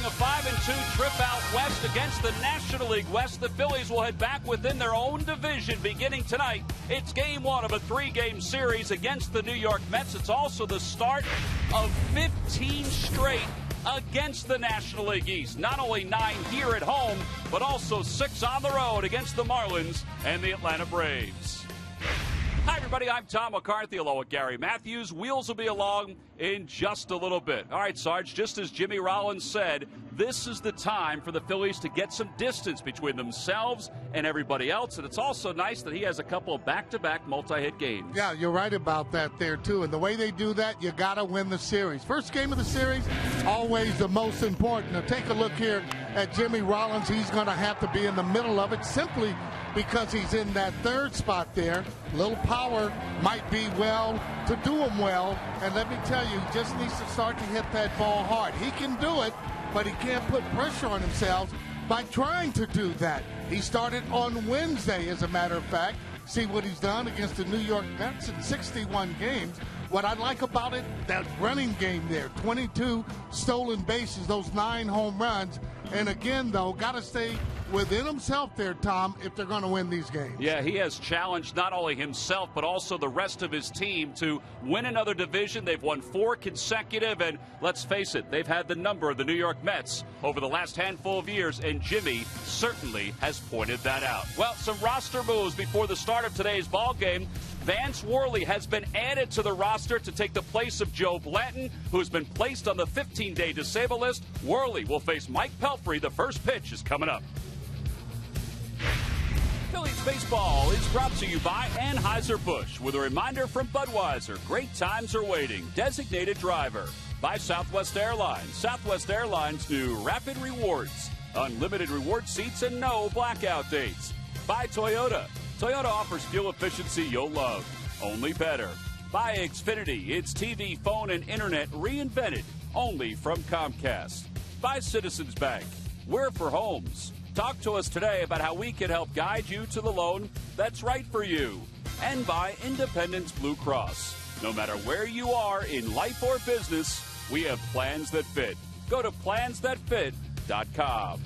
a 5-2 trip out west against the National League West. The Phillies will head back within their own division beginning tonight. It's game one of a 3-game series against the New York Mets. It's also the start of 15 straight against the National League East. Not only 9 here at home, but also 6 on the road against the Marlins and the Atlanta Braves. Hi, everybody. I'm Tom McCarthy, along with Gary Matthews. Wheels will be along in just a little bit. All right, Sarge, just as Jimmy Rollins said, this is the time for the Phillies to get some distance between themselves and everybody else. And it's also nice that he has a couple of back-to-back multi-hit games. Yeah, you're right about that there, too. And the way they do that, you got to win the series. First game of the series, always the most important. Now, take a look here at Jimmy Rollins. He's going to have to be in the middle of it simply because he's in that third spot there. A little power might be well to do him well. And let me tell you, he just needs to start to hit that ball hard. He can do it, but he can't put pressure on himself by trying to do that. He started on Wednesday, as a matter of fact. See what he's done against the New York Mets in 61 games. What I like about it, that running game there, 22 stolen bases, those 9 home runs. And again, though, got to stay within himself there, Tom, if they're going to win these games. Yeah, he has challenged not only himself, but also the rest of his team to win another division. They've won 4 consecutive, and let's face it, they've had the number of the New York Mets over the last handful of years, and Jimmy certainly has pointed that out. Well, some roster moves before the start of today's ball game. Vance Worley has been added to the roster to take the place of Joe Blanton, who's been placed on the 15-day disabled list. Worley will face Mike Pelfrey. The first pitch is coming up. Phillies baseball is brought to you by Anheuser-Busch with a reminder from Budweiser. Great times are waiting. Designated driver. By Southwest Airlines. Southwest Airlines' new Rapid Rewards. Unlimited reward seats and no blackout dates. By Toyota. Toyota offers fuel efficiency you'll love. Only better. By Xfinity. It's TV, phone, and internet reinvented. Only from Comcast. By Citizens Bank. We're for homes. Talk to us today about how we can help guide you to the loan that's right for you. And by Independence Blue Cross. No matter where you are in life or business, we have plans that fit. Go to plansthatfit.com.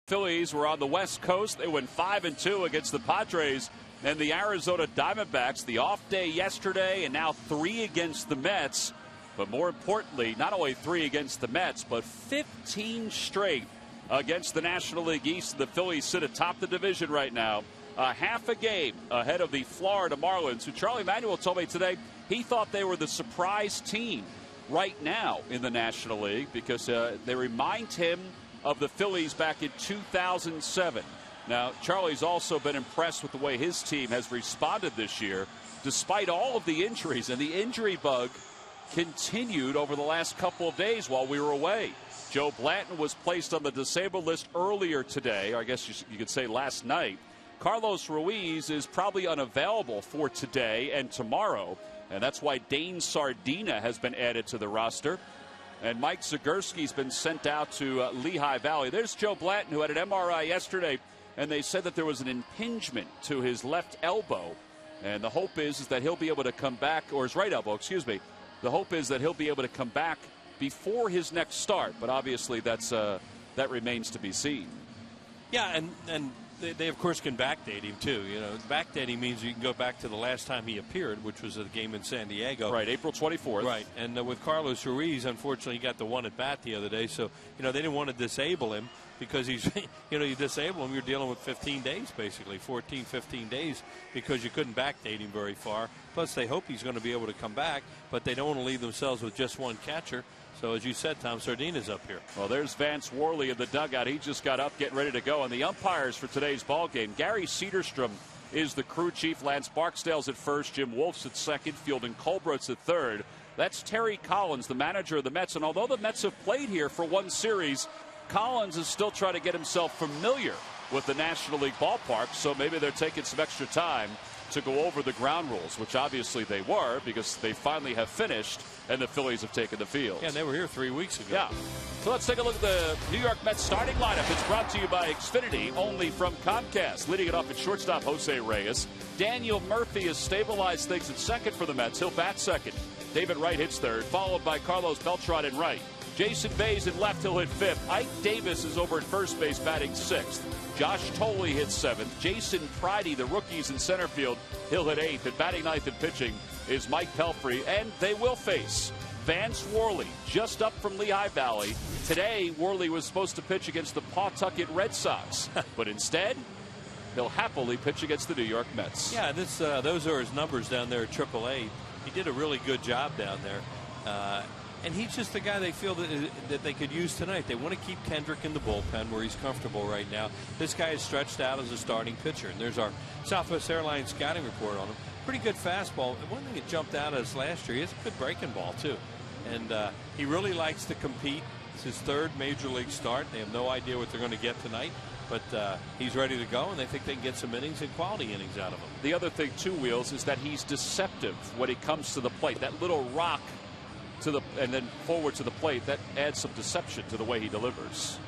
Phillies were on the West Coast. They went 5-2 against the Padres and the Arizona Diamondbacks. The off day yesterday, and now 3 against the Mets. But more importantly, not only 3 against the Mets, but 15 straight against the National League East. The Phillies sit atop the division right now, half a game ahead of the Florida Marlins, who Charlie Manuel told me today he thought they were the surprise team right now in the National League because they remind him of the Phillies back in 2007. Now, Charlie's also been impressed with the way his team has responded this year, despite all of the injuries, and the injury bug continued over the last couple of days while we were away. Joe Blanton was placed on the disabled list earlier today, or I guess you could say last night. Carlos Ruiz is probably unavailable for today and tomorrow, and that's why Dane Sardina has been added to the roster. And Mike Zagurski's been sent out to Lehigh Valley. There's Joe Blanton, who had an MRI yesterday, and they said that there was an impingement to his left elbow. And the hope is that he'll be able to come back, or his right elbow, excuse me. The hope is that he'll be able to come back before his next start, but obviously that remains to be seen. Yeah, and they of course can backdate him too. You know, backdating means you can go back to the last time he appeared, which was a game in San Diego. Right, April 24th. Right, and with Carlos Ruiz, unfortunately, he got the one at bat the other day. So they didn't want to disable him because he's, you disable him, you're dealing with 15 days basically, 14, 15 days, because you couldn't backdate him very far. Plus, they hope he's going to be able to come back, but they don't want to leave themselves with just one catcher. So, as you said, Tom, Sardina's up here. Well, there's Vance Worley in the dugout. He just got up, getting ready to go. And the umpires for today's ball game, Gary Cedarstrom is the crew chief. Lance Barksdale's at first. Jim Wolf's at second. Fielding Colbert's at third. That's Terry Collins, the manager of the Mets. And although the Mets have played here for one series, Collins is still trying to get himself familiar with the National League ballpark. So maybe they're taking some extra time to go over the ground rules, which obviously they were, because they finally have finished and the Phillies have taken the field. Yeah, and they were here 3 weeks ago. Yeah. So let's take a look at the New York Mets starting lineup. It's brought to you by Xfinity, only from Comcast. Leading it off at shortstop, Jose Reyes. Daniel Murphy has stabilized things at second for the Mets. He'll bat second. David Wright hits third, followed by Carlos Beltran in right. Jason Bays in left, he'll hit fifth. Ike Davis is over at first base, batting sixth. Josh Tolley hits seventh. Jason Pridey, the rookies in center field, he'll hit eighth. And batting ninth and pitching is Mike Pelfrey. And they will face Vance Worley, just up from Lehigh Valley. Today, Worley was supposed to pitch against the Pawtucket Red Sox, but instead, he'll happily pitch against the New York Mets. Yeah, those are his numbers down there at AAA. He did a really good job down there. And he's just the guy they feel that they could use tonight. They want to keep Kendrick in the bullpen where he's comfortable right now. This guy is stretched out as a starting pitcher. And there's our Southwest Airlines scouting report on him. Pretty good fastball. And one thing that jumped out at us last year, he has a good breaking ball, too. And he really likes to compete. It's his third major league start. They have no idea what they're going to get tonight. But he's ready to go, and they think they can get some innings and quality innings out of him. The other thing, too, Wheels, is that he's deceptive when he comes to the plate. That little rock and then forward to the plate, that adds some deception to the way he delivers.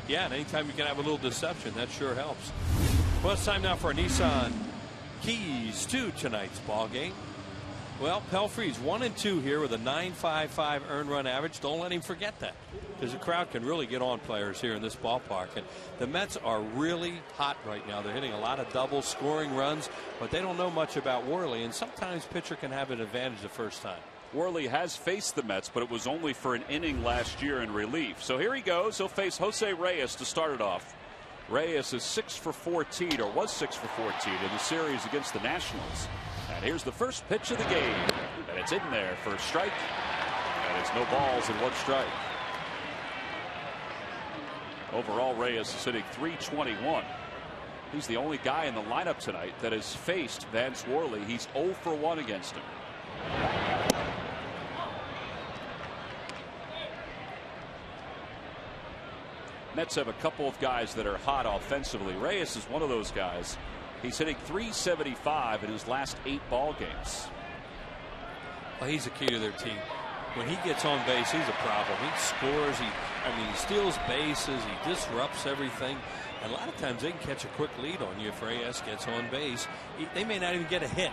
Yeah, and anytime you can have a little deception, that sure helps. Well, it's time now for our Nissan keys to tonight's ball game. Well, Pelfrey's 1-2 here with a .955 earned run average. Don't let him forget that, because the crowd can really get on players here in this ballpark. And the Mets are really hot right now. They're hitting a lot of doubles, scoring runs, but they don't know much about Worley. And sometimes pitcher can have an advantage the first time. Worley has faced the Mets, but it was only for an inning last year in relief. So here he goes. He'll face Jose Reyes to start it off. Reyes is 6 for 14, or was 6 for 14 in the series against the Nationals. And here's the first pitch of the game. And it's in there for a strike. And it's no balls and one strike. Overall, Reyes is hitting .321. He's the only guy in the lineup tonight that has faced Vance Worley. He's 0 for 1 against him. Mets have a couple of guys that are hot offensively. Reyes is one of those guys. He's hitting .375 in his last 8 ball games. Well, he's the key to their team. When he gets on base, he's a problem. He scores. He steals bases. He disrupts everything. And a lot of times they can catch a quick lead on you if Reyes gets on base. They may not even get a hit.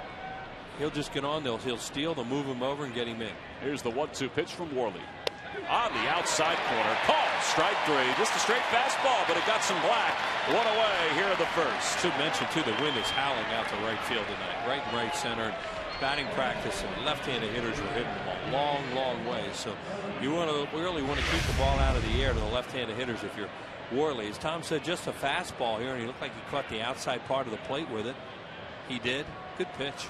He'll just get on. He'll steal. They'll move him over and get him in. Here's the 1-2 pitch from Worley. On the outside corner. Call. Strike 3. Just a straight fastball, but it got some black. One away here in the first. Should mention, too, the wind is howling out to right field tonight. Right and right center. Batting practice, and left-handed hitters were hitting them a long, long way. So you really want to keep the ball out of the air to the left-handed hitters if you're Worley. As Tom said, just a fastball here, and he looked like he caught the outside part of the plate with it. He did. Good pitch.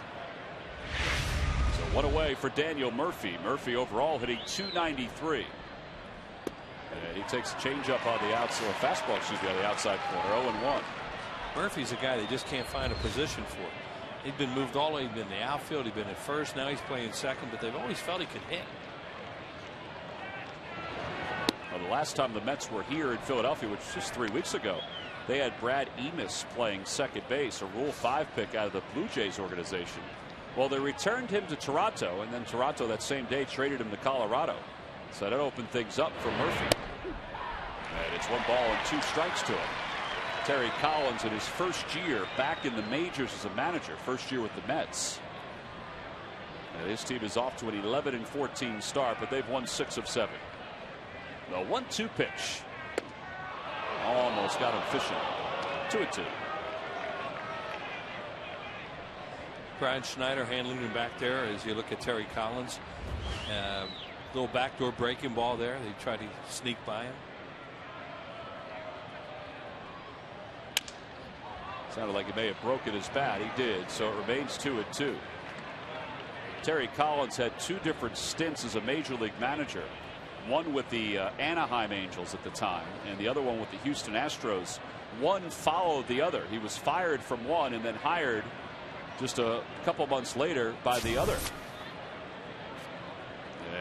So one away for Daniel Murphy. Murphy overall hitting .293. And he takes a changeup on the outside, or fastball, on the outside corner. 0-1. Murphy's a guy they just can't find a position for. He'd been moved all the way. He'd been in the outfield. He'd been at first. Now he's playing second, but they've always felt he could hit. Well, the last time the Mets were here in Philadelphia, which was just 3 weeks ago, They had Brad Emis playing second base, a Rule 5 pick out of the Blue Jays organization. Well, they returned him to Toronto, and then Toronto that same day traded him to Colorado. So that opened things up for Murphy. And it's 1 ball and 2 strikes to him. Terry Collins in his first year back in the majors as a manager, first year with the Mets. And his team is off to an 11-14 start, but they've won 6 of 7. The 1-2 pitch. Almost got him fishing. 2-2. Brian Schneider handling him back there as you look at Terry Collins. Little backdoor breaking ball there. They tried to sneak by him. Sounded like he may have broken his bat. He did, so it remains 2-2. Terry Collins had 2 different stints as a major league manager. One with the Anaheim Angels at the time, and the other one with the Houston Astros. One followed the other. He was fired from one and then hired just a couple months later by the other.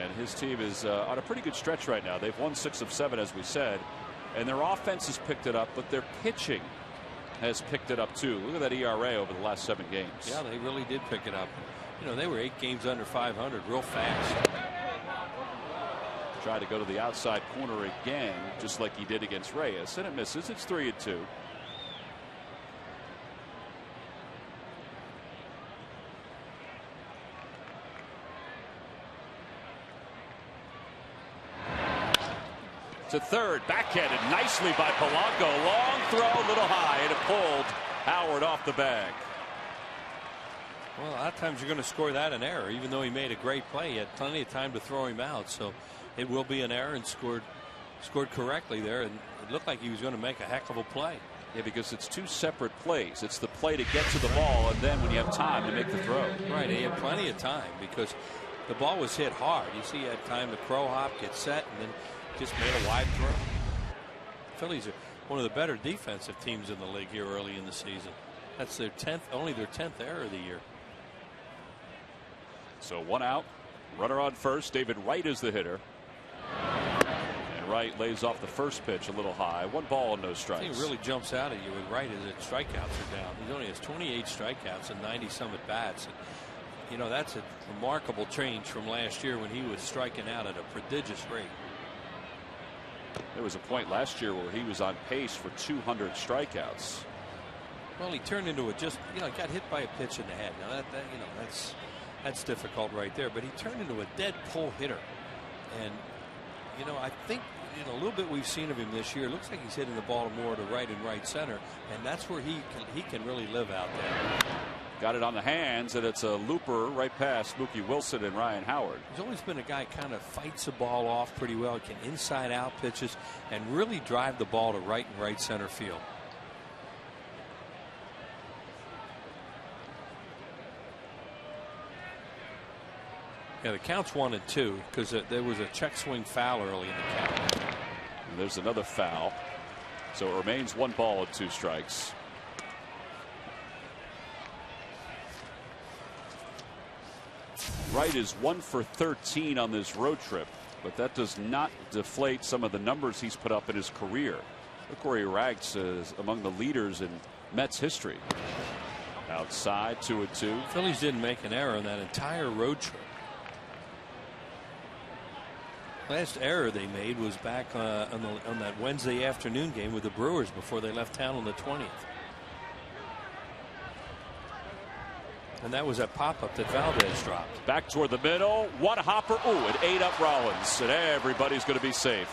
And his team is on a pretty good stretch right now. They've won 6 of 7, as we said, and their offense has picked it up, but their pitching has picked it up too. Look at that ERA over the last 7 games. Yeah, they really did pick it up. You know, they were 8 games under 500 real fast. Tried to go to the outside corner again, just like he did against Reyes, and it misses. It's 3-2. To third, backhanded nicely by Polanco. Long throw, little high, and it pulled Howard off the bag. Well, a lot of times you're going to score that an error. Even though he made a great play, he had plenty of time to throw him out. So it will be an error, and scored correctly there, and it looked like he was going to make a heck of a play. Yeah, because it's 2 separate plays. It's the play to get to the ball, and then when you have time to make the throw. Right, he had plenty of time because the ball was hit hard. You see, he had time to crow hop, get set, and then just made a wide throw. Phillies are one of the better defensive teams in the league here early in the season. That's their 10th, only their 10th error of the year. So 1 out, runner on first. David Wright is the hitter. And Wright lays off the first pitch a little high. 1 ball and no strikes. The thing really jumps out at you with Wright is that strikeouts are down. He only has 28 strikeouts and 90 some at bats. And, you know, that's a remarkable change from last year when he was striking out at a prodigious rate. There was a point last year where he was on pace for 200 strikeouts. Well, he turned into a just, you know, got hit by a pitch in the head. Now that you know, that's difficult right there. But he turned into a dead pull hitter, and you know, I think, you know, a little bit we've seen of him this year. It looks like he's hitting the ball more to right and right center, and that's where he can really live out there. Got it on the hands, and it's a looper right past Mookie Wilson and Ryan Howard. He's always been a guy kind of fights the ball off pretty well. He can inside out pitches and really drive the ball to right and right center field. Yeah, the count's 1-2 because there was a check swing foul early in the count. And there's another foul. So it remains 1 ball and 2 strikes. Wright is 1 for 13 on this road trip, but that does not deflate some of the numbers he's put up in his career. Look where he ranks as among the leaders in Mets history. Outside, 2-2. Phillies didn't make an error on that entire road trip. Last error they made was back on that Wednesday afternoon game with the Brewers before they left town on the 20th. And that was a pop-up that Valdez dropped. Back toward the middle. 1 hopper. Ooh, it ate up Rollins. And everybody's going to be safe.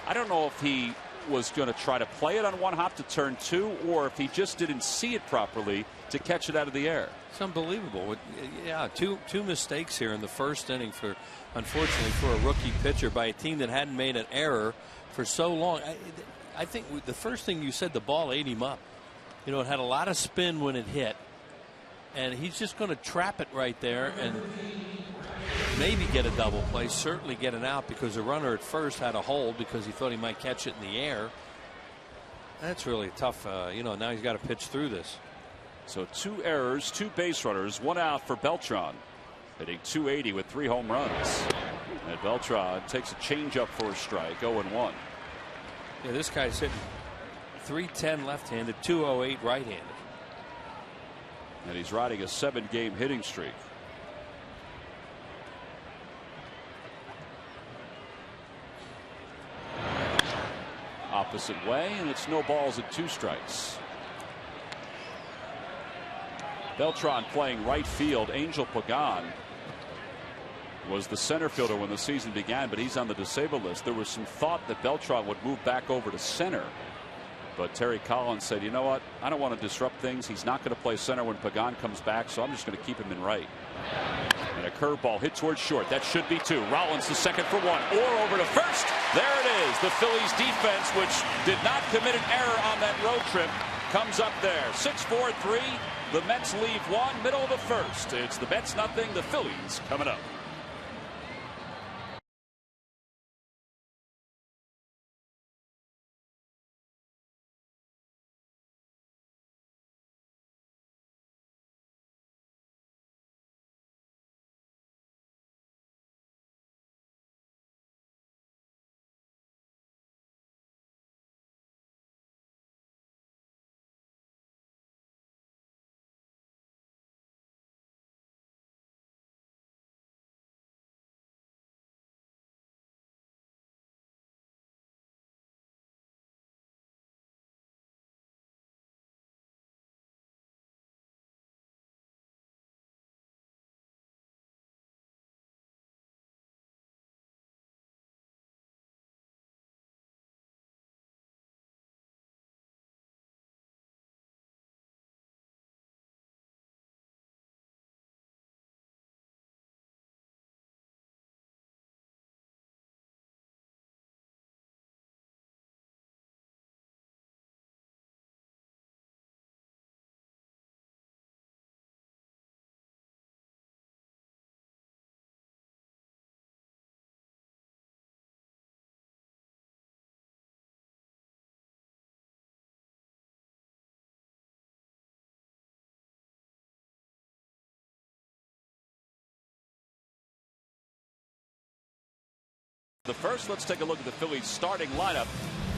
I don't know if he was going to try to play it on 1 hop to turn 2, or if he just didn't see it properly to catch it out of the air. It's unbelievable. Yeah, two mistakes here in the first inning for, unfortunately, for a rookie pitcher by a team that hadn't made an error for so long. I think the first thing you said, the ball ate him up. You know, it had a lot of spin when it hit. And he's just going to trap it right there and maybe get a double play, certainly get an out, because the runner at first had a hold because he thought he might catch it in the air. That's really tough. You know, now he's got to pitch through this. So 2 errors, 2 base runners, 1 out for Beltran, hitting .280 with 3 home runs. And Beltran takes a changeup for a strike, 0-1. Yeah, this guy's hitting .310 left-handed, .208 right-handed. And he's riding a 7-game hitting streak. Opposite way, and it's no balls and 2 strikes. Beltran playing right field. Angel Pagan was the center fielder when the season began, but he's on the disabled list. There was some thought that Beltran would move back over to center, but Terry Collins said, you know what, I don't want to disrupt things. He's not going to play center when Pagan comes back, so I'm just going to keep him in right. And a curveball hit towards short. That should be 2. Rollins the second for 1. Or over to first. There it is. The Phillies defense, which did not commit an error on that road trip, comes up there. 6-4-3. The Mets leave 1, middle of the first. It's the Mets nothing, the Phillies coming up. The first, let's take a look at the Phillies starting lineup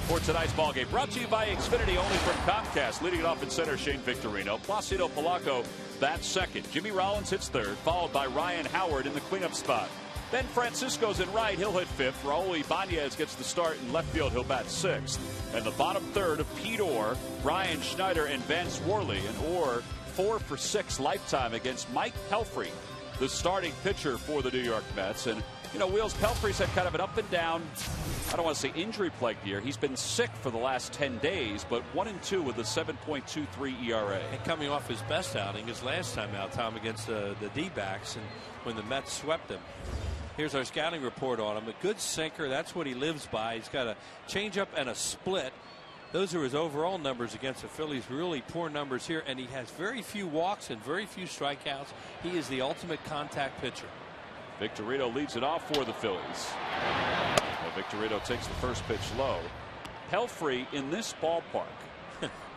for tonight's ballgame. Brought to you by Xfinity, only from Comcast. Leading it off in center, Shane Victorino. Placido Polanco bats second. Jimmy Rollins hits third, followed by Ryan Howard in the cleanup spot. Ben Francisco's in right. He'll hit fifth. Raul Ibanez gets the start in left field. He'll bat sixth. And the bottom third of Pete Orr, Ryan Schneider, and Vance Worley. And Orr 4 for 6 lifetime against Mike Pelfrey, the starting pitcher for the New York Mets. And you know, Wheels, Pelfrey's had kind of an up and down, I don't want to say injury plagued year. He's been sick for the last 10 days, but 1-2 with a 7.23 ERA. And coming off his best outing, his last time out, Tom, against the D-backs, and when the Mets swept him. Here's our scouting report on him. A good sinker, that's what he lives by. He's got a changeup and a split. Those are his overall numbers against the Phillies. Really poor numbers here, and he has very few walks and very few strikeouts. He is the ultimate contact pitcher. Victorino leads it off for the Phillies. Victorino takes the first pitch low. Pelfrey in this ballpark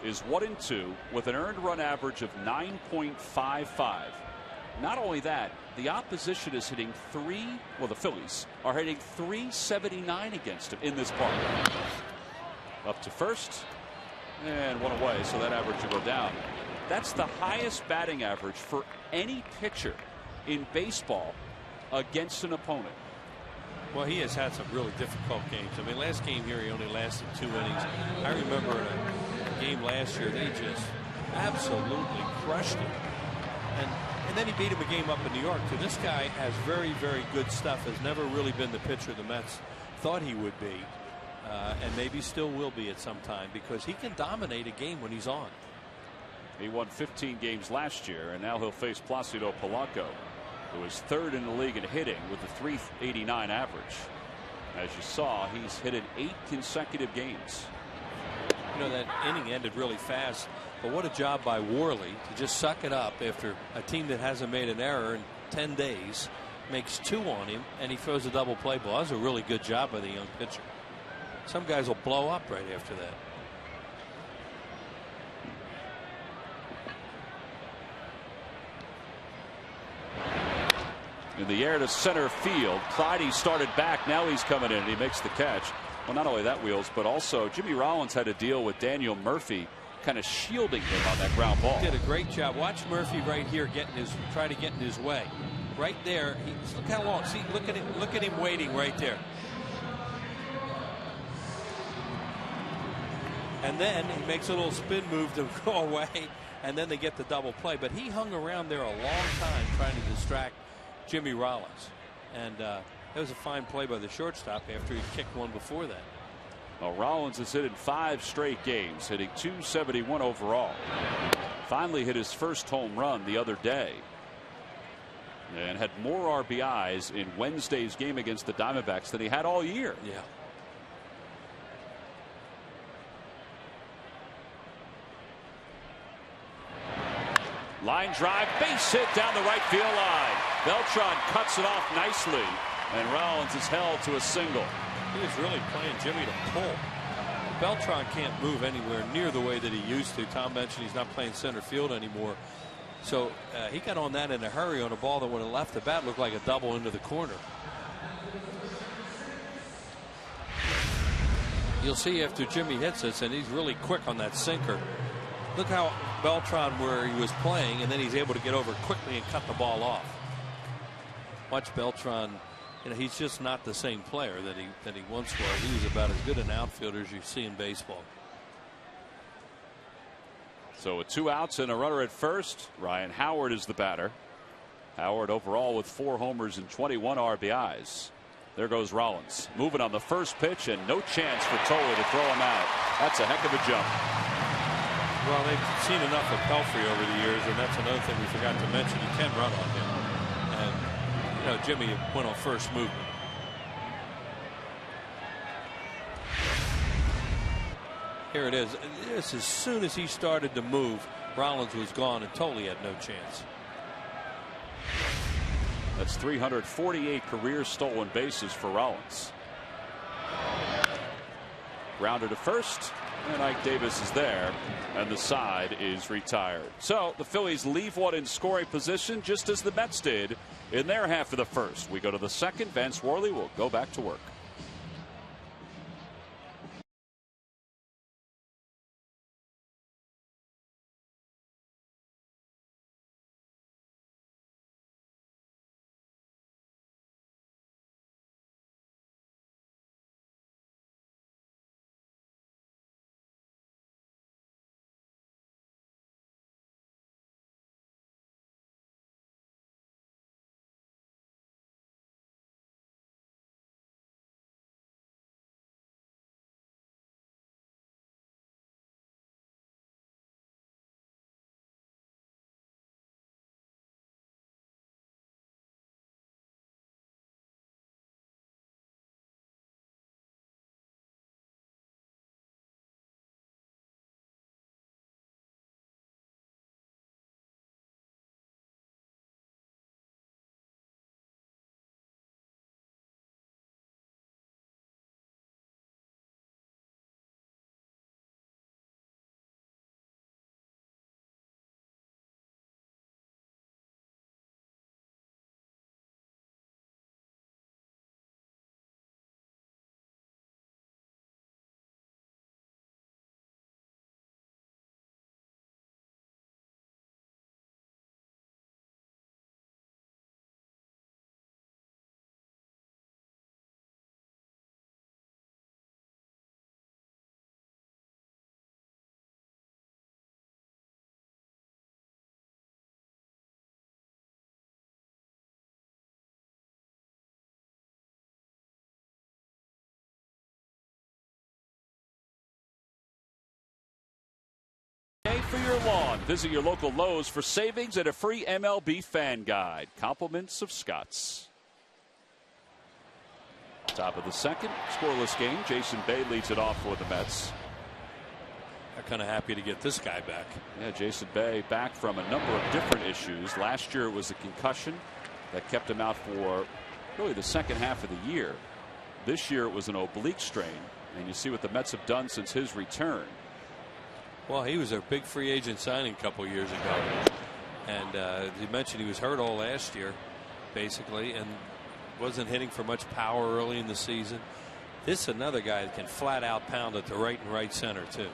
is 1-2 with an earned run average of 9.55. Not only that, the opposition is hitting the Phillies are hitting 379 against him in this park. Up to first and one away, so that average will go down. That's the highest batting average for any pitcher in baseball against an opponent. Well, he has had some really difficult games. I mean, last game here he only lasted 2 innings. I remember in a game last year they just absolutely crushed him, and then he beat him a game up in New York. So this guy has very, very good stuff. Has never really been the pitcher the Mets thought he would be, and maybe still will be at some time, because he can dominate a game when he's on. He won 15 games last year, and now he'll face Placido Polanco, who is third in the league in hitting with a 389 average. As you saw, he's hit in 8 consecutive games. You know, that inning ended really fast, but what a job by Worley to just suck it up after a team that hasn't made an error in 10 days makes 2 on him, and he throws a double play ball. That was a really good job by the young pitcher. Some guys will blow up right after that. In the air to center field. Pridey started back. Now he's coming in and he makes the catch. Well, not only that, Wheels, but also Jimmy Rollins had to deal with Daniel Murphy kind of shielding him on that ground ball. He did a great job. Watch Murphy right here try to get in his way. Right there. Look how long. See, look at him waiting right there. And then he makes a little spin move to go away, and then they get the double play. But he hung around there a long time trying to distract Jimmy Rollins. And it was a fine play by the shortstop after he kicked one before that. Well, Rollins has hit in 5 straight games, hitting .271 overall. Finally hit his first home run the other day. And had more RBIs in Wednesday's game against the Diamondbacks than he had all year. Yeah. Line drive, base hit down the right field line. Beltran cuts it off nicely, and Rollins is held to a single. He was really playing Jimmy to pull. Beltran can't move anywhere near the way that he used to. Tom mentioned he's not playing center field anymore. So he got on that in a hurry on a ball that when it left the bat looked like a double into the corner. You'll see after Jimmy hits this, and he's really quick on that sinker. Look how Beltran where he was playing, and then he's able to get over quickly and cut the ball off. Watch Beltran. You know, he's just not the same player that he once was. He was about as good an outfielder as you see in baseball. So with 2 outs and a runner at first, Ryan Howard is the batter. Howard overall with 4 homers and 21 RBIs. There goes Rollins moving on the first pitch, and no chance for Tolley to throw him out. That's a heck of a jump. Well, they've seen enough of Pelfrey over the years, and that's another thing we forgot to mention. You can run on him. And you know, Jimmy went on first movement. Here it is. This, as soon as he started to move, Rollins was gone, and Tolley had no chance. That's 348 career stolen bases for Rollins. Grounded to first, and Ike Davis is there, and the side is retired. So the Phillies leave one in scoring position, just as the Mets did in their half of the first. We go to the second. Vance Worley will go back to work. For your lawn, visit your local Lowe's for savings and a free MLB fan guide. Compliments of Scott's. Top of the second, scoreless game. Jason Bay leads it off for the Mets. They're kind of happy to get this guy back. Yeah, Jason Bay back from a number of different issues. Last year it was a concussion that kept him out for really the second half of the year. This year it was an oblique strain, and you see what the Mets have done since his return. Well, he was a big free agent signing a couple years ago. And you mentioned he was hurt all last year, basically, and wasn't hitting for much power early in the season. This is another guy that can flat out pound it to right and right center too.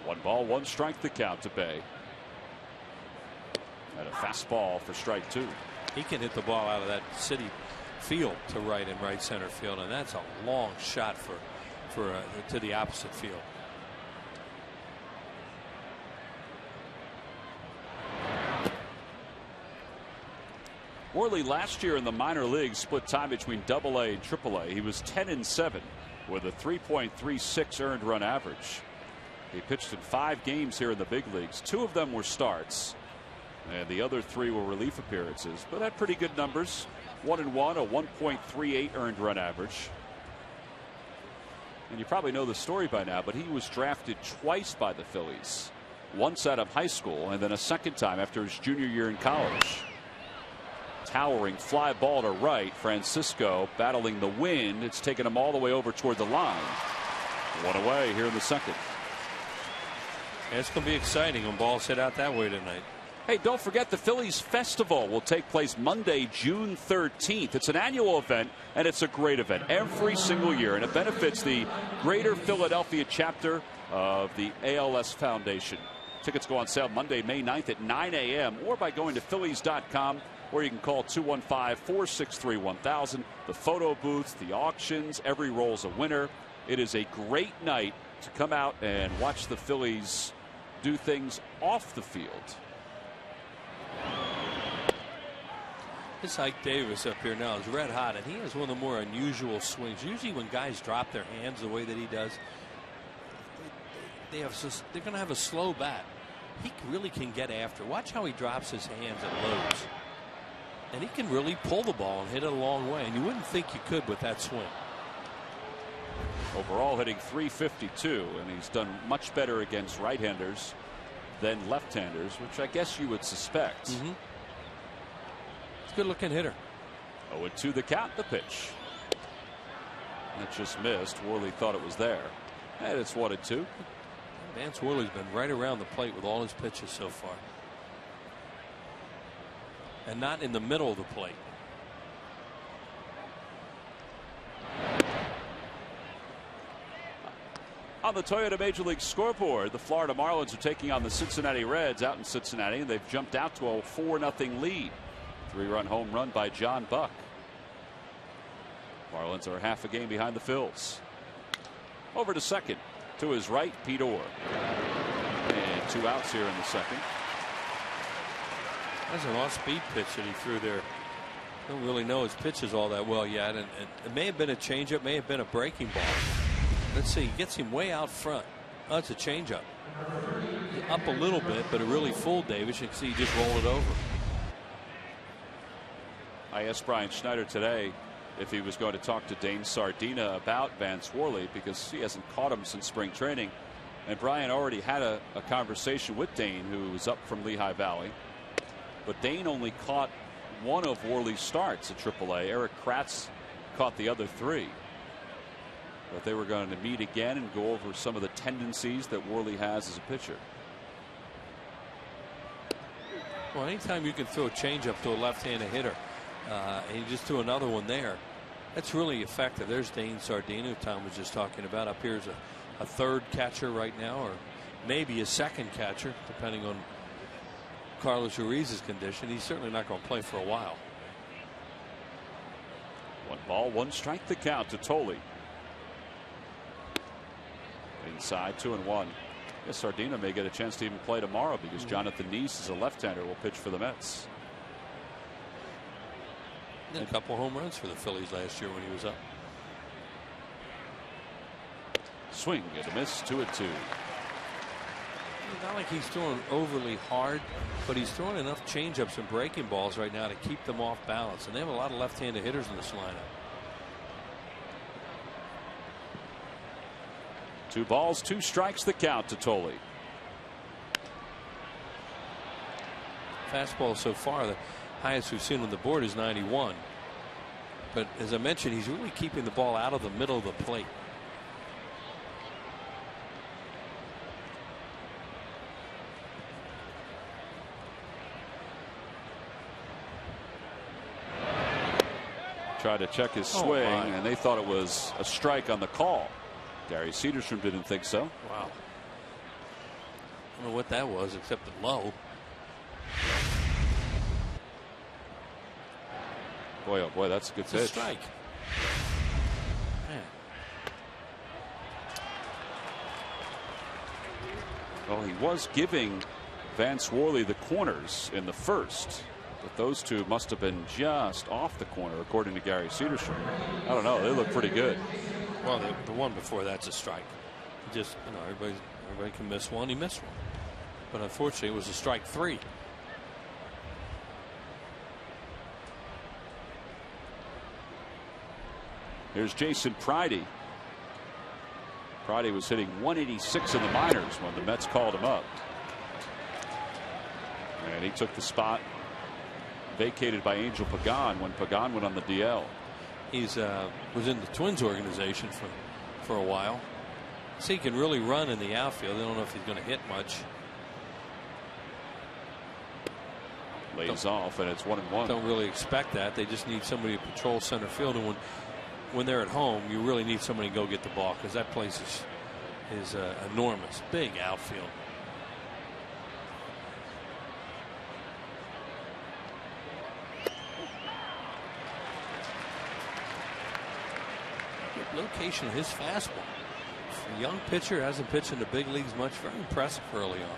1 ball, 1 strike the count to Bay. And a fastball for strike 2. He can hit the ball out of that city field to right and right center field, and that's a long shot to the opposite field. Worley last year in the minor leagues split time between AA and AAA. He was 10-7 with a 3.36 earned run average. He pitched in 5 games here in the big leagues. 2 of them were starts, and the other 3 were relief appearances, but had pretty good numbers. 1-1, a 1.38 earned run average. And you probably know the story by now, but he was drafted twice by the Phillies. Once out of high school and then a second time after his junior year in college. Towering fly ball to right. Francisco battling the wind. It's taken him all the way over toward the line. 1 away here in the second. Yeah, it's going to be exciting when balls hit out that way tonight. Hey, don't forget the Phillies Festival will take place Monday, June 13th. It's an annual event, and it's a great event every single year, and it benefits the Greater Philadelphia chapter of the ALS Foundation. Tickets go on sale Monday, May 9th at 9 a.m. or by going to Phillies.com, or you can call 215-463-1000. The photo booths, the auctions, every roll's a winner. It is a great night to come out and watch the Phillies do things off the field. This Ike Davis up here now is red hot, and he has one of the more unusual swings. Usually when guys drop their hands the way that he does, they're going to have a slow bat. He really can get after. Watch how he drops his hands at lows. And he can really pull the ball and hit it a long way, and you wouldn't think you could with that swing. Overall hitting .352, and he's done much better against right-handers than left-handers, which I guess you would suspect. It's a good-looking hitter. 0-2 the count, the pitch. That just missed. Worley thought it was there. And it's 1-2. Vance Worley's been right around the plate with all his pitches so far. And not in the middle of the plate. On the Toyota Major League scoreboard, the Florida Marlins are taking on the Cincinnati Reds out in Cincinnati, and they've jumped out to a 4-0 lead. 3-run home run by John Buck. Marlins are half a game behind the Phils. Over to second. To his right, Pete Orr. And 2 outs here in the second. That's an off-speed pitch that he threw there. Don't really know his pitches all that well yet, and it may have been a changeup, may have been a breaking ball. Let's see, he gets him way out front. Oh, it's a changeup. Up a little bit, but it really fooled Davis. You can see he just rolled it over. I asked Brian Schneider today if he was going to talk to Dane Sardina about Vance Worley, because he hasn't caught him since spring training. And Brian already had a conversation with Dane, who was up from Lehigh Valley. But Dane only caught one of Worley's starts at AAA. Eric Kratz caught the other 3. But they were going to meet again and go over some of the tendencies that Worley has as a pitcher. Well, anytime you can throw a changeup to a left-handed hitter, and you just threw another one there, that's really effective. There's Dane Sardina, who Tom was just talking about. Up here is a third catcher right now, or maybe a second catcher, depending on Carlos Ruiz's condition. He's certainly not going to play for a while. 1 ball, 1 strike the count to Tolley. Inside, 2-1. Yes, Sardina may get a chance to even play tomorrow, because Jonathan Neese is a left-hander, will pitch for the Mets. A couple home runs for the Phillies last year when he was up. Swing and a miss, 2-2. It's not like he's throwing overly hard, but he's throwing enough changeups and breaking balls right now to keep them off balance, and they have a lot of left-handed hitters in this lineup. 2 balls, 2 strikes the count to Tolley. Fastball so far, the highest we've seen on the board is 91. But as I mentioned, he's really keeping the ball out of the middle of the plate. tried to check his swing, and they thought it was a strike on the call. Gary Cedarstrom didn't think so. Wow. I don't know what that was except the low. Boy, oh boy, that's a good pitch. A strike. Man. Well, he was giving Vance Worley the corners in the first, but those two must have been just off the corner, according to Gary Cedarstrom. I don't know. They look pretty good. Well, the one before that's a strike. Just, you know, everybody can miss one. He missed one, but unfortunately, it was a strike 3. Here's Jason Pridey. Pridey was hitting 186 in the minors when the Mets called him up. And he took the spot vacated by Angel Pagan when Pagan went on the DL. He's was in the Twins organization for a while. So he can really run in the outfield. I don't know if he's going to hit much. Lays off, and it's 1-1. Don't really expect that. They just need somebody to patrol center field, and when they're at home, you really need somebody to go get the ball, because that place is enormous. Big outfield. Good location of his fastball. A young pitcher, hasn't pitched in the big leagues much. Very impressive early on.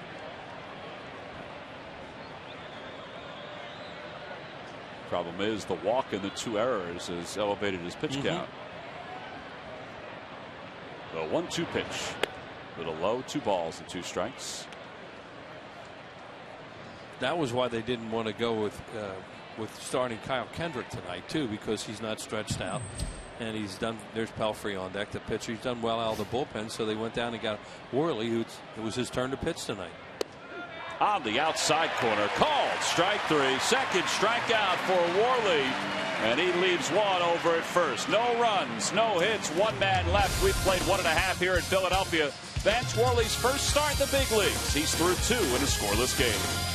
Problem is the walk and the 2 errors has elevated his pitch count. The 1-2 pitch. Little low, 2 balls and 2 strikes. That was why they didn't want to go with starting Kyle Kendrick tonight too, because he's not stretched out, and he's done. There's Pelfrey on deck, the pitcher. He's done well out of the bullpen, so they went down and got Worley, it was his turn to pitch tonight. On the outside corner, called strike 3, second strikeout for Worley, and he leaves one over at first. No runs, no hits, 1 man left. We've played 1.5 here in Philadelphia. Vance Worley's first start in the big leagues. He's through 2 in a scoreless game.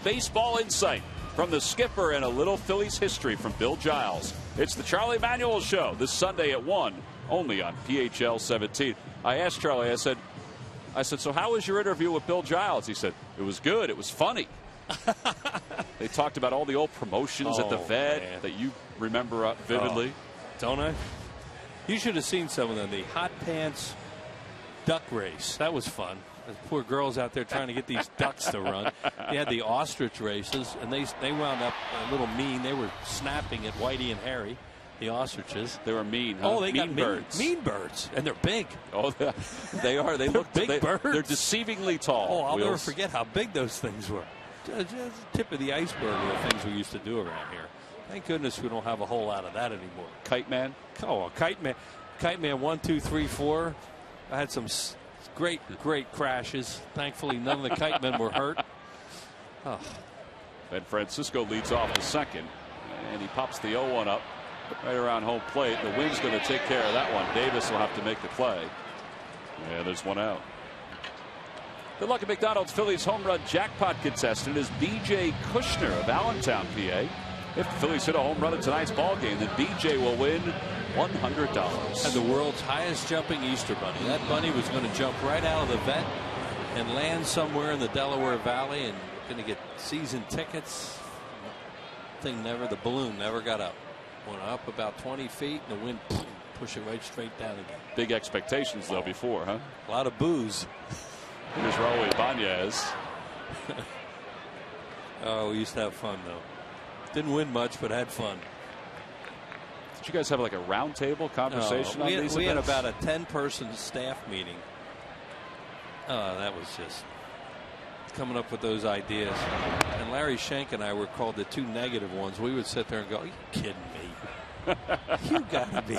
Baseball insight from the skipper and a little Phillies history from Bill Giles. It's the Charlie Manuel Show this Sunday at 1, only on PHL 17. I asked Charlie, I said, so how was your interview with Bill Giles? He said, it was good. It was funny. They talked about all the old promotions at the vet that you remember vividly. Don't I? You should have seen some of them. The hot pants duck race. That was fun. The poor girls out there trying to get these ducks to run. They had the ostrich races, and they wound up a little mean. They were snapping at Whitey and Harry, the ostriches. They were mean. Huh? Oh, they got birds. Mean birds, and they're big. Oh, they are. They look big birds. They're deceivingly tall. Oh, I'll never forget how big those things were. just the tip of the iceberg of the things we used to do around here. Thank goodness we don't have a whole lot of that anymore. Kite man? Oh, kite man 1, 2, 3, 4. I had some great crashes. Thankfully, none of the kite men were hurt. Oh. Ben Francisco leads off the second, and he pops the 0-1 up right around home plate. The wind's going to take care of that one. Davis will have to make the play. And there's one out. Good luck at McDonald's. Phillies home run jackpot contestant is B.J. Kushner of Allentown, PA. If the Phillies hit a home run in tonight's ball game, then B.J. will win $100. Had the world's highest jumping Easter bunny. That bunny was going to jump right out of the vet and land somewhere in the Delaware Valley and going to get season tickets. The balloon never got up. Went up about 20 feet and the wind pushed it right straight down again. Big expectations though before, huh? A lot of booze. Here's Raul Ibanez. Oh, we used to have fun though. Didn't win much, but had fun. Did you guys have like a round table conversation on these? We had about a 10-person staff meeting. That was just coming up with those ideas. And Larry Schenk and I were called the two negative ones. We would sit there and go, "Are you kidding me? You gotta be."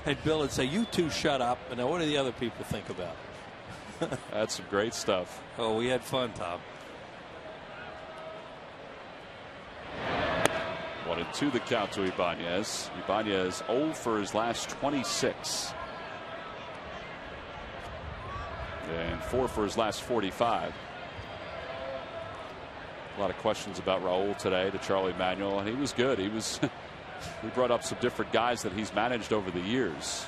And Bill would say, "You two shut up." And now what do the other people think about? That's some great stuff. Oh, we had fun, Tom. 1-2 the count to Ibanez. Ibanez 0 for his last 26. And 4 for his last 45. A lot of questions about Raul today to Charlie Manuel, and he was good. He was. We brought up some different guys that he's managed over the years.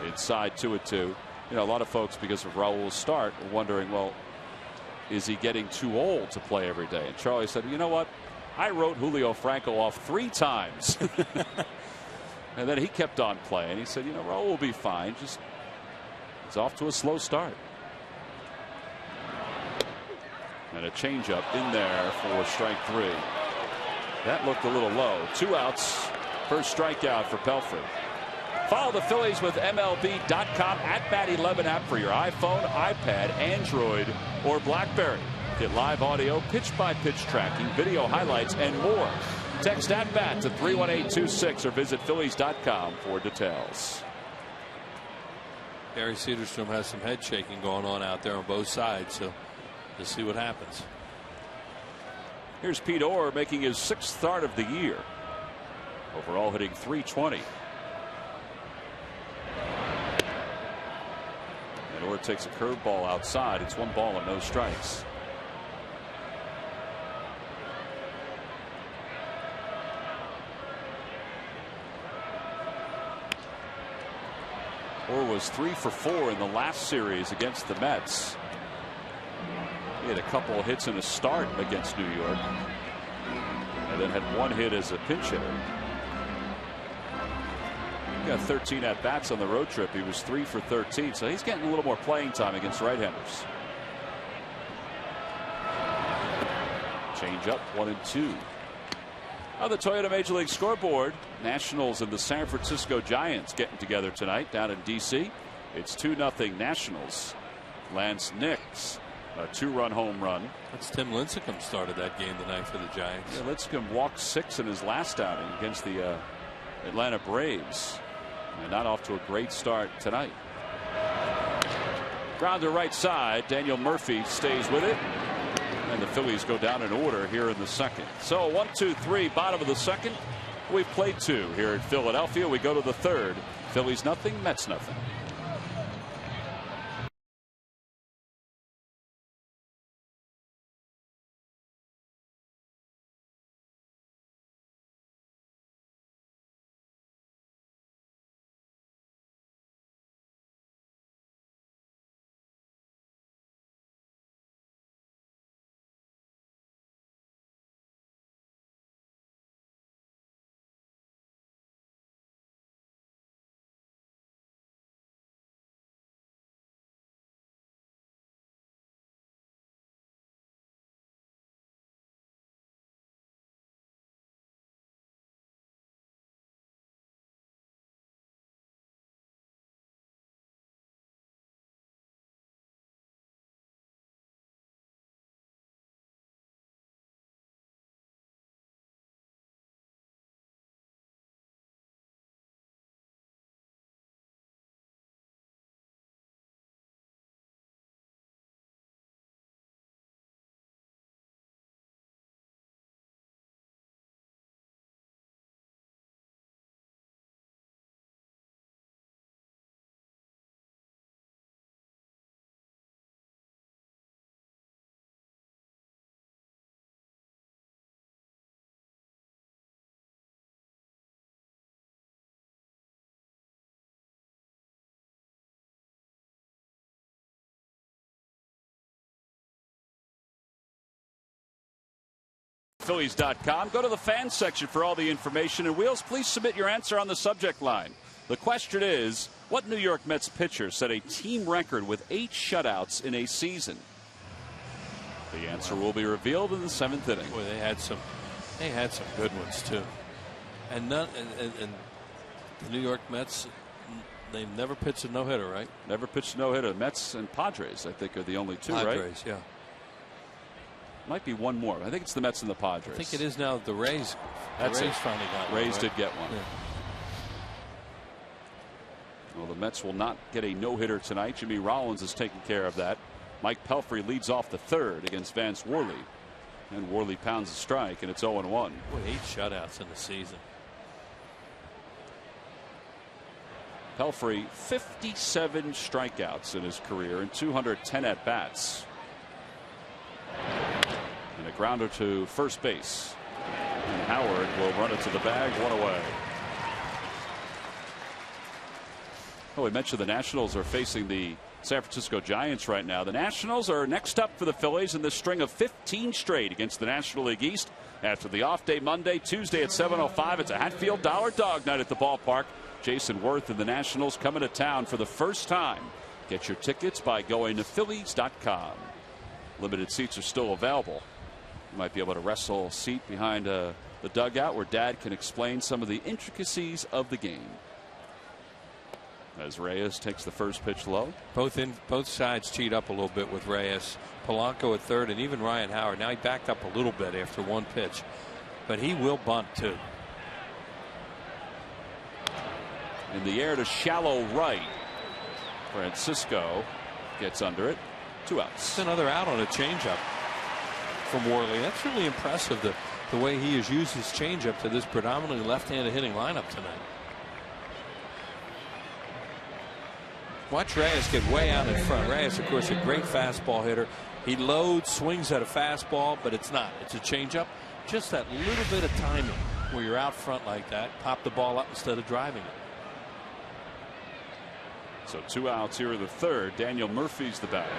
Inside 2-2. You know, a lot of folks, because of Raul's start, are wondering, well, is he getting too old to play every day? And Charlie said, you know what? I wrote Julio Franco off 3 times. And then he kept on playing. He said, you know, Raul will be fine. Just it's off to a slow start. And a changeup in there for strike 3. That looked a little low. 2 outs. First strikeout for Pelfrey. Follow the Phillies with MLB.com @BAT11 app for your iPhone, iPad, Android, or BlackBerry. Get live audio, pitch-by-pitch tracking, video highlights, and more. Text @BAT to 31826 or visit Phillies.com for details. Gary Cederstrom has some head shaking going on out there on both sides, so we'll see what happens. Here's Pete Orr making his 6th start of the year. Overall hitting .320. And Orr takes a curveball outside. It's 1 ball and no strikes. Orr was 3 for 4 in the last series against the Mets. He had a couple of hits in a start against New York, and then had 1 hit as a pinch hitter. He got 13 at bats on the road trip. He was 3 for 13, so he's getting a little more playing time against right-handers. Change up 1-2. On the Toyota Major League scoreboard, Nationals and the San Francisco Giants getting together tonight down in D.C. It's 2-0 Nationals. Lance Nix, a 2-run home run. That's Tim Lincecum started that game tonight for the Giants. Yeah, Lincecum walked 6 in his last outing against the Atlanta Braves. And not off to a great start tonight. Ground to right side. Daniel Murphy stays with it. And the Phillies go down in order here in the second. So 1, 2, 3, bottom of the second. We've played 2 here in Philadelphia. We go to the third. Phillies nothing, Mets nothing. Phillies.com. Go to the fans section for all the information. And Wheels, please submit your answer on the subject line. The question is, what New York Mets pitcher set a team record with 8 shutouts in a season? The answer will be revealed in the 7th inning. Boy, they had some good ones too. And the New York Mets, they never pitched a no-hitter, right? Never pitched a no-hitter. Mets and Padres, I think, are the only two, Padres, right? Yeah. Might be one more. I think it's the Mets and the Padres. I think it is now the Rays. That's Rays it. finally got one. Rays right? did get one. Yeah. Well, the Mets will not get a no-hitter tonight. Jimmy Rollins is taking care of that. Mike Pelfrey leads off the 3rd against Vance Worley. And Worley pounds a strike, and it's 0-1. Boy, 8 shutouts in the season. Pelfrey, 57 strikeouts in his career and 210 at-bats. And a grounder to first base. And Howard will run it to the bag, 1 away. Oh, we mentioned the Nationals are facing the San Francisco Giants right now. The Nationals are next up for the Phillies in this string of 15 straight against the National League East. After the off day Monday, Tuesday at 7:05, it's a Hatfield Dollar Dog Night at the ballpark. Jason Worth and the Nationals coming to town for the first time. Get your tickets by going to Phillies.com. Limited seats are still available. You might be able to wrestle a seat behind the dugout where Dad can explain some of the intricacies of the game. As Reyes takes the first pitch low. Both sides cheat up a little bit with Reyes. Polanco at 3rd, and even Ryan Howard. Now he backed up a little bit after one pitch, but he will bunt too. In the air to shallow right. Francisco gets under it. 2 outs. It's another out on a changeup from Worley. That's really impressive, the way he has used his changeup to this predominantly left-handed hitting lineup tonight. Watch Reyes get way out in front. Reyes, of course, a great fastball hitter. He loads, swings at a fastball, but it's not. It's a changeup. Just that little bit of timing where you're out front like that. Pop the ball up instead of driving it. So 2 outs here in the 3rd. Daniel Murphy's the batter.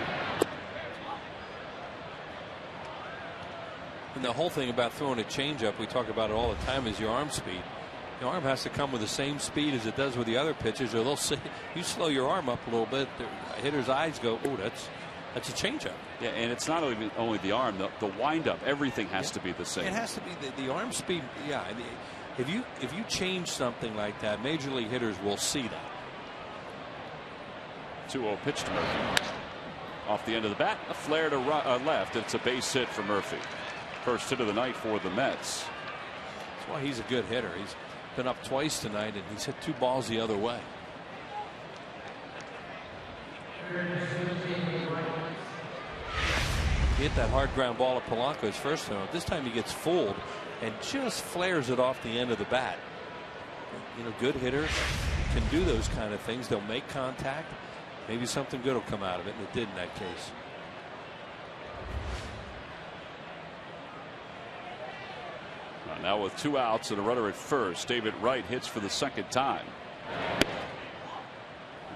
And the whole thing about throwing a changeup, we talk about it all the time, is your arm speed. The arm has to come with the same speed as it does with the other pitches, or they'll say you slow your arm up a little bit. The hitter's eyes go, oh, that's a changeup. Yeah, and it's not only the arm, the windup, everything has to be the same. It has to be the arm speed. Yeah, if you change something like that, major league hitters will see that. 2-0 pitch to Murphy. Off the end of the bat, a flare to left. It's a base hit for Murphy. First hit of the night for the Mets. That's why he's a good hitter. He's been up twice tonight, and he's hit 2 balls the other way. He hit that hard ground ball at Polanco his first time. This time he gets fooled and just flares it off the end of the bat. You know, good hitters can do those kind of things. They'll make contact. Maybe something good will come out of it, and it did in that case. Now with 2 outs and a runner at first, David Wright hits for the 2nd time.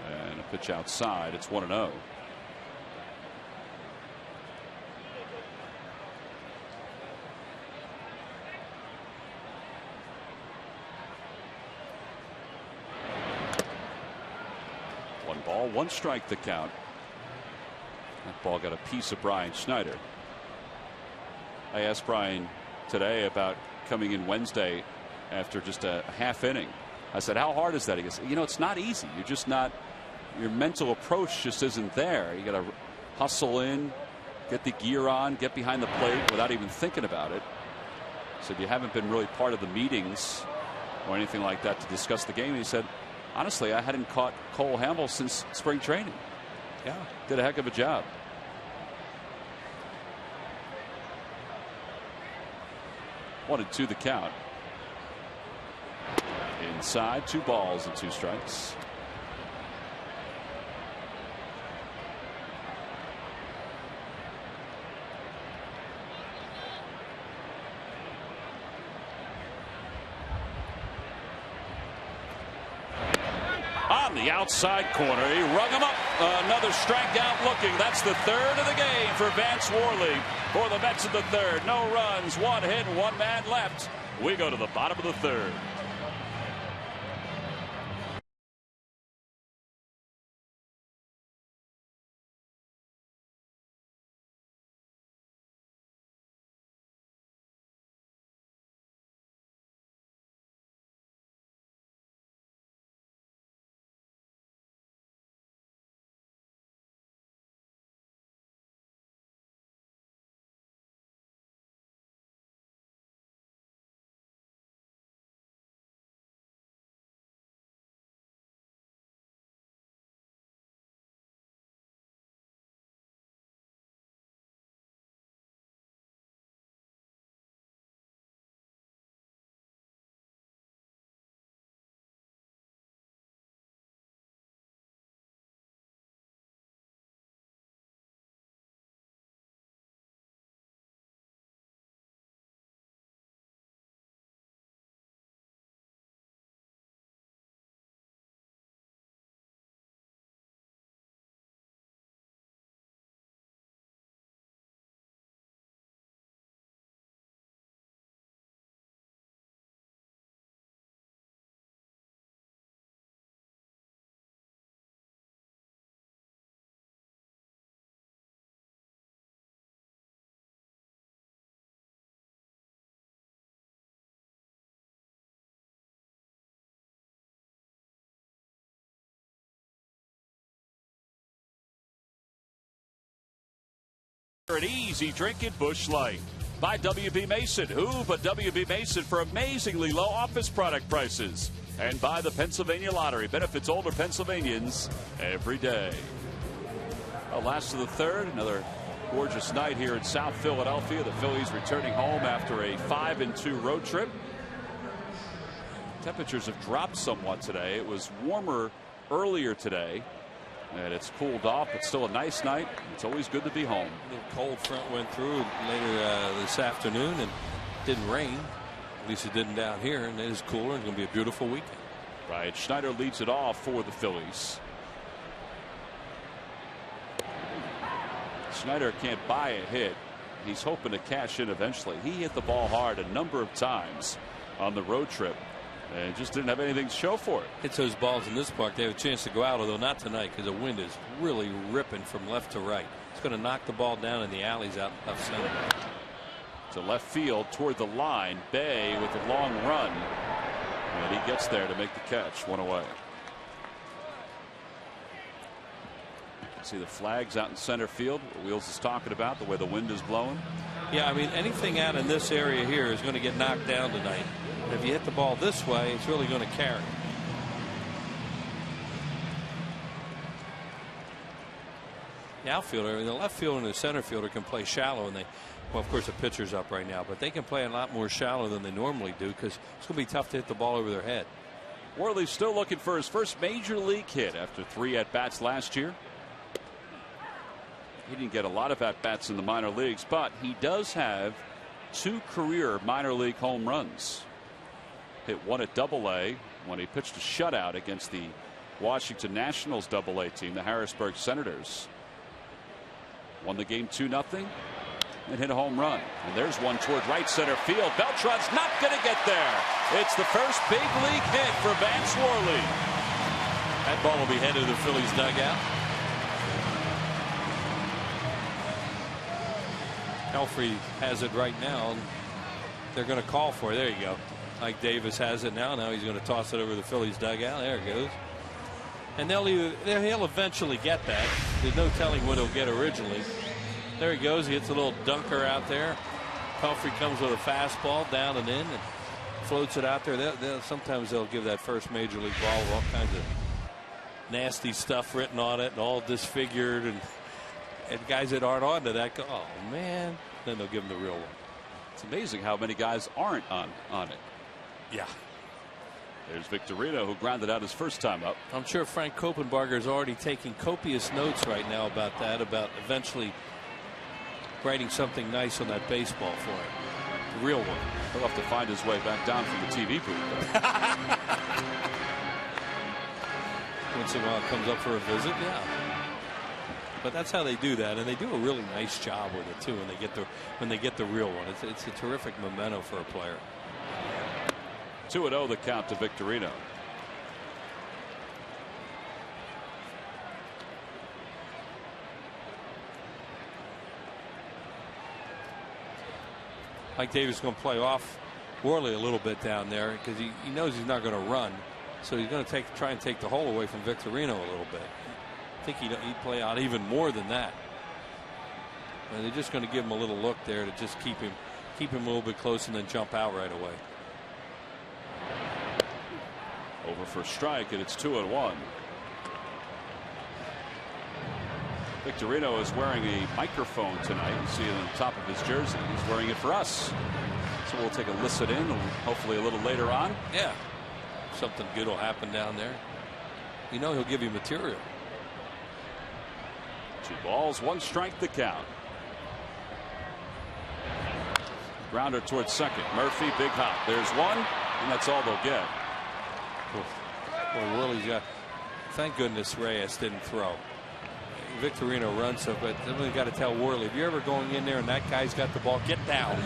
And a pitch outside. It's 1-0. One ball, 1 strike the count. That ball got a piece of Brian Schneider. I asked Brian today about coming in Wednesday after just a half inning. I said, how hard is that? He goes, you know, it's not easy. You're just not, your mental approach just isn't there. You got to hustle in, get the gear on, get behind the plate without even thinking about it. Said you haven't been really part of the meetings or anything like that to discuss the game. He said, honestly, I hadn't caught Cole Hamels since spring training. Yeah, did a heck of a job. One and 2 the count. Inside, 2 balls and 2 strikes. On the outside corner, he rung him up. Another strikeout looking. That's the third of the game for Vance Worley. For the Mets in the third. No runs, one hit, one man left. We go to the bottom of the third. An easy drink at Busch Light by W.B. Mason. Who but W.B. Mason for amazingly low office product prices? And by the Pennsylvania Lottery. Benefits older Pennsylvanians every day. Last of the third. Another gorgeous night here in South Philadelphia. The Phillies returning home after a 5-2 road trip. Temperatures have dropped somewhat today. It was warmer earlier today. And it's cooled off, but still a nice night. It's always good to be home. The cold front went through later this afternoon and didn't rain. At least it didn't down here, and it is cooler. It's going to be a beautiful weekend. Right. Schneider leads it off for the Phillies. Schneider can't buy a hit. He's hoping to cash in eventually. He hit the ball hard a number of times on the road trip. And just didn't have anything to show for it. Hits those balls in this park. They have a chance to go out, although not tonight because the wind is really ripping from left to right. It's going to knock the ball down in the alleys out left center. To left field toward the line. Bay with a long run. And he gets there to make the catch. One away. See the flags out in center field. What Wheels is talking about, the way the wind is blowing. Yeah, I mean, anything out in this area here is going to get knocked down tonight. If you hit the ball this way, it's really going to carry. The outfielder, the left fielder and the center fielder can play shallow, and well, of course, the pitcher's up right now, but they can play a lot more shallow than they normally do because it's going to be tough to hit the ball over their head. Worley's still looking for his first major league hit after 3 at-bats last year. He didn't get a lot of at-bats in the minor leagues, but he does have 2 career minor league home runs. Hit one at Double-A when he pitched a shutout against the Washington Nationals Double-A team, the Harrisburg Senators. Won the game 2-0 and hit a home run. And there's one toward right center field. Beltran's not going to get there. It's the first big league hit for Vance Worley. That ball will be headed to the Phillies dugout. Helfrey has it right now, and they're going to call for it. There you go. Like Davis has it now. Now he's going to toss it over the Phillies dugout. There it goes. And he'll eventually get that. There's no telling what he'll get originally. There he goes. He hits a little dunker out there. Helfrey comes with a fastball down and in and floats it out there. Sometimes they'll give that first major league ball with all kinds of nasty stuff written on it and all disfigured. And guys that aren't onto that go, oh, man. Then they'll give him the real one. It's amazing how many guys aren't on it. Yeah. There's Victorino, who grounded out his first time up. I'm sure Frank Koppenbarger is already taking copious notes right now about that, about eventually writing something nice on that baseball for him. The real one. He'll have to find his way back down from the TV booth. Once in a while it comes up for a visit, yeah. But that's how they do that, and they do a really nice job with it too. When they get the real one, it's a terrific memento for a player. 2-0 the count to Victorino. Mike Davis is going to play off Worley a little bit down there because he knows he's not going to run, so he's going to try and take the hole away from Victorino a little bit. I think he'd play out even more than that. And they're just going to give him a little look there to just keep him a little bit close and then jump out right away. Over for a strike, and it's 2-1. Victorino is wearing a microphone tonight. You see it on the top of his jersey. He's wearing it for us. So we'll take a listen in, hopefully a little later on. Yeah. Something good will happen down there. You know he'll give you material. 2 balls, 1 strike the count. Grounder towards second. Murphy, big hop. There's one, and that's all they'll get. Well, Worley's got. Thank goodness Reyes didn't throw. Victorino runs so, but then we got to tell Worley, if you're ever going in there and that guy's got the ball, get down,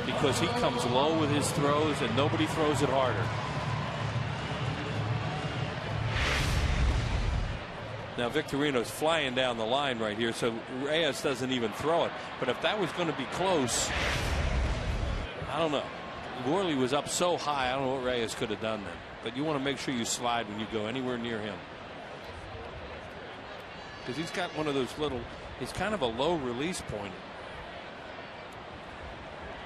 because he comes low with his throws and nobody throws it harder. Now Victorino's flying down the line right here, so Reyes doesn't even throw it. But if that was going to be close, I don't know. Worley was up so high, I don't know what Reyes could have done then. But you want to make sure you slide when you go anywhere near him, because he's got one of those little, he's kind of a low release point.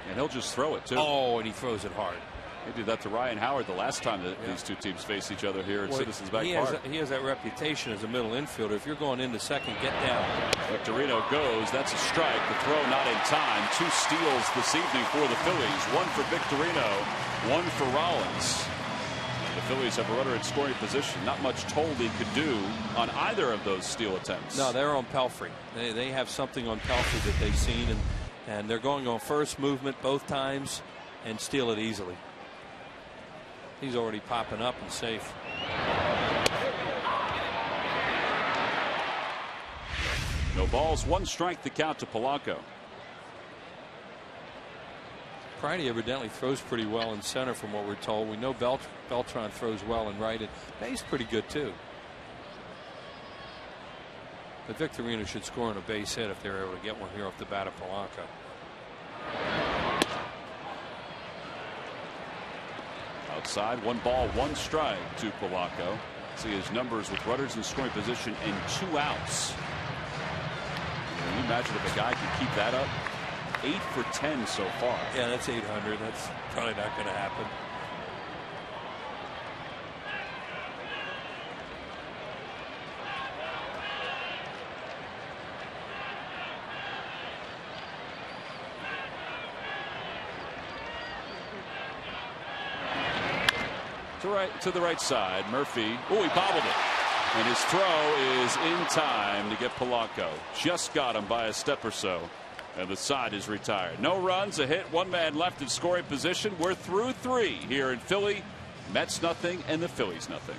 And he'll just throw it too. Oh, and he throws it hard. He did that to Ryan Howard the last time that these two teams faced each other here at Citizens Bank Park. He has that reputation as a middle infielder. If you're going into second, get down. Victorino goes. That's a strike. The throw not in time. 2 steals this evening for the Phillies. 1 for Victorino, 1 for Rollins. The Phillies have a runner in scoring position. Not much Toldy could do on either of those steal attempts. No, they're on Pelfrey. They have something on Pelfrey that they've seen, and they're going on first movement both times and steal it easily. He's already popping up and safe. No balls, 1 strike the count to Polanco. Pridey evidently throws pretty well in center from what we're told. We know Beltran throws well in right, and Bay's pretty good too. But Victorino should score on a base hit if they're able to get one here off the bat of Polanco. Outside, 1 ball, 1 strike to Polanco. See his numbers with runners in scoring position and 2 outs. Can you imagine if a guy could keep that up? 8 for 10 so far. Yeah, that's 800. That's probably not going to happen. To the right side, Murphy. Oh, he bobbled it. And his throw is in time to get Polanco. Just got him by a step or so. And the side is retired. No runs, a hit, 1 man left in scoring position. We're through 3 here in Philly. Mets nothing and the Phillies nothing.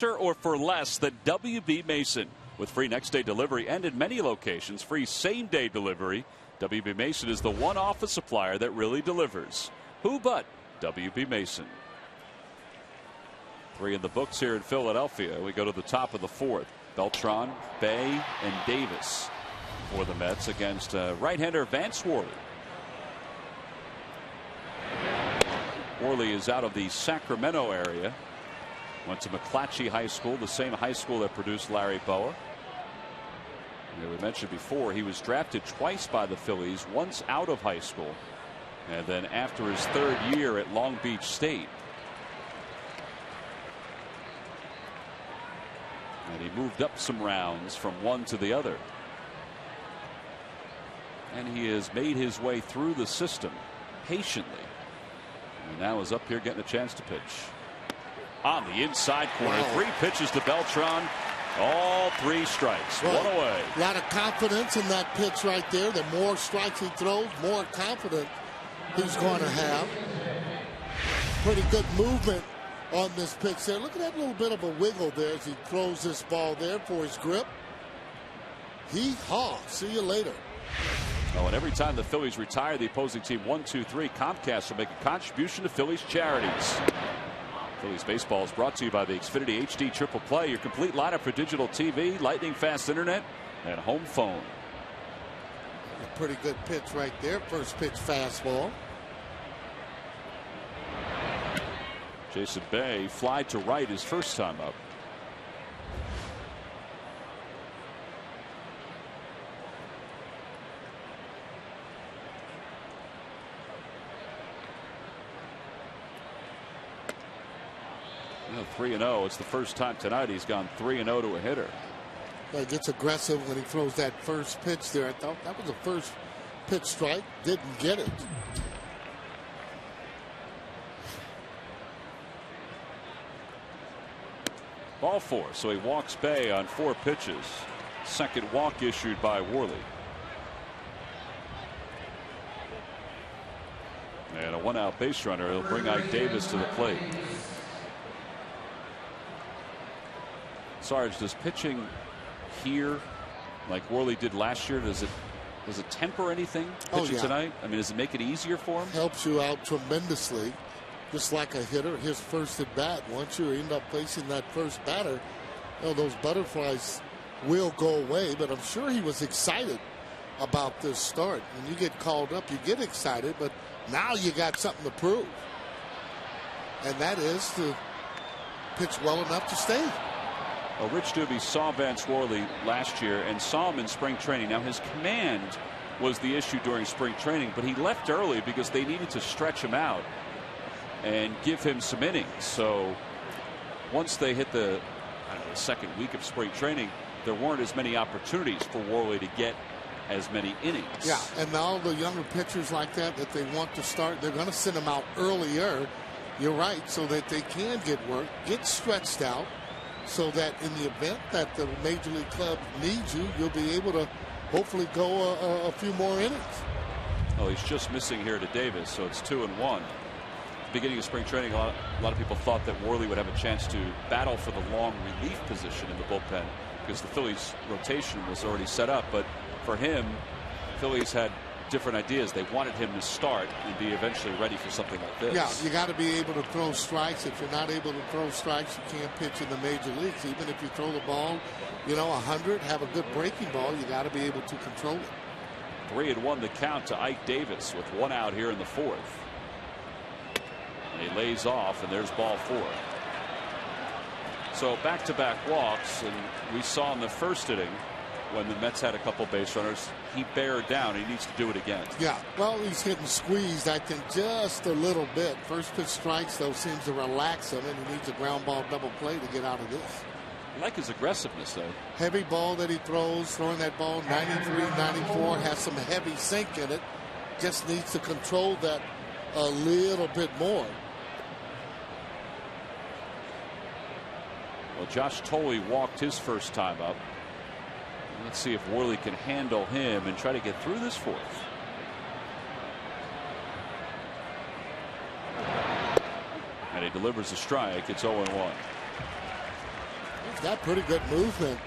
faster or for less than WB Mason. With free next-day delivery and in many locations, free same-day delivery, WB Mason is the one office supplier that really delivers. Who but WB Mason? 3 in the books here in Philadelphia. We go to the top of the 4th. Beltran, Bay, and Davis for the Mets against right-hander Vance Worley. Worley is out of the Sacramento area. Went to McClatchy High School, the same high school that produced Larry Bowa. And we mentioned before, he was drafted twice by the Phillies, once out of high school, and then after his 3rd year at Long Beach State. And he moved up some rounds from one to the other. And he has made his way through the system patiently. And now is up here getting a chance to pitch. On the inside corner, 3 pitches to Beltran. All 3 strikes. One away. A lot of confidence in that pitch right there. The more strikes he throws, more confidence he's going to have. Pretty good movement on this pitch there. Look at that little bit of a wiggle there as he throws this ball there for his grip. Hee-haw. See you later. Oh, and every time the Phillies retire the opposing team 1, 2, 3, Comcast will make a contribution to Phillies charities. Phillies baseball is brought to you by the Xfinity HD Triple Play, your complete lineup for digital TV, lightning fast internet, and home phone. A pretty good pitch right there. First pitch fastball. Jason Bay fly to right his first time up. You know, 3-0. It's the first time tonight he's gone 3-0 to a hitter. He gets aggressive when he throws that first pitch there. I thought that was a first pitch strike. Didn't get it. Ball 4, so he walks Bay on 4 pitches. Second walk issued by Worley. And a 1-out base runner. He'll bring Ike Davis to the plate. Sarge, does pitching here, like Worley did last year, does it temper anything pitching tonight? I mean, does it make it easier for him? Helps you out tremendously. Just like a hitter, his first at bat. Once you end up facing that first batter, you know, those butterflies will go away. But I'm sure he was excited about this start. When you get called up, you get excited, but now you got something to prove. And that is to pitch well enough to stay. Well, Rich Doobie saw Vance Worley last year and saw him in spring training. Now, his command was the issue during spring training, but he left early because they needed to stretch him out and give him some innings. So once they hit the second week of spring training, there weren't as many opportunities for Worley to get as many innings. Yeah, and all the younger pitchers like that they want to start, they're going to send them out earlier. You're right, so that they can get work, get stretched out, so that in the event that the major league club needs you, you'll be able to hopefully go a few more innings. Oh, he's just missing here to Davis, so it's 2-1. Beginning of spring training, a lot of people thought that Worley would have a chance to battle for the long relief position in the bullpen because the Phillies rotation was already set up. But for him, Phillies had different ideas. They wanted him to start and be eventually ready for something like this. Yeah, you got to be able to throw strikes. If you're not able to throw strikes, you can't pitch in the major leagues. Even if you throw the ball, 100, have a good breaking ball, you got to be able to control it. 3-1 the count to Ike Davis with 1 out here in the 4th. And he lays off, and there's ball 4. So back-to-back walks, and we saw in the first inning when the Mets had a couple base runners, he bared down. He needs to do it again. Yeah, well, he's getting squeezed, I think, just a little bit. First pitch strikes, though, seems to relax him, and he needs a ground ball double play to get out of this. I like his aggressiveness, though. Heavy ball that he throws, throwing that ball 93, 94, has some heavy sink in it. Just needs to control that a little bit more. Well, Josh Tolley walked his first time up. Let's see if Worley can handle him and try to get through this 4th. And he delivers a strike. It's 0-1. got pretty good movement,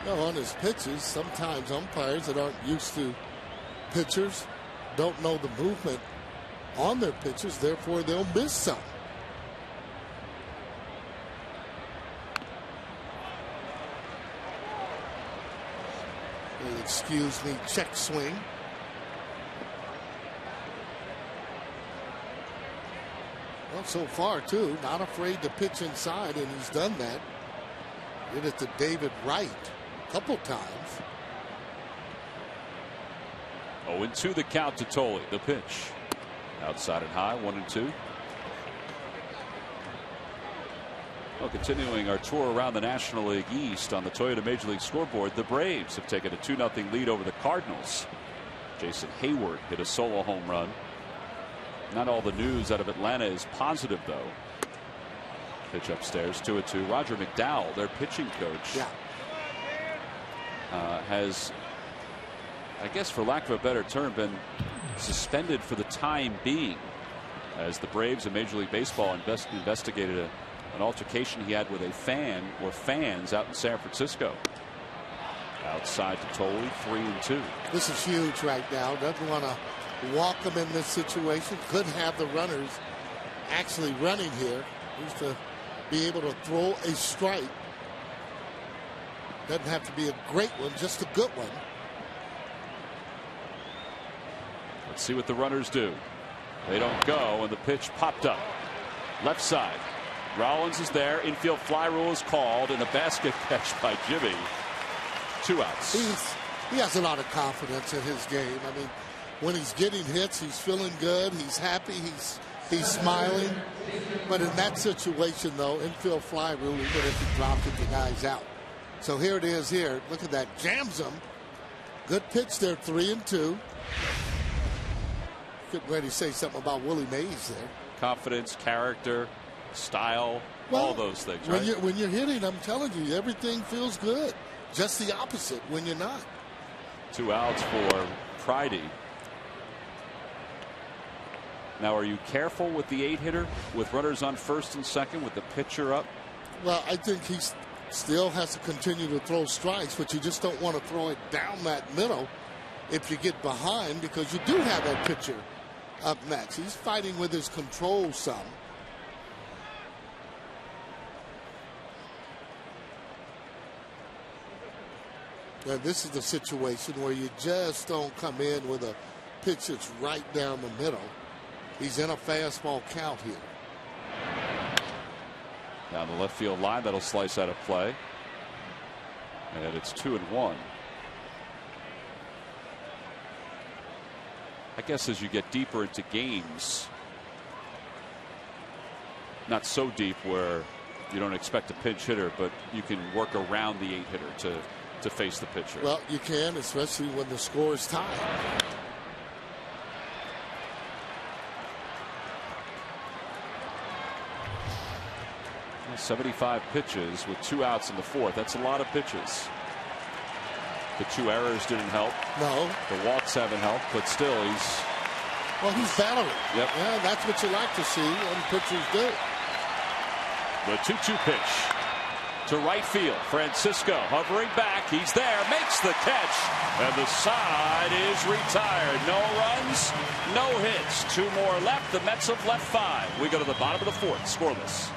on his pitches. Sometimes umpires that aren't used to pitchers don't know the movement on their pitches, therefore they'll miss some. Excuse me, check swing. Well, so far, too, not afraid to pitch inside, and he's done that. Did it to David Wright a couple times. 0-2 the count to Tolley. The pitch. Outside and high, 1-2. Well, continuing our tour around the National League East on the Toyota Major League Scoreboard, the Braves have taken a 2-0 lead over the Cardinals. Jason Hayward hit a solo home run. Not all the news out of Atlanta is positive, though. Pitch upstairs, 2-2. Roger McDowell, their pitching coach, has, I guess for lack of a better term, been suspended for the time being, as the Braves and Major League Baseball investigated an altercation he had with a fan or fans out in San Francisco. Outside to Tolley, 3-2. This is huge right now. Doesn't want to walk him in this situation. Could have the runners actually running here. Needs to be able to throw a strike. Doesn't have to be a great one, just a good one. Let's see what the runners do. They don't go, and the pitch popped up. Left side. Rollins is there. Infield fly rule is called, and a basket catch by Jimmy. 2 outs. He has a lot of confidence in his game. I mean, when he's getting hits, he's feeling good. He's happy. He's smiling. But in that situation, though, infield fly rule, even if he drops it, the guy's out. So here it is here. Look at that. Jams him. Good pitch there, 3-2. Getting ready to say something about Willie Mays there. Confidence, character, style, all those things, right? When you're hitting, I'm telling you, everything feels good. Just the opposite when you're not. 2 outs for Pridey. Now, are you careful with the 8-hitter with runners on first and second with the pitcher up? Well, I think he still has to continue to throw strikes, but you just don't want to throw it down that middle if you get behind, because you do have that pitcher up next. He's fighting with his control some. Now, this is the situation where you just don't come in with a pitch that's right down the middle. He's in a fastball count here. Down the left field line, that'll slice out of play. And it's 2-1. I guess as you get deeper into games, not so deep where you don't expect a pinch hitter, but you can work around the 8-hitter to face the pitcher. Well, you can, especially when the score is tied. Well, 75 pitches with 2 outs in the 4th. That's a lot of pitches. The 2 errors didn't help. No. The walks haven't helped, but still he's battling. Yep. Yeah, that's what you like to see when pitchers do. The 2-2 pitch to right field. Francisco hovering back. He's there, makes the catch, and the side is retired. No runs, no hits. 2 more left. The Mets have left 5. We go to the bottom of the 4th, scoreless.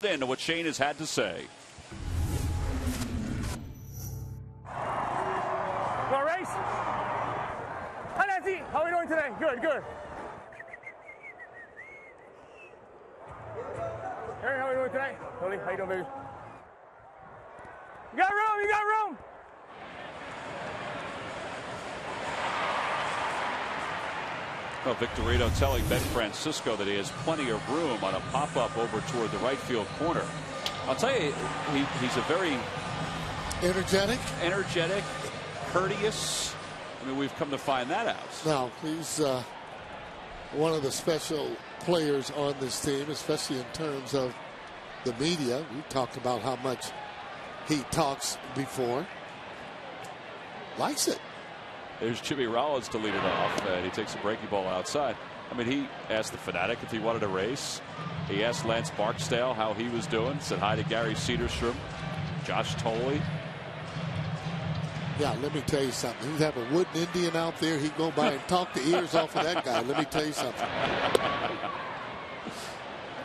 into what Shane has had to say. Want to race? Hi, Nancy. How are we doing today? Good, good. Hey, how are we doing today? Philly, how you doing, baby? You got room, you got room. Well, Victorino telling Ben Francisco that he has plenty of room on a pop-up over toward the right field corner. I'll tell you, he's a very energetic, courteous. I mean, we've come to find that out. No, he's one of the special players on this team, especially in terms of the media. We talked about how much he talks before. Likes it. There's Jimmy Rollins to lead it off, and he takes a breaking ball outside. I mean, he asked the Fanatic if he wanted a race. He asked Lance Barksdale how he was doing. Said hi to Gary Cedarstrom, Josh Tolley. Yeah, let me tell you something. He'd have a wooden Indian out there. He'd go by and talk the ears off of that guy. Let me tell you something.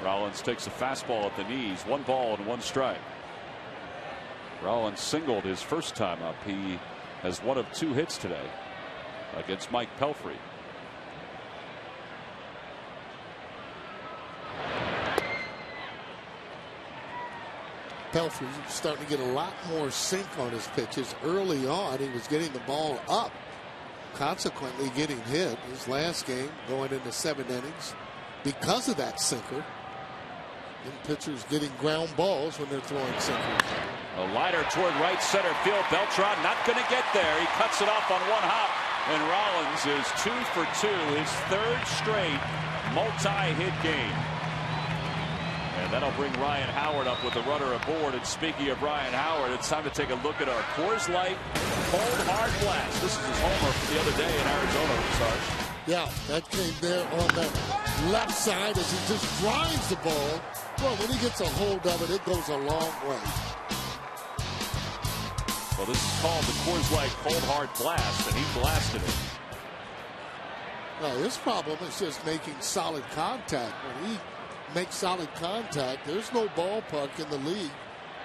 Rollins takes a fastball at the knees. 1 ball and 1 strike. Rollins singled his first time up. He has 1 of 2 hits today against Mike Pelfrey. Pelfrey starting to get a lot more sink on his pitches. Early on, he was getting the ball up, consequently getting hit. His last game going into 7 innings because of that sinker. And pitchers getting ground balls when they're throwing sinkers. A liner toward right center field. Beltran not going to get there. He cuts it off on 1 hop. And Rollins is 2 for 2. His 3rd straight multi-hit game. And that'll bring Ryan Howard up with the runner aboard. And speaking of Ryan Howard, it's time to take a look at our Coors Light Cold Hard Blast. This is his homer from the other day in Arizona, Sarge. Yeah, that came there on the left side as he just drives the ball. Well, when he gets a hold of it, it goes a long way. Well, this is called the Coors Light Cold Hard Blast, and he blasted it. Well, his problem is just making solid contact. When he makes solid contact, there's no ballpark in the league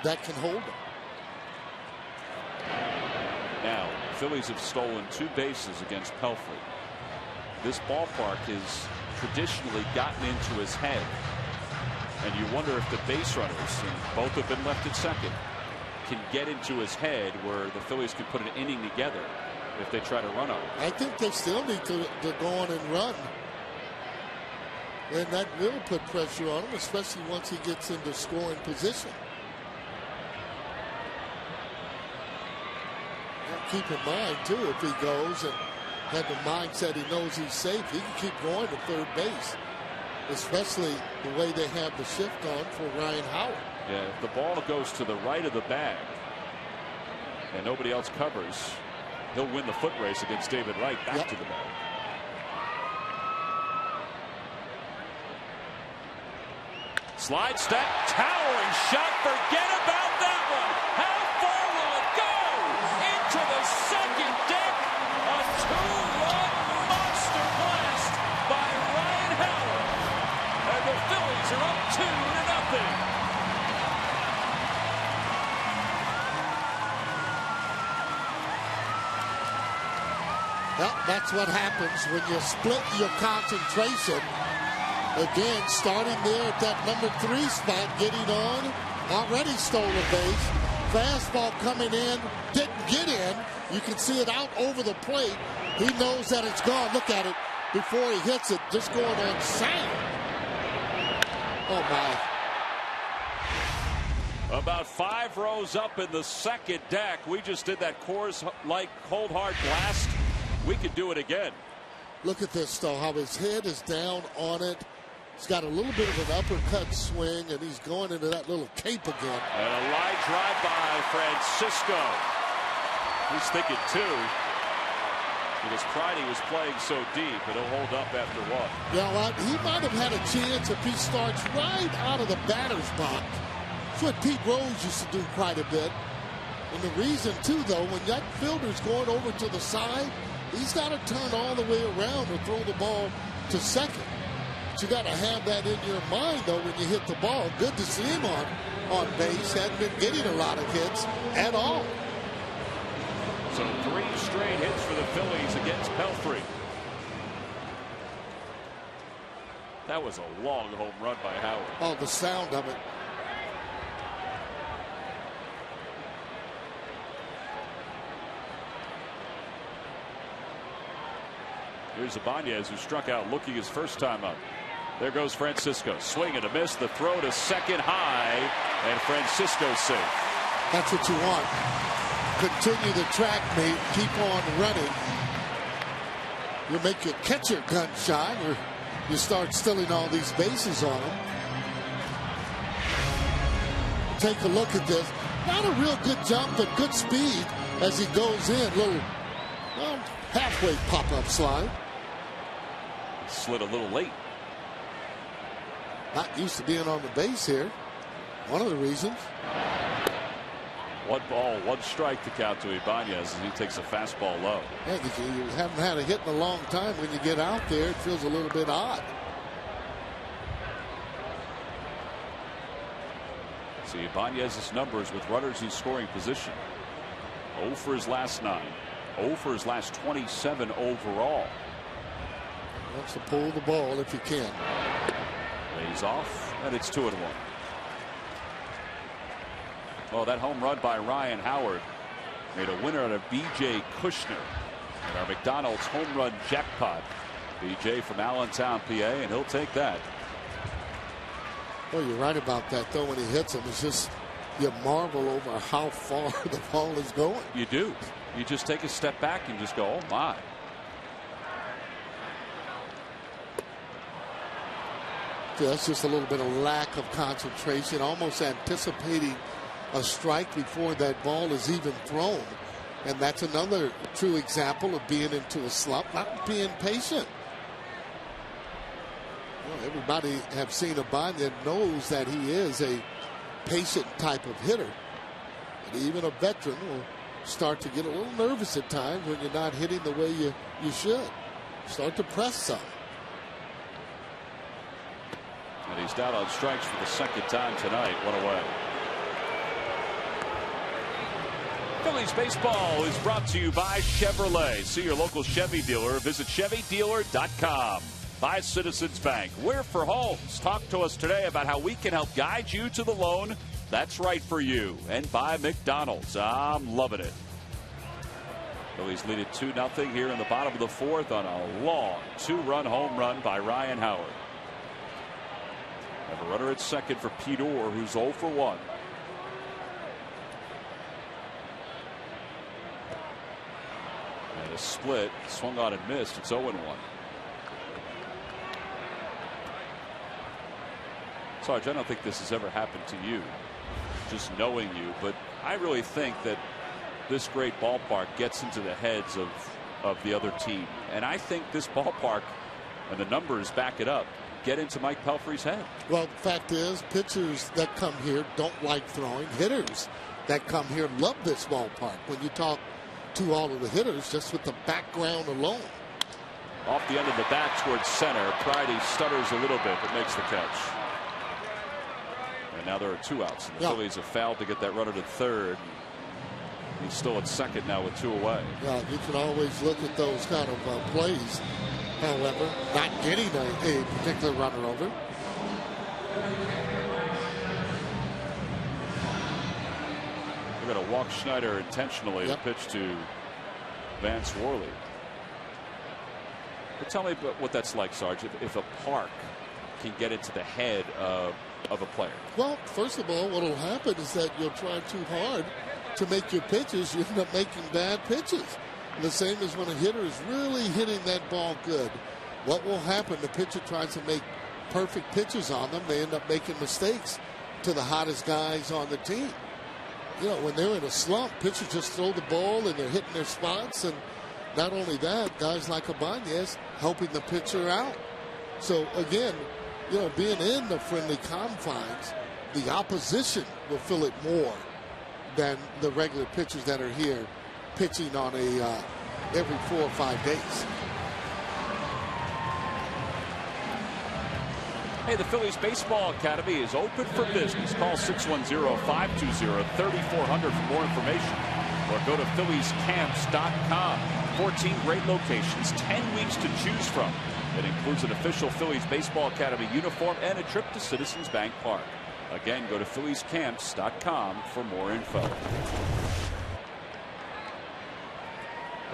that can hold him. Now, Phillies have stolen 2 bases against Pelfrey. This ballpark has traditionally gotten into his head. And you wonder if the base runners, and both have been left at second, can get into his head where the Phillies could put an inning together if they try to run on him. I think they still need to go on and run. And that will put pressure on him, especially once he gets into scoring position. Now keep in mind, too, if he goes and have the mindset he knows he's safe, he can keep going to third base. Especially the way they have the shift on for Ryan Howard. Yeah, if the ball goes to the right of the bag and nobody else covers, he'll win the foot race against David Wright back to the bag. Slide step, towering shot, forget about that one. How far will it go? Into the second deck, a 2-run monster blast by Ryan Howard. And the Phillies are up 2-0. Well, that's what happens when you split your concentration. Again, starting there at that number 3 spot, getting on, already stole a base. Fastball coming in, didn't get in. You can see it out over the plate. He knows that it's gone. Look at it before he hits it, just going on sound. Oh, my. About 5 rows up in the second deck. We just did that Coors Light Cold Hard Blast. We could do it again. Look at this, though, how his head is down on it. He's got a little bit of an uppercut swing, and he's going into that little cape again. And a line drive by Francisco. He's thinking 2. Because Pridey was playing so deep, and he'll hold up after 1. You know what? He might have had a chance if he starts right out of the batter's box. That's what Pete Rose used to do quite a bit. And the reason, too, though, when that fielder's going over to the side, he's got to turn all the way around to throw the ball to second. But you got to have that in your mind, though, when you hit the ball. Good to see him on base. Hadn't been getting a lot of hits at all. So 3 straight hits for the Phillies against Pelfrey. That was a long home run by Howard. Oh, the sound of it. Here's Ibanez, who struck out looking his first time up. There goes Francisco. Swing and a miss. The throw to second high. And Francisco safe. That's what you want. Continue the track, mate. Keep on running. You'll make your catcher gun shy, or you start stealing all these bases on him. Take a look at this. Not a real good jump, but good speed as he goes in. Little, well, halfway pop-up slide. Slid a little late. Not used to being on the base here. One of the reasons. 1 ball, 1 strike to count to Ibanez as he takes a fastball low. Yeah, you haven't had a hit in a long time. When you get out there, it feels a little bit odd. See Ibanez's numbers with runners in scoring position. 0 for his last 9. 0 for his last 27 overall. Wants to pull the ball if you can. Lays off, and it's 2-1. Oh, that home run by Ryan Howard made a winner out of B.J. Kushner in our McDonald's home run jackpot. B.J. from Allentown, PA, and he'll take that. Well, you're right about that, though. When he hits him, it's just you marvel over how far the ball is going. You do. You just take a step back and just go, oh, my. That's just a little bit of lack of concentration, almost anticipating a strike before that ball is even thrown. And that's another true example of being into a slump, not being patient. Well, everybody have seen Ibanez knows that he is a patient type of hitter. And even a veteran will start to get a little nervous at times when you're not hitting the way you should. Start to press some. And he's down on strikes for the second time tonight. 1 away. Phillies baseball is brought to you by Chevrolet. See your local Chevy dealer. Visit ChevyDealer.com. By Citizens Bank. We're for homes. Talk to us today about how we can help guide you to the loan that's right for you. And by McDonald's. I'm loving it. Phillies lead it 2-0 here in the bottom of the 4th on a long 2-run home run by Ryan Howard. Have a runner at second for Pete Orr, who's 0 for 1. And a split, swung on and missed. It's 0-1. Sarge, I don't think this has ever happened to you, just knowing you, but I really think that this great ballpark gets into the heads of the other team. And I think this ballpark, and the numbers back it up, get into Mike Pelfrey's head. Well, the fact is, pitchers that come here don't like throwing. Hitters that come here love this ballpark. When you talk to all of the hitters, just with the background alone. Off the end of the bat towards center. Priddy stutters a little bit, but makes the catch. And now there are 2 outs. And the Phillies have fouled to get that runner to third. He's still at second now with 2 away. Yeah, you can always look at those kind of plays. However, not getting a particular runner over. We're going to walk Schneider intentionally to pitch to Vance Worley. But tell me what that's like, Sarge, if a park can get into the head of a player. Well, first of all, what will happen is that you'll try too hard to make your pitches. You end up making bad pitches. And the same as when a hitter is really hitting that ball good. What will happen? The pitcher tries to make perfect pitches on them. They end up making mistakes to the hottest guys on the team. You know, when they're in a slump, pitchers just throw the ball and they're hitting their spots. And not only that, guys like Ibanez helping the pitcher out. So, again, you know, being in the friendly confines, the opposition will feel it more than the regular pitchers that are here pitching on a every 4 or 5 days. Hey, the Phillies Baseball Academy is open for business. Call 610-520-3400 for more information. Or go to PhilliesCamps.com. 14 great locations, 10 weeks to choose from. It includes an official Phillies Baseball Academy uniform and a trip to Citizens Bank Park. Again, go to PhilliesCamps.com for more info.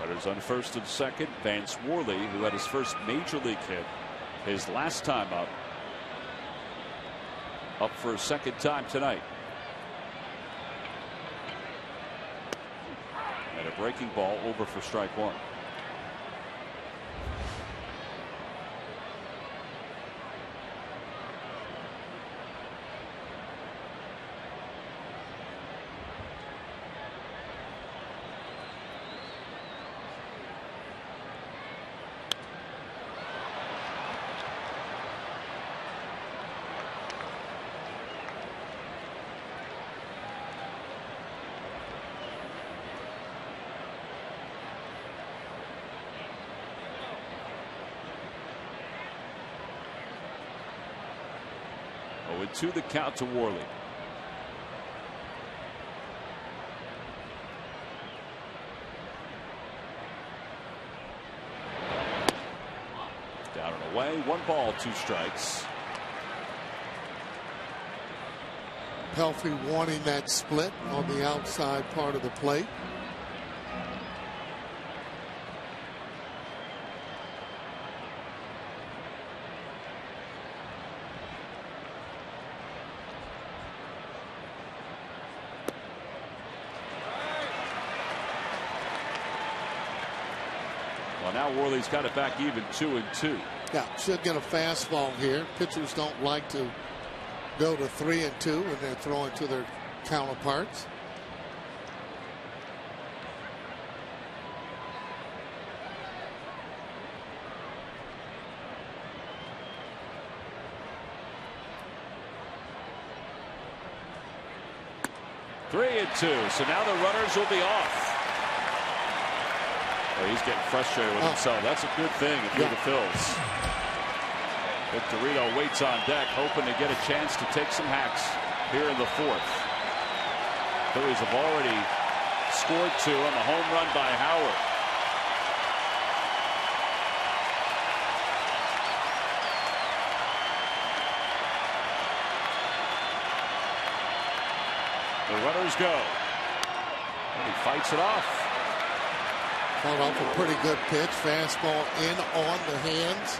Runners on first and second. Vance Worley, who had his first major league hit his last time up for a second time tonight. And a breaking ball over for strike one. To the count to Worley. Down and away. 1 ball, 2 strikes. Pelfrey wanting that split on the outside part of the plate. Well, now Worley's got it back even 2-2. Yeah, should get a fastball here. Pitchers don't like to go to 3-2 when they're throwing to their counterparts. Three and two. So now the runners will be off. Oh, he's getting frustrated with himself. That's a good thing if you're the Phils. Victorino waits on deck, hoping to get a chance to take some hacks here in the fourth. Phillies have already scored 2 on the home run by Howard. The runners go. And he fights it off. Fought off a pretty good pitch. Fastball in on the hands.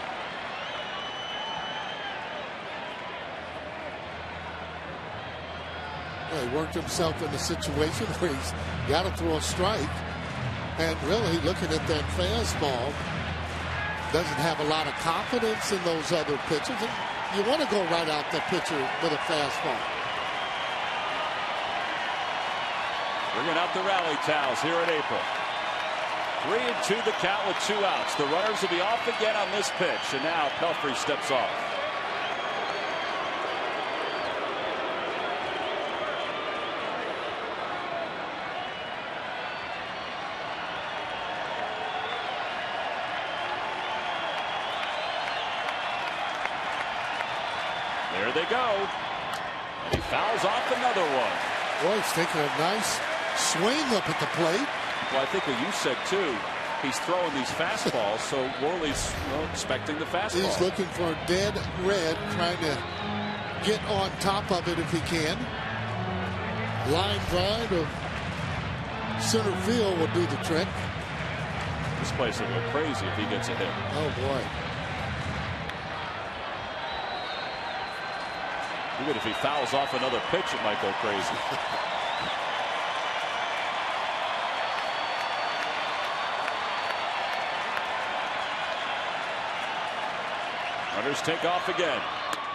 Well, he worked himself in a situation where he's got to throw a strike. And really, looking at that fastball, doesn't have a lot of confidence in those other pitches. And you want to go right out the pitcher with a fastball. Bringing out the rally towels here in April. 3-2 the count with 2 outs. The runners will be off again on this pitch, and now Pelfrey steps off. There they go. And he fouls off another one. Boy, he's taking a nice swing up at the plate. Well, I think what you said, too, he's throwing these fastballs, so Worley's expecting the fastball. He's looking for a dead red, trying to get on top of it if he can. Line drive to center field will do the trick. This place will go crazy if he gets a hit. Oh, boy. Even if he fouls off another pitch, it might go crazy. Runners take off again.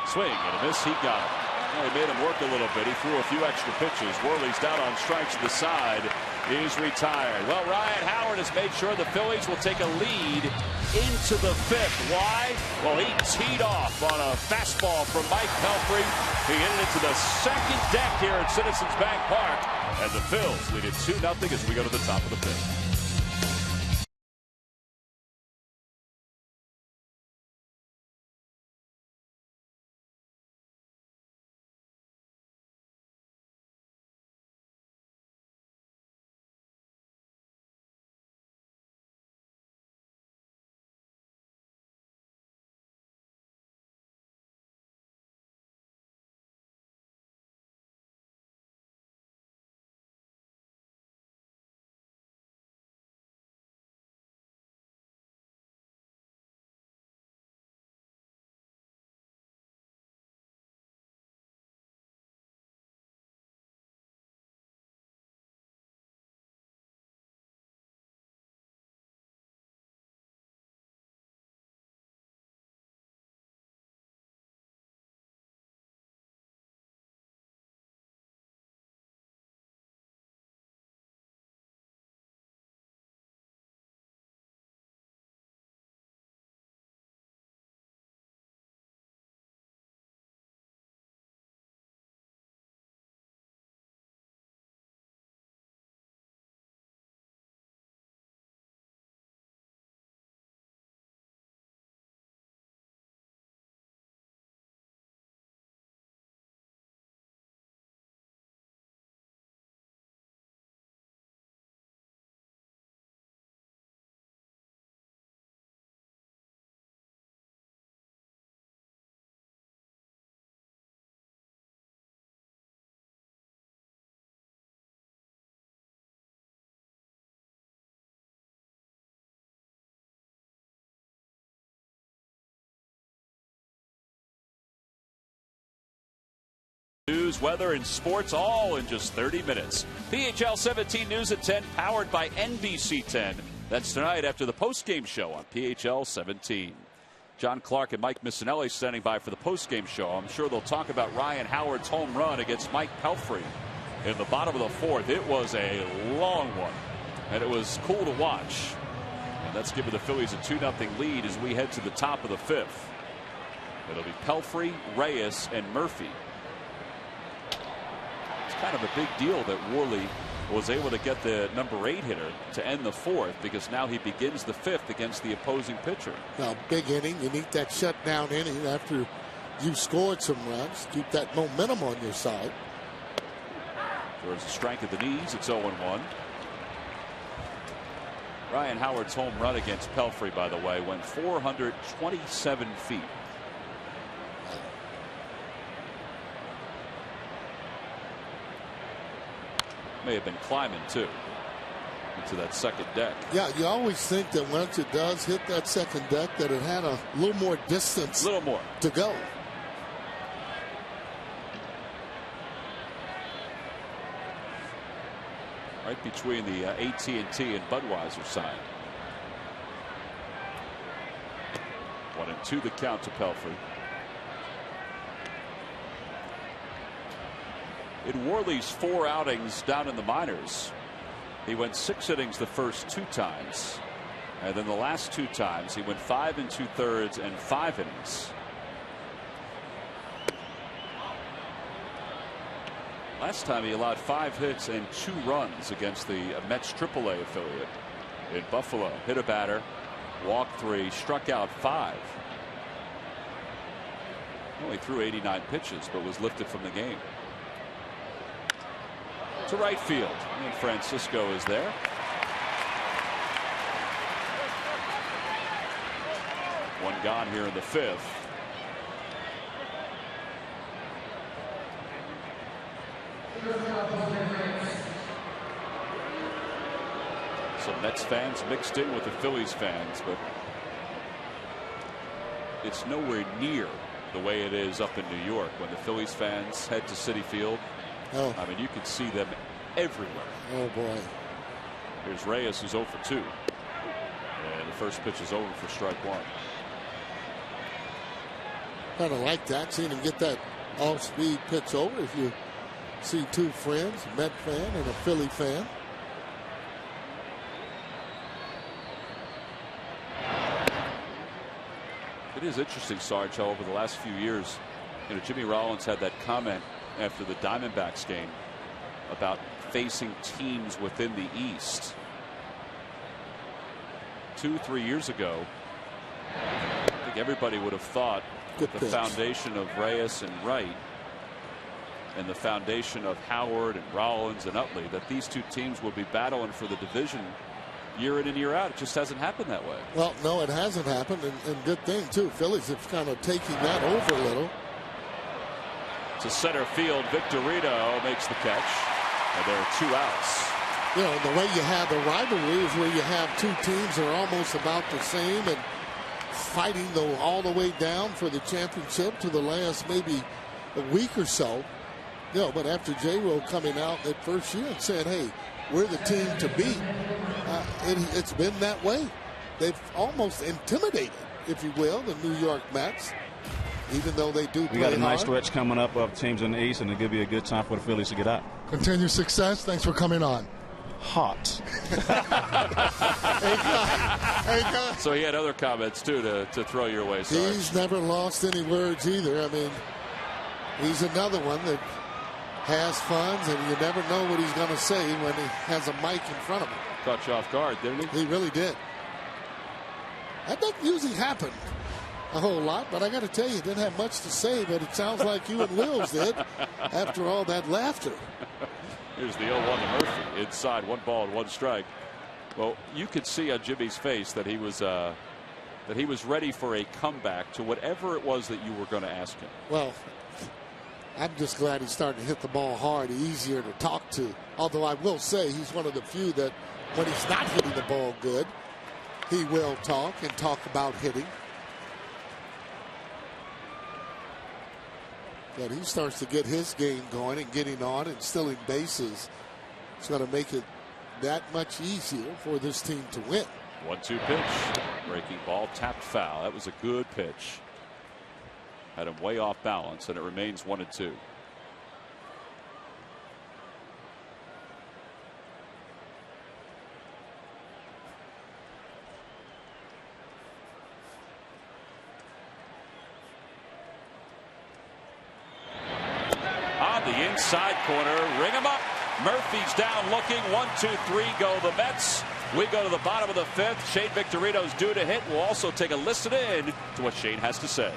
Swing and a miss. He got it. Well, he made him work a little bit. He threw a few extra pitches. Worley's down on strikes to the side. He's retired. Well, Ryan Howard has made sure the Phillies will take a lead into the 5th. Why? Well, he teed off on a fastball from Mike Pelfrey. He hit it into the second deck here at Citizens Bank Park. And the Phils lead it 2-0 as we go to the top of the 5th. news, weather, and sports all in just 30 minutes. PHL 17 News at 10, powered by NBC 10. That's tonight after the postgame show on PHL 17. John Clark and Mike Missinelli standing by for the postgame show. I'm sure they'll talk about Ryan Howard's home run against Mike Pelfrey in the bottom of the fourth. It was a long one, and it was cool to watch. And that's giving the Phillies a 2-0 lead as we head to the top of the fifth. It'll be Pelfrey, Reyes, and Murphy. It's kind of a big deal that Worley was able to get the number 8 hitter to end the fourth, because now he begins the fifth against the opposing pitcher. Now, big inning. You need that shutdown inning after you scored some runs. Keep that momentum on your side. There's a strike at the knees. It's 0-1. Ryan Howard's home run against Pelfrey, by the way, went 427 feet. May have been climbing too into that second deck. Yeah, you always think that once it does hit that second deck that it had a little more distance, to go. Right between the AT&T and Budweiser side. 1-2 the count to Pelfrey. In Worley's 4 outings down in the minors, he went 6 innings the first 2 times, and then the last 2 times he went 5 2/3 and 5 innings. Last time he allowed 5 hits and 2 runs against the Mets AAA affiliate in Buffalo. Hit a batter, walked 3, struck out 5. Only threw 89 pitches, but was lifted from the game. To right field, and Francisco is there. One gone here in the fifth. Some Mets fans mixed in with the Phillies fans, but it's nowhere near the way it is up in New York when the Phillies fans head to Citi Field. Oh. I mean, you can see them everywhere. Oh, boy. Here's Reyes, who's 0 for 2. And the first pitch is over for strike 1. Kind of like that, seeing him get that off-speed pitch over. If you see 2 friends, a Met fan and a Philly fan. It is interesting, Sarge, how over the last few years, you know, Jimmy Rollins had that comment after the Diamondbacks game about facing teams within the East. 2-3 years ago, I think everybody would have thought the foundation of Reyes and Wright and the foundation of Howard and Rollins and Utley, that these 2 teams would be battling for the division year in and year out. It just hasn't happened that way. Well, no, it hasn't happened, and good thing too. Phillies have kind of taken that over a little. To center field, Victorino makes the catch, and there are 2 outs. You know, the way you have the rivalry is where you have 2 teams that are almost about the same and fighting all the way down for the championship to the last maybe a week or so. You know, but after J-Ro coming out that first year and saying, hey, we're the team to beat, it's been that way. They've almost intimidated, if you will, the New York Mets, even though they do play hard. We got a nice stretch coming up of teams in the East, and it'll give you a good time for the Phillies to get out. Continue success. Thanks for coming on. Hot. So he had other comments, too, to throw your way, Sarge. He's never lost any words either. I mean, he's another one that has funds, and you never know what he's going to say when he has a mic in front of him. Caught you off guard, didn't he? He really did. That doesn't usually happen a whole lot, but I got to tell you, he didn't have much to say, but it sounds like you and Wills did after all that laughter. Here's the 0-1 to Murphy. Inside, 1 ball and 1 strike. Well, you could see on Jimmy's face that he was ready for a comeback to whatever it was that you were going to ask him. Well, I'm just glad he's starting to hit the ball hard, easier to talk to. Although I will say he's one of the few that when he's not hitting the ball good, he will talk and talk about hitting. But he starts to get his game going and getting on and stealing bases. It's going to make it that much easier for this team to win. 1-2 pitch. Breaking ball, tapped foul. That was a good pitch. Had him way off balance, and it remains 1-2. On the inside corner, ring him up. Murphy's down looking. 1, 2, 3 go the Mets. We go to the bottom of the 5th. Shane Victorino's due to hit. We'll also take a listen in to what Shane has to say.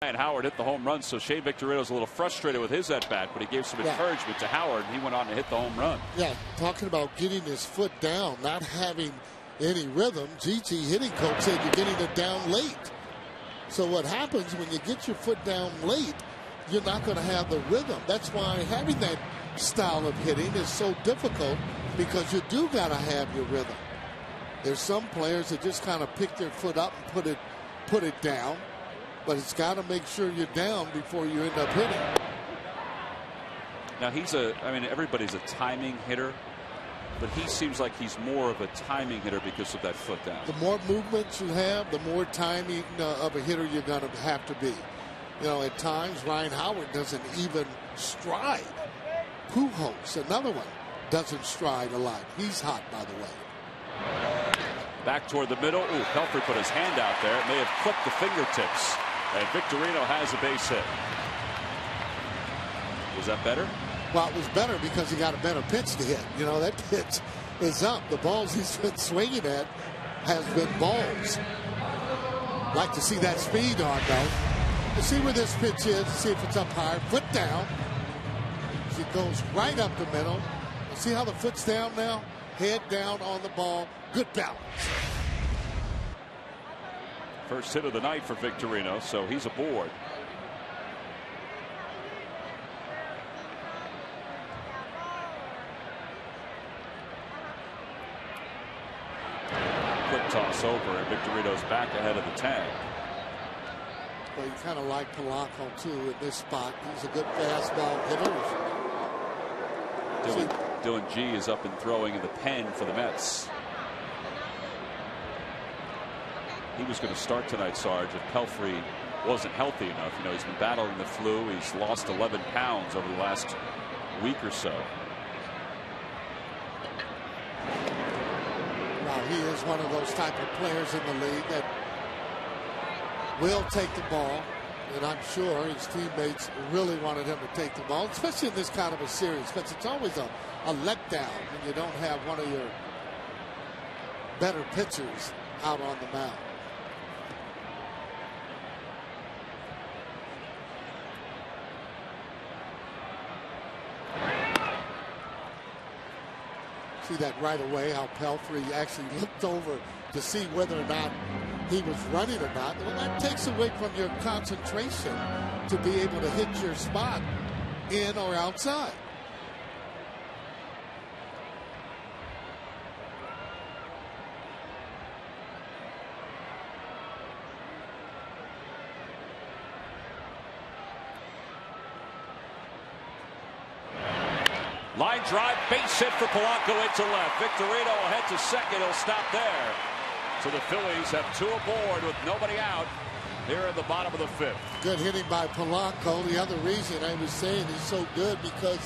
And Howard hit the home run, so Shane Victorino's a little frustrated with his at bat, but he gave some encouragement to Howard, and he went on to hit the home run. Yeah, talking about getting his foot down, not having any rhythm. GT hitting coach said you're getting it down late. So what happens when you get your foot down late, you're not going to have the rhythm. That's why having that style of hitting is so difficult, because you do got to have your rhythm. There's some players that just kind of pick their foot up and put it down. But it's got to make sure you're down before you end up hitting. Now everybody's a timing hitter, but he seems like he's more of a timing hitter because of that foot down. The more movements you have, the more timing of a hitter you're going to have to be. You know, at times Ryan Howard doesn't even stride. Pujols, another one, doesn't stride a lot. He's hot, by the way. Back toward the middle. Ooh, Pelfrey put his hand out there. It may have clipped the fingertips. And Victorino has a base hit. Was that better? Well, it was better because he got a better pitch to hit. You know, that pitch is up. The balls he's been swinging at has been balls. Like to see that speed on, though. Let's see where this pitch is. See if it's up high. Foot down. She goes right up the middle. See how the foot's down now? Head down on the ball. Good balance. First hit of the night for Victorino, so he's aboard. Quick toss over, and Victorino's back ahead of the tag. Well, you kind of like Polanco, too, in this spot. He's a good fastball hitter. Dylan G is up and throwing in the pen for the Mets. He was going to start tonight, Sarge, if Pelfrey wasn't healthy enough. You know, he's been battling the flu. He's lost 11 pounds over the last week or so. Now, he is one of those type of players in the league that will take the ball, And I'm sure his teammates really wanted him to take the ball, especially in this kind of a series, because it's always a letdown when you don't have one of your better pitchers out on the mound. See that right away, how Pelfrey actually looked over to see whether or not he was running or not. Well, that takes away from your concentration to be able to hit your spot in or outside. Line drive, base hit for Polanco into left. Victorino ahead to second. He'll stop there. So the Phillies have two aboard with nobody out here at the bottom of the fifth. Good hitting by Polanco. The other reason I was saying he's so good because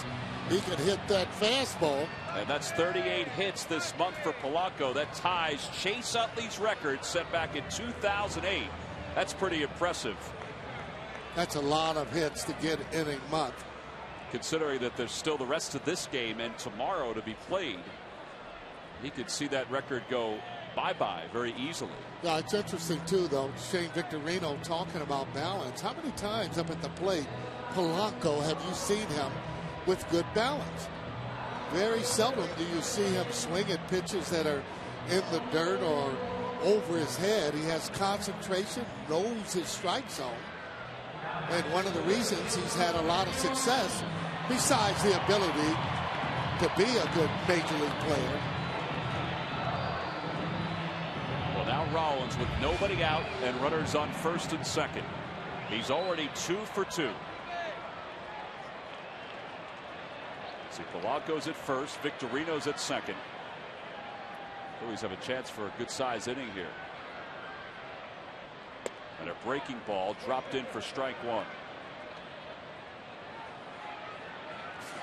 he can hit that fastball. And that's 38 hits this month for Polanco. That ties Chase Utley's record set back in 2008. That's pretty impressive. That's a lot of hits to get in a month. Considering that there's still the rest of this game and tomorrow to be played, he could see that record go bye-bye very easily. Yeah, it's interesting too, though. Shane Victorino talking about balance. How many times up at the plate, Polanco, have you seen him with good balance? Very seldom do you see him swing at pitches that are in the dirt or over his head. He has concentration, knows his strike zone. And one of the reasons he's had a lot of success, besides the ability to be a good major league player. Well, now Rollins with nobody out and runners on first and second. He's already 2 for 2. See, Polanco's at first, Victorino's at second. Phillies have a chance for a good size inning here. And a breaking ball dropped in for strike one.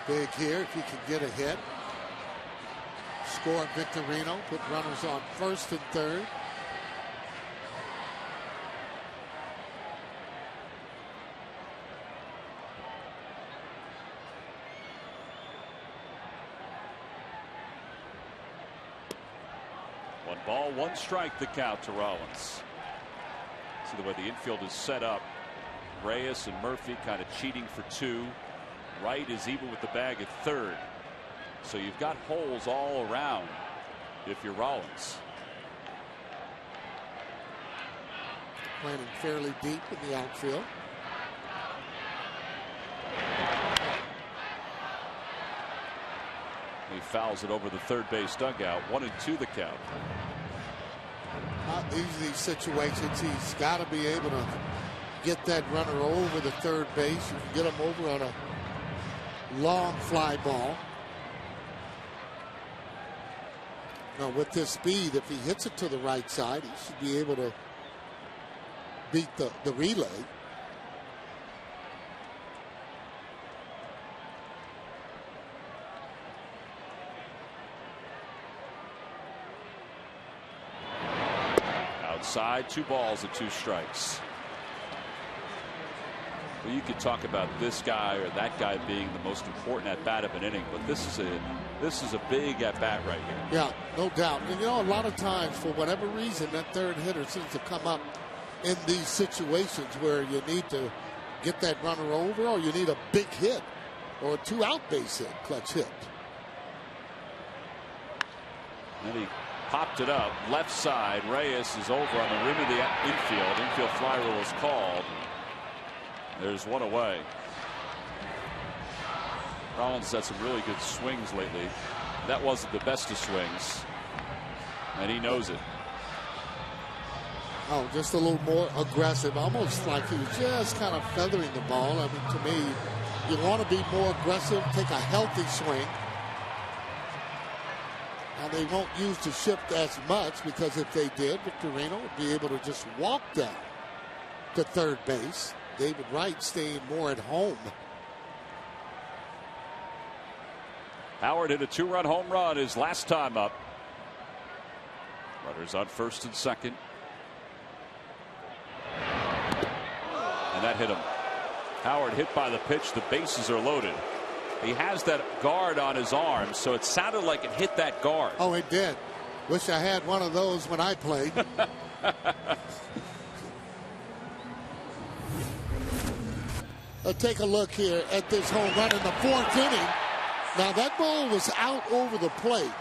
Big here if he can get a hit. Score Victorino, put runners on first and third. One ball, one strike, the count to Rollins. See the way the infield is set up. Reyes and Murphy kind of cheating for 2. Wright is even with the bag at third. So you've got holes all around if you're Rollins. Planting fairly deep in the outfield. He fouls it over the third base dugout. 1-2 the count. Not easy situations. He's got to be able to get that runner over the third base. You can get him over on a long fly ball. Now with this speed, if he hits it to the right side, he should be able to beat the relay. Outside, 2 balls and 2 strikes. Well, you could talk about this guy or that guy being the most important at bat of an inning, but this is a big at bat right here. Yeah, no doubt. And you know, a lot of times, for whatever reason, that third hitter seems to come up in these situations where you need to get that runner over, or you need a big hit or a 2-out base hit, clutch hit. And he popped it up left side. Reyes is over on the rim of the infield. Infield fly rule is called. There's one away. Rollins had some really good swings lately. That wasn't the best of swings, and he knows it. Oh, just a little more aggressive, almost like he was just kind of feathering the ball. I mean, to me, you want to be more aggressive, take a healthy swing. Now, they won't use the shift as much, because if they did, Victorino would be able to just walk down to third base. David Wright staying more at home. Howard hit a 2-run home run his last time up. Runners on first and second. And that hit him. Howard hit by the pitch. The bases are loaded. He has that guard on his arm, so it sounded like it hit that guard. Oh, it did. Wish I had one of those when I played. Take a look here at this home run in the 4th inning. Now, that ball was out over the plate.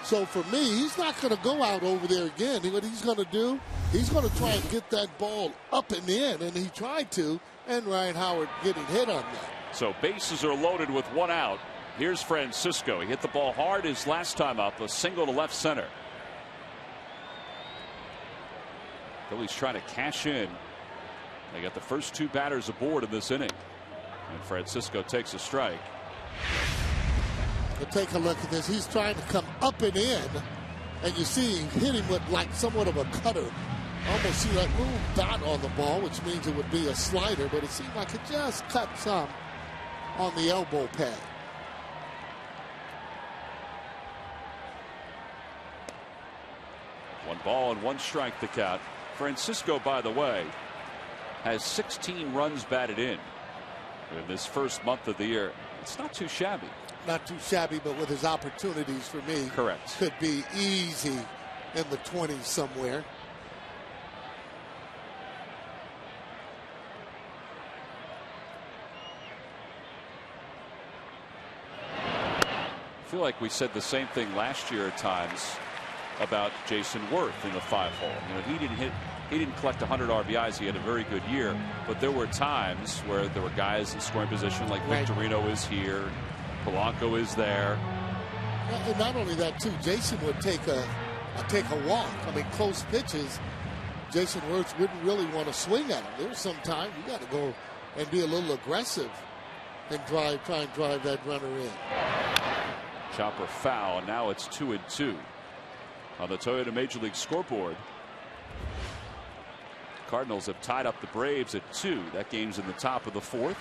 So, for me, he's not going to go out over there again. What he's going to do, he's going to try and get that ball up and in, and he tried to, and Ryan Howard getting hit on that. So, bases are loaded with 1 out. Here's Francisco. He hit the ball hard his last time up, a single to left center. Phillies trying to cash in. They got the first 2 batters aboard in this inning. And Francisco takes a strike. But take a look at this. He's trying to come up and in. And you see him hit him with like somewhat of a cutter. Almost see that little dot on the ball, which means it would be a slider. But it seemed like it just cut some on the elbow pad. One ball and 1 strike to count. Francisco, by the way, has 16 runs batted in this first month of the year. It's not too shabby. Not too shabby, but with his opportunities for me. Correct. Could be easy in the 20s somewhere. I feel like we said the same thing last year at times about Jason Worth in the 5-hole. You know, he didn't collect 100 RBIs. He had a very good year, but there were times where there were guys in scoring position like Victorino is here, Polanco is there. And not only that too, Jason would take a walk. I mean, close pitches, Jason Worth wouldn't really want to swing at him. There was some time you got to go and be a little aggressive and try and drive that runner in. Chopper foul. Now it's 2-2 on the Toyota Major League scoreboard. Cardinals have tied up the Braves at 2. That game's in the top of the 4th.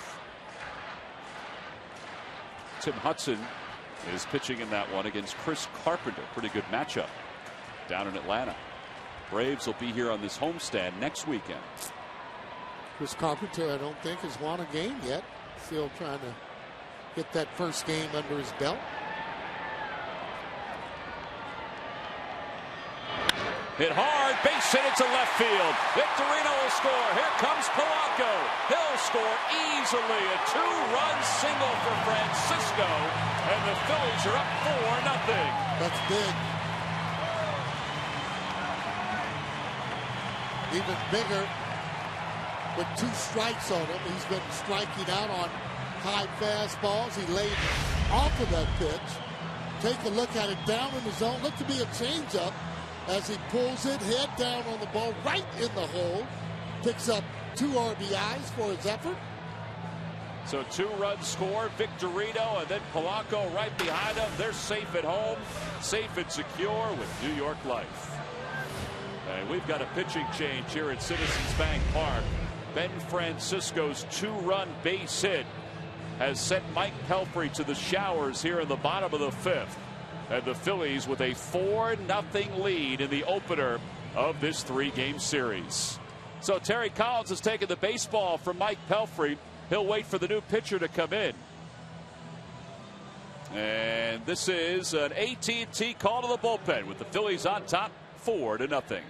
Tim Hudson is pitching in that one against Chris Carpenter. Pretty good matchup down in Atlanta. Braves will be here on this homestand next weekend. Chris Carpenter, I don't think, has won a game yet. Still trying to get that first game under his belt. Hit hard, base hit it to left field. Victorino will score. Here comes Polanco. He'll score easily. A 2-run single for Francisco. And the Phillies are up 4-0. That's big. Even bigger with 2 strikes on him. He's been striking out on high fastballs. He laid off of that pitch. Take a look at it down in the zone. Looked to be a changeup. As he pulls it, head down on the ball, right in the hole. Picks up 2 RBIs for his effort. So 2-run score, Victorino, and then Polanco right behind him. They're safe at home, safe and secure with New York Life. And we've got a pitching change here at Citizens Bank Park. Ben Francisco's 2-run base hit has sent Mike Pelfrey to the showers here in the bottom of the 5th. And the Phillies with a 4-0 lead in the opener of this 3-game series. So Terry Collins has taken the baseball from Mike Pelfrey. He'll wait for the new pitcher to come in. And this is an AT&T call to the bullpen with the Phillies on top 4-0.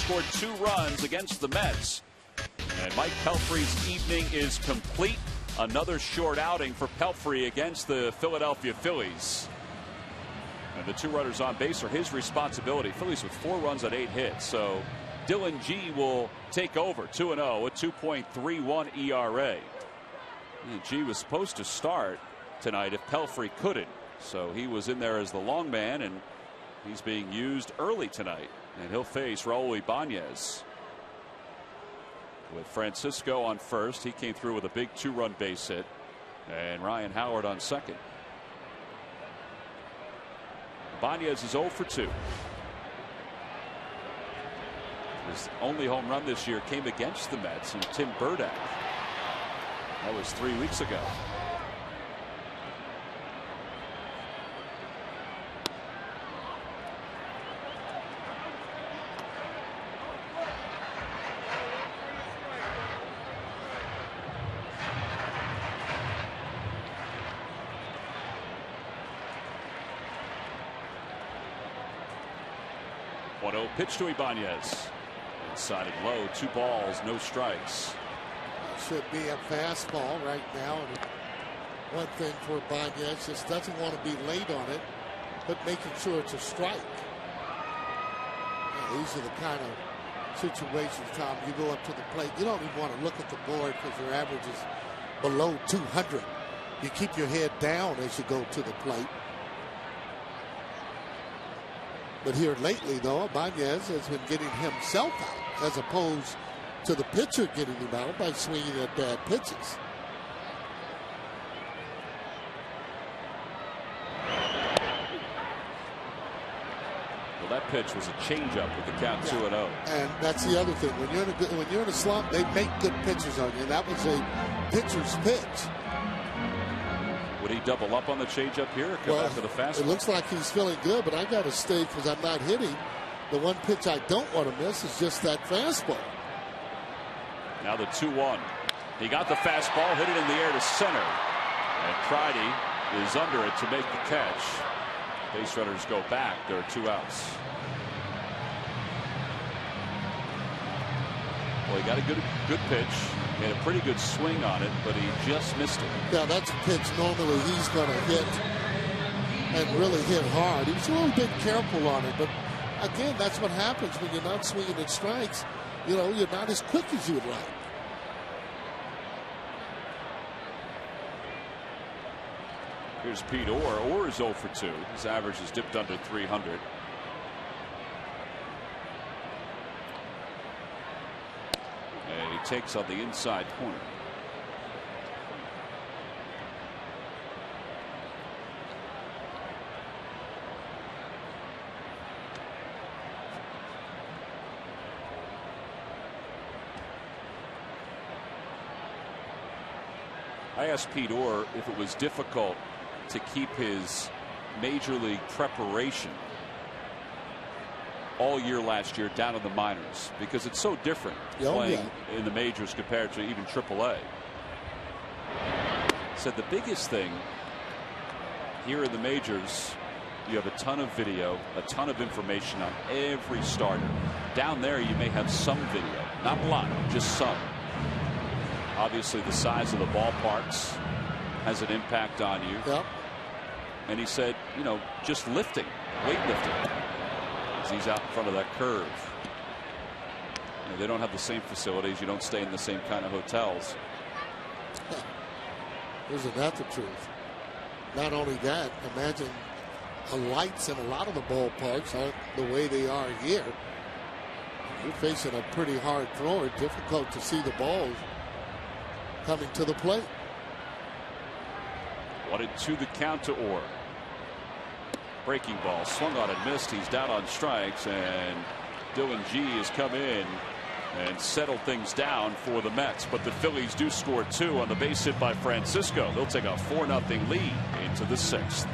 scored 2 runs against the Mets. And Mike Pelfrey's evening is complete. Another short outing for Pelfrey against the Philadelphia Phillies. And the 2 runners on base are his responsibility. Phillies with 4 runs on 8 hits. So Dylan G will take over 2-0, a 2.31 ERA. And G was supposed to start tonight if Pelfrey couldn't. So he was in there as the long man, and he's being used early tonight. And he'll face Raul Ibanez. With Francisco on first, he came through with a big 2-run base hit, and Ryan Howard on second. Ibanez is 0 for 2. His only home run this year came against the Mets and Tim Burdack. That was 3 weeks ago. Pitch to Ibanez. Inside and low, 2 balls, no strikes. Should be a fastball right now. And one thing for Ibanez, just doesn't want to be late on it, but making sure it's a strike. Yeah, these are the kind of situations, Tom, you go up to the plate. You don't even want to look at the board because your average is below 200. You keep your head down as you go to the plate. But here lately, though, Ibanez has been getting himself out as opposed to the pitcher getting him out by swinging at bad pitches. Well, that pitch was a changeup with the count 2-0. And that's the other thing. When you're in a slump, they make good pitches on you. That was a pitcher's pitch. Would he double up on the changeup here or come after the fastball? It looks like he's feeling good, but I got to stay because I'm not hitting. The one pitch I don't want to miss is just that fastball. Now the 2-1. He got the fastball, hit it in the air to center. And Friday is under it to make the catch. Base runners go back. There are 2 outs. Well, he got a good pitch. He had a pretty good swing on it, but he just missed it. Yeah, that's a pitch normally he's going to hit and really hit hard. He was a little bit careful on it, but again, that's what happens when you're not swinging at strikes. You know, you're not as quick as you would like. Here's Pete Orr. Orr is 0 for 2. His average has dipped under 300. And he takes on the inside corner. I asked Pete Orr if it was difficult to keep his major league preparation all year last year down in the minors, because it's so different playing in the majors compared to even AAA. Said the biggest thing here in the majors, you have a ton of video, a ton of information on every starter. Down there you may have some video, not a lot, just some. Obviously the size of the ballparks has an impact on you. Yep. And he said, you know, just lifting, weightlifting, as he's out in front of that curve. You know, they don't have the same facilities. You don't stay in the same kind of hotels. Isn't that the truth? Not only that, imagine the lights in a lot of the ballparks aren't the way they are here. You're facing a pretty hard thrower, difficult to see the balls coming to the plate. 1-2 the count to Orr. Breaking ball swung on and missed. He's down on strikes, and Dylan G has come in and settled things down for the Mets. But the Phillies do score 2 on the base hit by Francisco. They'll take a 4-0 lead into the 6th.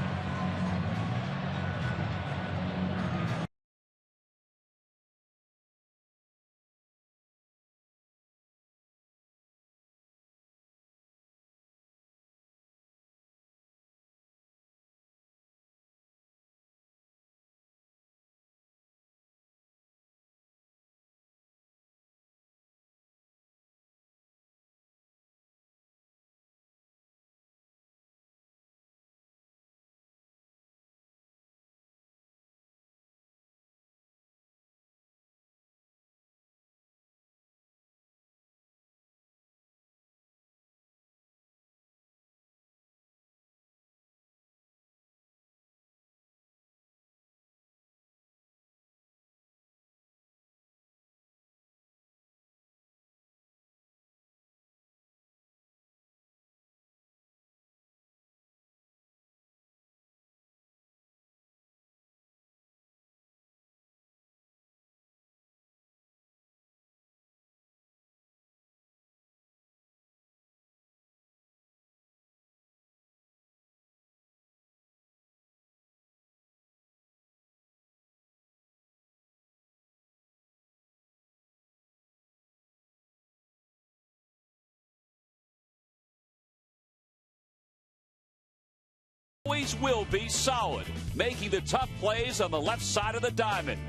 always will be solid, making the tough plays on the left side of the diamond.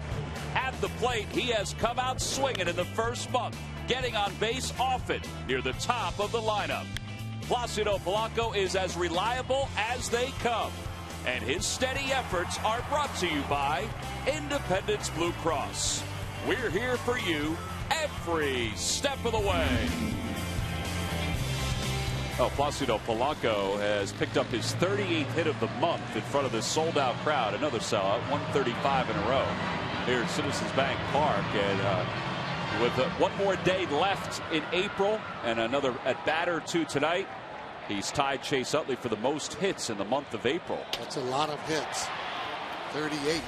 At the plate, he has come out swinging in the first month, getting on base often near the top of the lineup. Placido Polanco is as reliable as they come, and his steady efforts are brought to you by Independence Blue Cross. We're here for you every step of the way. Placido Polanco has picked up his 38th hit of the month in front of this sold-out crowd. Another sellout, 135 in a row here at Citizens Bank Park. And with one more day left in April and another at-bat or two tonight, he's tied Chase Utley for the most hits in the month of April. That's a lot of hits. 38.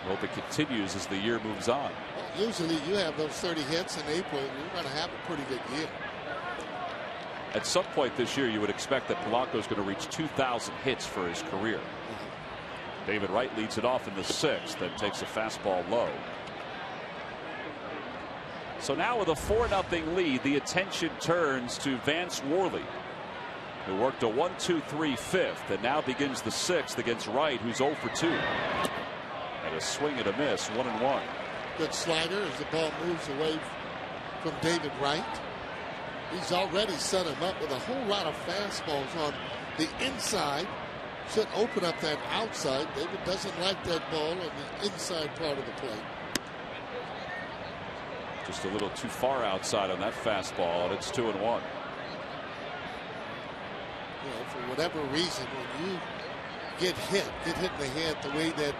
I hope it continues as the year moves on. Well, usually you have those 30 hits in April, you're going to have a pretty good year. At some point this year, you would expect that Polanco is going to reach 2,000 hits for his career. David Wright leads it off in the 6th, then takes a fastball low. So now with a 4-0 lead, the attention turns to Vance Worley, who worked a 1-2-3 fifth and now begins the 6th against Wright, who's 0 for 2. And a swing and a miss, 1-1. Good slider as the ball moves away from David Wright. He's already set him up with a whole lot of fastballs on the inside. Should open up that outside. David doesn't like that ball on the inside part of the plate. Just a little too far outside on that fastball, and it's 2-1. You know, for whatever reason, when you get hit in the head the way that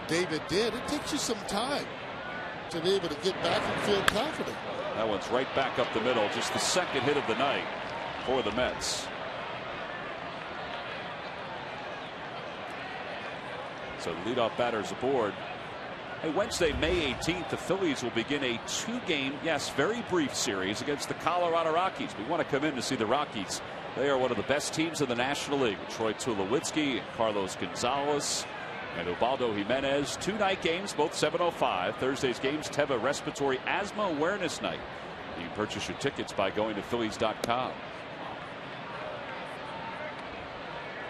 David did, it takes you some time to be able to get back and feel confident. That one's right back up the middle. Just the second hit of the night for the Mets. So the leadoff batter's aboard. Hey, Wednesday, May 18th, the Phillies will begin a 2-game, yes, very brief series against the Colorado Rockies. We want to come in to see the Rockies. They are one of the best teams in the National League. Troy Tulowitzki, Carlos Gonzalez, and Ubaldo Jimenez. 2 night games, both 7:05. Thursday's games, Teva Respiratory Asthma Awareness Night. You can purchase your tickets by going to Phillies.com.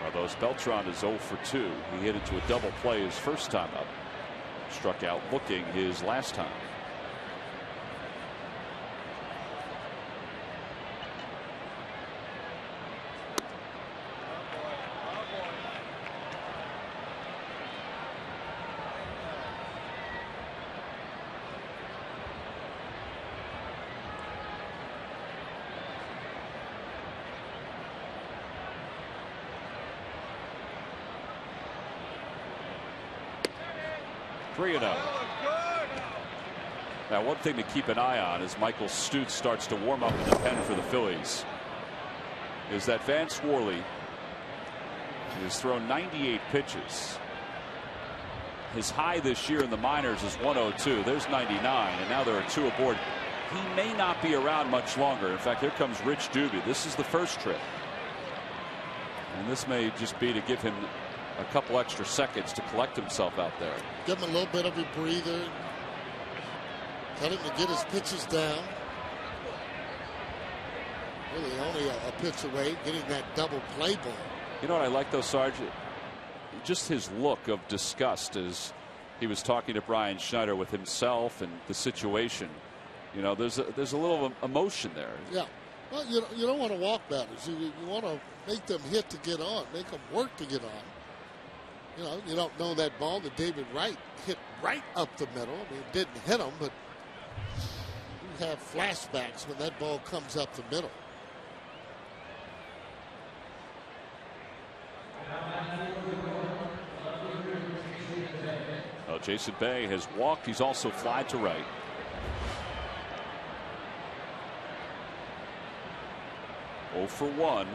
Carlos Beltran is 0 for 2. He hit into a double play his first time up. Struck out looking his last time. Now, one thing to keep an eye on as Michael Stutz starts to warm up in the pen for the Phillies is that Vance Worley has thrown 98 pitches. His high this year in the minors is 102. There's 99, and now there are 2 aboard. He may not be around much longer. In fact, here comes Rich Doobie. This is the first trip, and this may just be to give him a couple extra seconds to collect himself out there. Give him a little bit of a breather. Tell him to get his pitches down. Really only a pitch away, getting that double play ball. You know what I like though, Sarge? Just his look of disgust as he was talking to Brian Schneider with himself and the situation. You know, there's a little emotion there. Yeah. Well, you don't want to walk batters. You want to make them hit to get on, make them work to get on. You know, you don't know that ball that David Wright hit right up the middle. I mean, it didn't hit him, but you have flashbacks when that ball comes up the middle. Well, Jason Bay has walked. He's also flied to right. Oh for 1.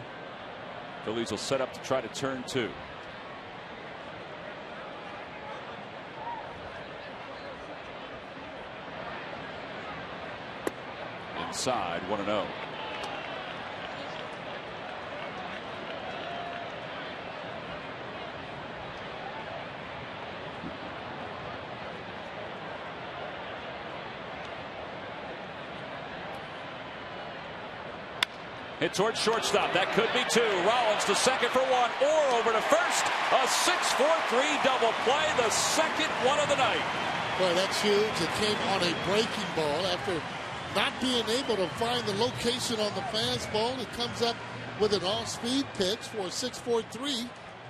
Phillies will set up to try to turn 2. Inside, 1-0. Hit towards shortstop. That could be two. Rollins to second for one. Or over to first. A 6-4-3 double play. The second one of the night. Boy, that's huge. It came on a breaking ball after not being able to find the location on the fastball. It comes up with an off-speed pitch for a 6-4-3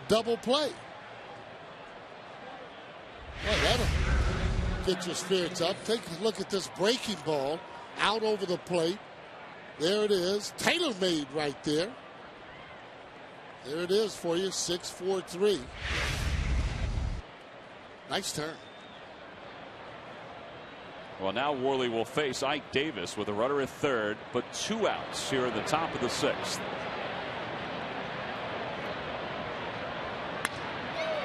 double play. Well, that'll get your spirits up. Take a look at this breaking ball out over the plate. There it is. Tailor-made right there. There it is for you. 6-4-3. Nice turn. Well, now Worley will face Ike Davis with a runner at third, but 2 outs here in the top of the 6th.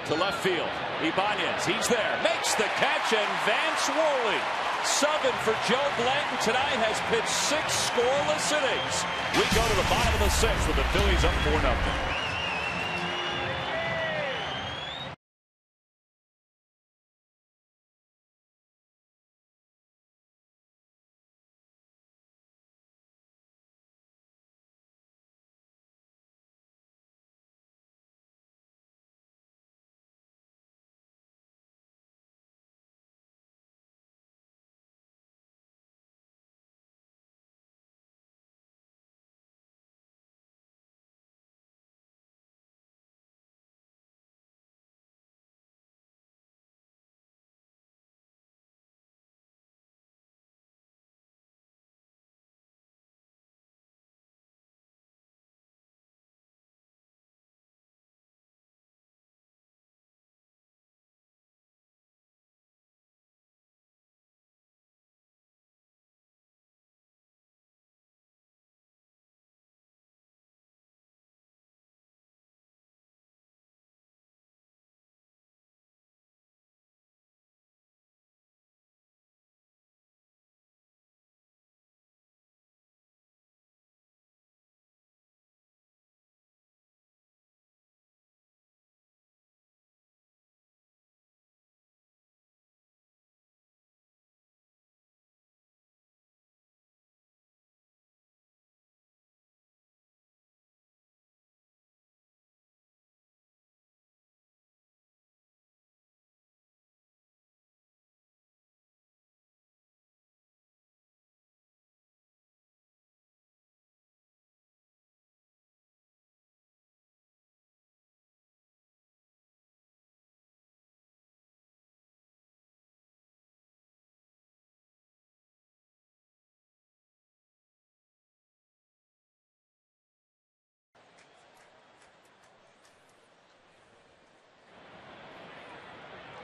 To left field. Ibanez, he's there. Makes the catch, and Vance Worley, subbing for Joe Blanton tonight, has pitched 6 scoreless innings. We go to the bottom of the 6th with the Phillies up 4-0.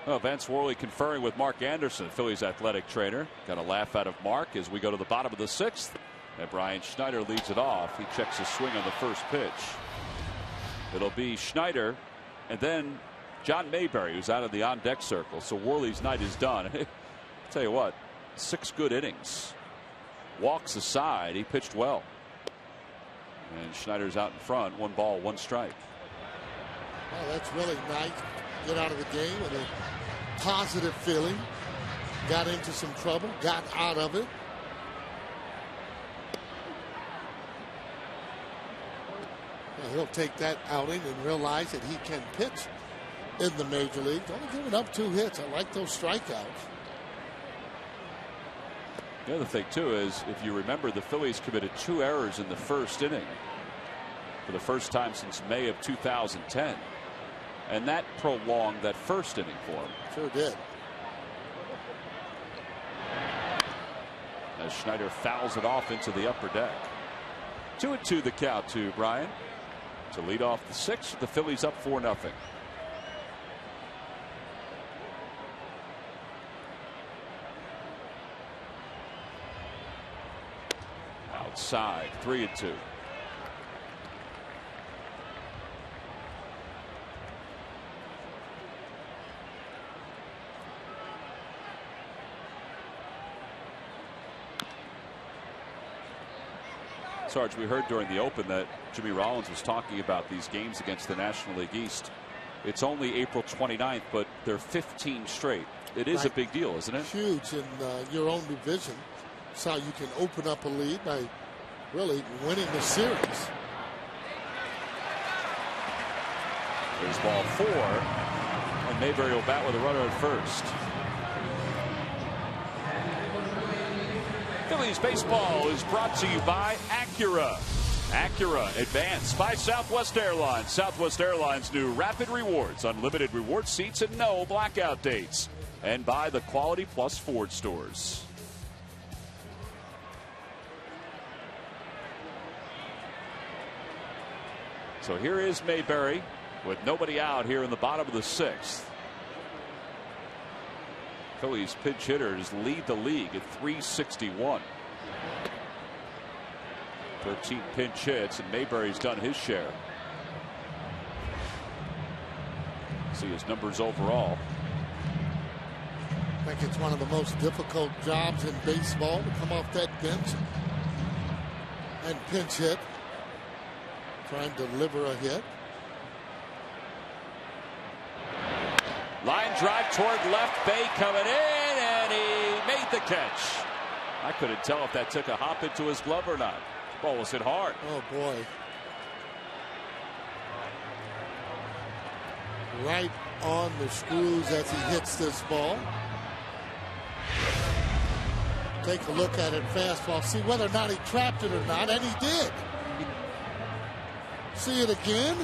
Well, Vance Worley conferring with Mark Anderson, Phillies athletic trainer. Got a laugh out of Mark as we go to the bottom of the 6th. And Brian Schneider leads it off. He checks his swing on the first pitch. It'll be Schneider and then John Mayberry, who's out of the on-deck circle. So Worley's night is done. I'll tell you what, 6 good innings. Walks aside. He pitched well. And Schneider's out in front. 1 ball, 1 strike. Well, that's really nice. Get out of the game with a positive feeling. Got into some trouble, got out of it. Well, he'll take that outing and realize that he can pitch in the major leagues. Only giving up 2 hits. I like those strikeouts. The other thing, too, is if you remember, the Phillies committed 2 errors in the first inning for the first time since May of 2010. And that prolonged that first inning for him. Sure did. As Schneider fouls it off into the upper deck. 2-2 the count to Brian. To lead off the 6th, the Phillies up 4-0. Outside, 3-2. Sarge, we heard during the Open that Jimmy Rollins was talking about these games against the National League East. It's only April 29th, but they're 15 straight. It is a big deal, isn't it? Huge in your own division. That's how you can open up a lead by really winning the series. There's ball 4, and Mayberry will bat with a runner at first. Phillies baseball is brought to you by Acura. Acura advanced by Southwest Airlines. Southwest Airlines new Rapid Rewards, unlimited reward seats and no blackout dates. And by the Quality Plus Ford stores. So here is Mayberry with nobody out here in the bottom of the 6th. Phillies pinch hitters lead the league at 361. 13 pinch hits, and Mayberry's done his share. See his numbers overall. I think it's one of the most difficult jobs in baseball to come off that bench and pinch hit. Try and deliver a hit. Line drive toward left, Bay coming in, and he made the catch. I couldn't tell if that took a hop into his glove or not. Ball was hit hard. Oh boy. Right on the screws as he hits this ball. Take a look at it, fastball, see whether or not he trapped it or not, and he did. See it again.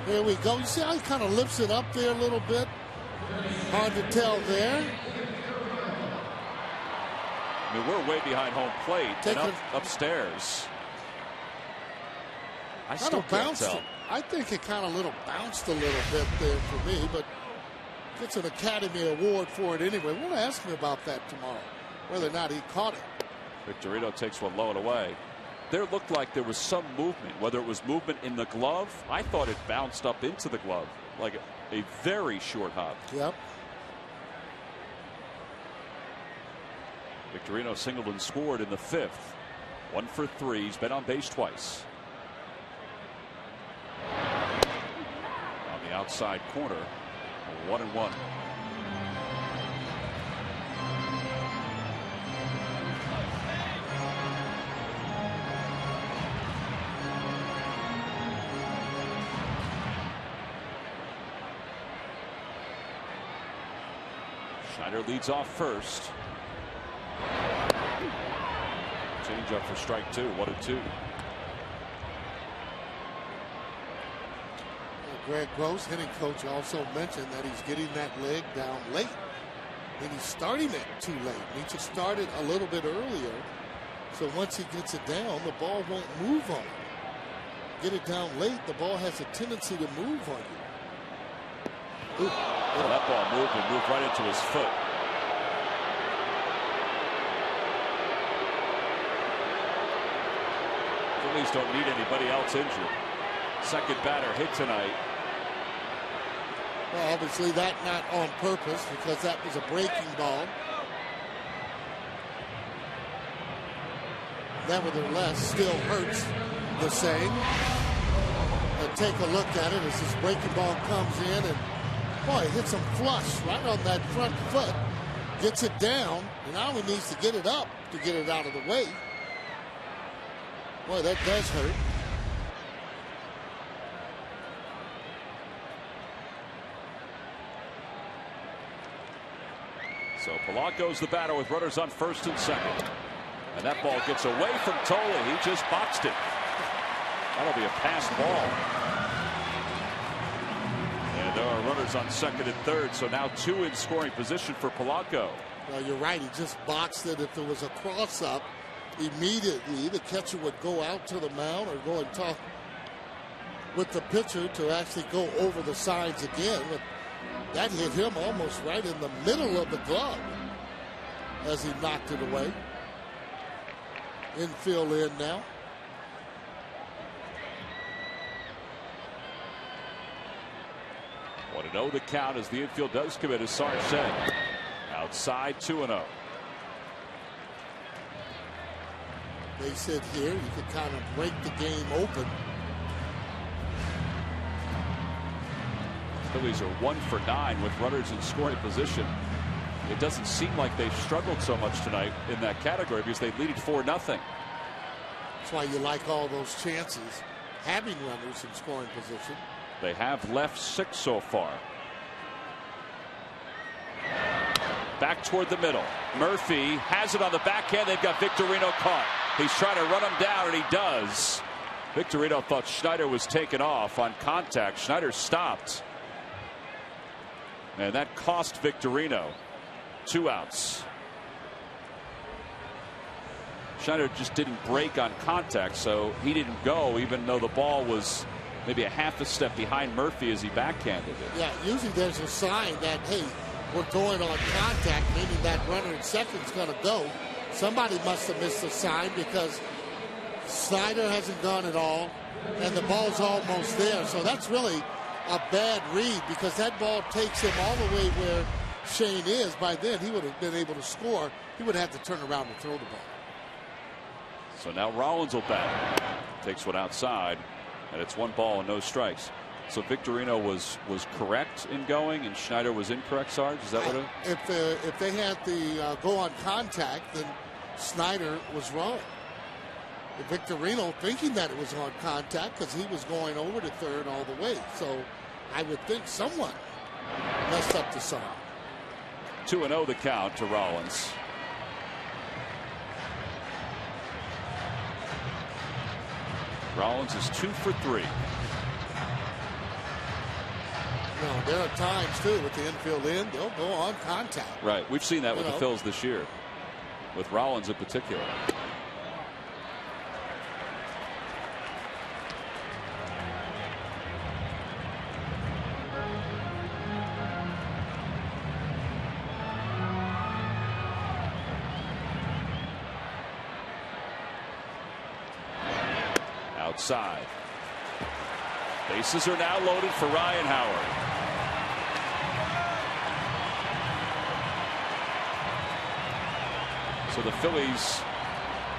There we go. You see how he kind of lifts it up there a little bit? Hard to tell there. I mean, we're way behind home plate and upstairs. I still can't tell. I think it kind of bounced a little bit there for me, but gets an Academy Award for it anyway. We'll ask him about that tomorrow, whether or not he caught it. Victorino takes one low and away. There looked like there was some movement, whether it was movement in the glove. I thought it bounced up into the glove, like a very short hop. Yep. Victorino singled and scored in the 5th. 1 for 3. He's been on base twice. On the outside corner, 1-1. Schneider leads off first. Change up for strike 2. 1-2. Greg Gross, hitting coach, also mentioned that he's getting that leg down late. And he's starting it too late. He should start it a little bit earlier. So once he gets it down, the ball won't move on him. Get it down late, the ball has a tendency to move on you. Ooh. Well, that ball moved and moved right into his foot. Phillies don't need anybody else injured. Second batter hit tonight. Well, obviously that not on purpose because that was a breaking ball. Nevertheless, still hurts the same. And take a look at it as this breaking ball comes in and boy, it hits him flush right on that front foot. Gets it down, and now he needs to get it up to get it out of the way. Boy, that does hurt. So Polanco's the batter with runners on first and second. And that ball gets away from Tolley. He just boxed it. That'll be a pass ball. And there are runners on second and third. So now 2 in scoring position for Polanco. Well, you're right. He just boxed it. If there was a cross up, immediately the catcher would go out to the mound or go and talk with the pitcher to actually go over the sides again. But that hit him almost right in the middle of the glove as he knocked it away. Infield in now. What to know the count as the infield does commit, as Sarge said. Outside 2-0. They said here you could kind of break the game open. Phillies are 1 for 9 with runners in scoring position. It doesn't seem like they've struggled so much tonight in that category because they lead 4-0. That's why you like all those chances, having runners in scoring position. They have left 6 so far. Back toward the middle. Murphy has it on the backhand. They've got Victorino caught. He's trying to run him down, and he does. Victorino thought Schneider was taken off on contact. Schneider stopped. And that cost Victorino 2 outs. Schneider just didn't break on contact, so he didn't go, even though the ball was maybe a half a step behind Murphy as he backhanded it. Yeah, usually there's a sign that, hey, we're going on contact, meaning that runner in second's going to go. Somebody must have missed the sign because Snyder hasn't gone at all, and the ball's almost there. So that's really a bad read because that ball takes him all the way where Shane is. By then, he would have been able to score. He would have to turn around and throw the ball. So now Rollins will bat. Takes one outside, and it's 1 ball and no strikes. So Victorino was correct in going, and Schneider was incorrect, Sarge? Is that what it? If they had the go on contact, then Snyder was wrong. Victorino thinking that it was on contact because he was going over to third all the way. So I would think someone messed up the sign. 2-0 the count to Rollins. Rollins is 2 for 3. No, there are times too with the infield in, they'll go on contact. Right, we've seen that with the Phils this year, with Rollins in particular. Outside. Bases are now loaded for Ryan Howard. So the Phillies,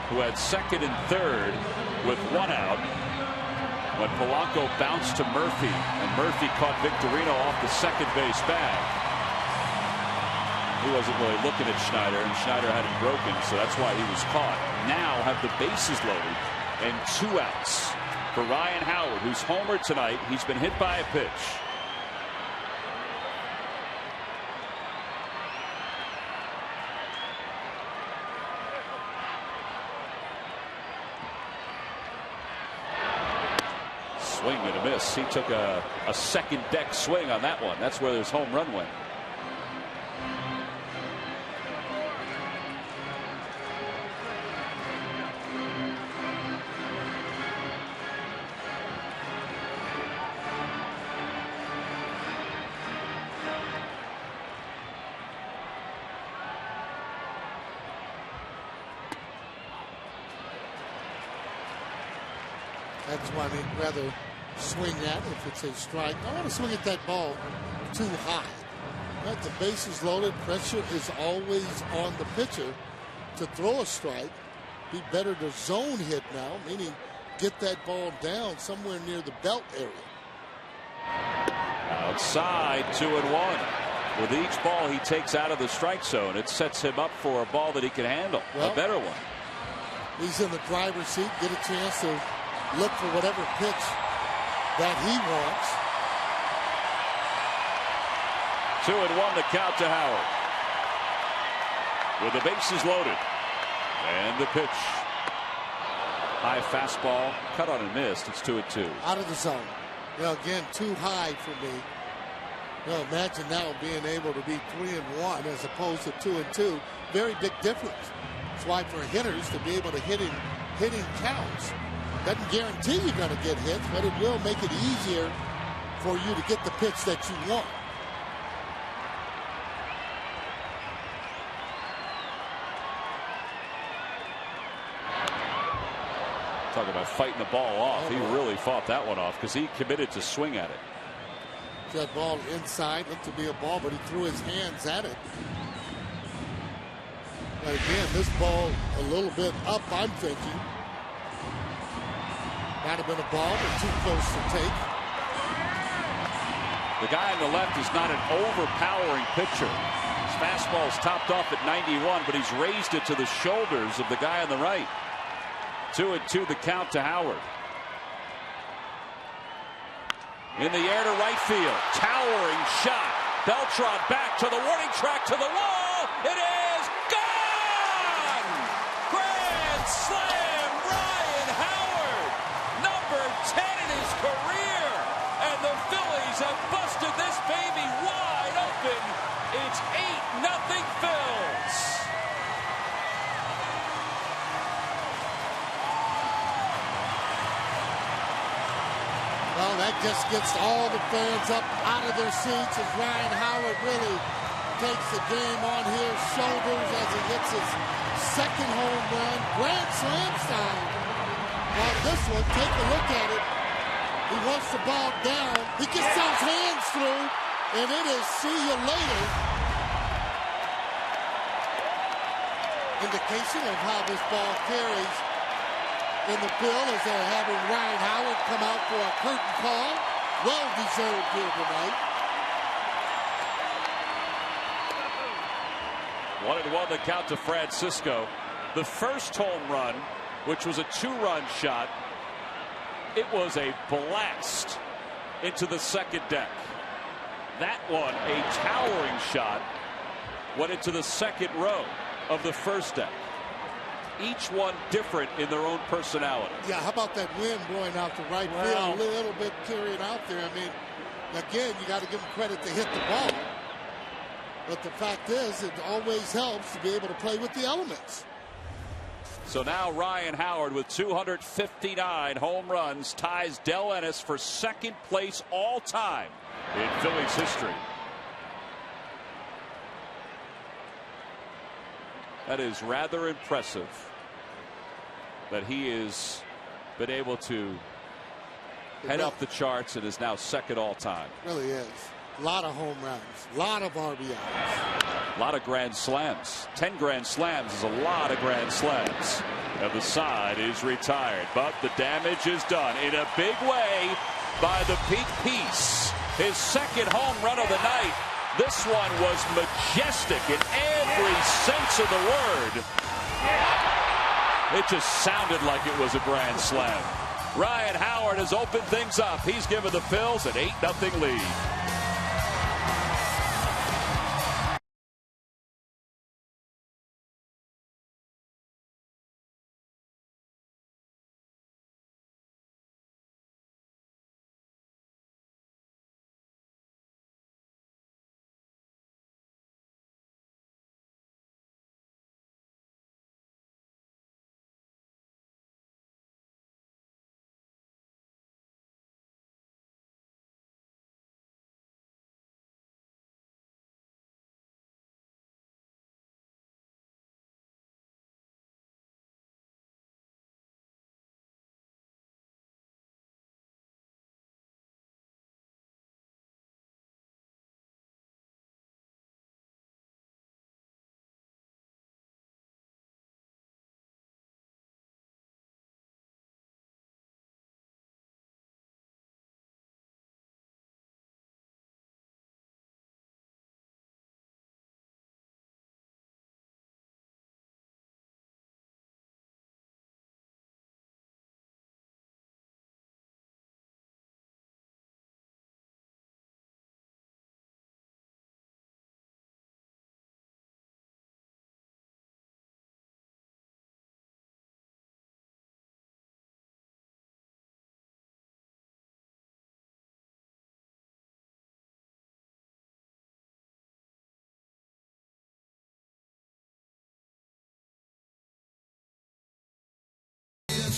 who had second and third with 1 out, when Polanco bounced to Murphy, and Murphy caught Victorino off the second base bag. He wasn't really looking at Schneider, and Schneider had it broken, so that's why he was caught. Now have the bases loaded and 2 outs for Ryan Howard, who's homered tonight. He's been hit by a pitch. Swing and a miss. He took a second deck swing on that one. That's where his home run went. That's why they'd rather swing at if it's a strike. I want to swing at that ball too high. Right? The base is loaded. Pressure is always on the pitcher to throw a strike. Be better to zone hit now, meaning get that ball down somewhere near the belt area. Outside, 2-1. With each ball he takes out of the strike zone, it sets him up for a ball that he can handle, a better one. He's in the driver's seat, get a chance to look for whatever pitch that he wants. 2-1 the count to Howard. With the bases loaded. And the pitch. High fastball, cut on and missed. It's 2-2. Out of the zone. You know, again, too high for me. You know, imagine now being able to be 3-1 as opposed to 2-2. Very big difference. That's why for hitters to be able to hitting counts. Doesn't guarantee you're going to get hits, but it will make it easier for you to get the pitch that you want. Talk about fighting the ball off. He really fought that one off because he committed to swing at it. That ball inside looked to be a ball, but he threw his hands at it. But again, this ball a little bit up, I'm thinking. Might have been a ball, but too close to take. The guy on the left is not an overpowering pitcher. His fastball is topped off at 91, but he's raised it to the shoulders of the guy on the right. 2-2 the count to Howard. In the air to right field. Towering shot. Beltran back to the warning track to the wall. It is gone! Grand slam, Ryan Howard. Number 10 in his career. And the Phillies have busted this baby wide open. It's 8-0 Phils. Well, that just gets all the fans up out of their seats as Ryan Howard really takes the game on his shoulders as he hits his second home run. Grand slam style. Now this one, take a look at it. He wants the ball down. He gets those hands through, and it is see you later. Indication of how this ball carries in the field as they're having Ryan Howard come out for a curtain call. Well deserved here tonight. 1-1 the count to Francisco. The first home run, which was a 2-run shot, it was a blast into the second deck. That one, a towering shot, went into the second row of the first deck. Each one different in their own personality. Yeah, how about that wind blowing out to right field? A little bit carried out there. I mean, again, you got to give them credit to hit the ball. But the fact is, it always helps to be able to play with the elements. So now Ryan Howard with 259 home runs ties Del Ennis for second place all time in Phillies history. That is rather impressive that he has been able to head up the charts and is now second all time. Really is. A lot of home runs, a lot of RBIs. A lot of grand slams. 10 grand slams is a lot of grand slams. And the side is retired, but the damage is done in a big way by the Pete Peace. His second home run of the night. This one was majestic in every sense of the word. It just sounded like it was a grand slam. Ryan Howard has opened things up. He's given the Phils an 8-0 lead.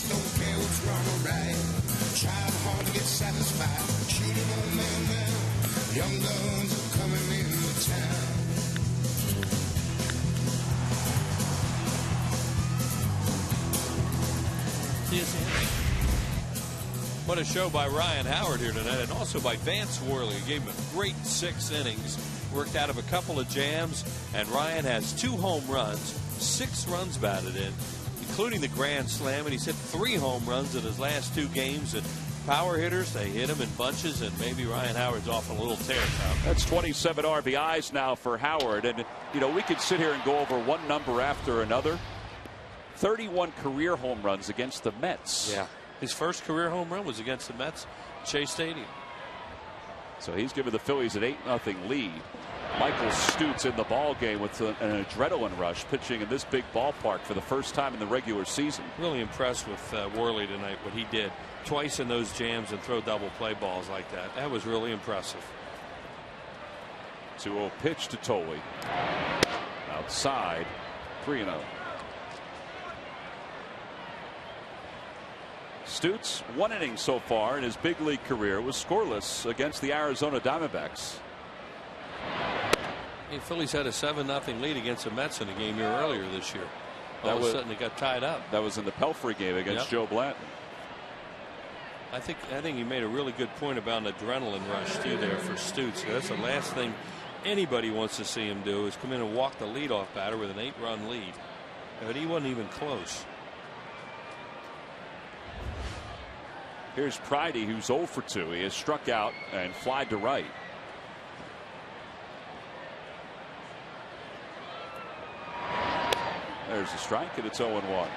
Don't care what's wrong or right. Trying hard to get satisfied. Cheating on man now. Young guns are coming into town. What a show by Ryan Howard here tonight, and also by Vance Worley. He gave him a great 6 innings. Worked out of a couple of jams, and Ryan has 2 home runs, 6 runs batted in, including the grand slam, and he's hit 3 home runs in his last 2 games. And power hitters, they hit him in bunches, and maybe Ryan Howard's off on a little tear, Tom. That's 27 RBIs now for Howard, and you know, we could sit here and go over one number after another. 31 career home runs against the Mets. Yeah. His first career home run was against the Mets, Shea Stadium. So he's given the Phillies an 8-0 lead. Michael Stutz in the ball game with an adrenaline rush, pitching in this big ballpark for the first time in the regular season. Really impressed with Worley tonight, what he did twice in those jams and throw double play balls like that. That was really impressive. 2-0 pitch to Tolley. Outside, 3-0. Stutz, 1 inning so far in his big league career, was scoreless against the Arizona Diamondbacks. The Phillies had a 7-0 lead against the Mets in a game here earlier this year. All of a sudden it got tied up. That was in the Pelfrey game against Joe Blanton. I think he made a really good point about an adrenaline rush too there for Stutz. That's the last thing anybody wants to see him do, is come in and walk the leadoff batter with an 8-run lead. But he wasn't even close. Here's Pridey, who's 0 for 2. He has struck out and flied to right. There's a strike, and it's 0-1.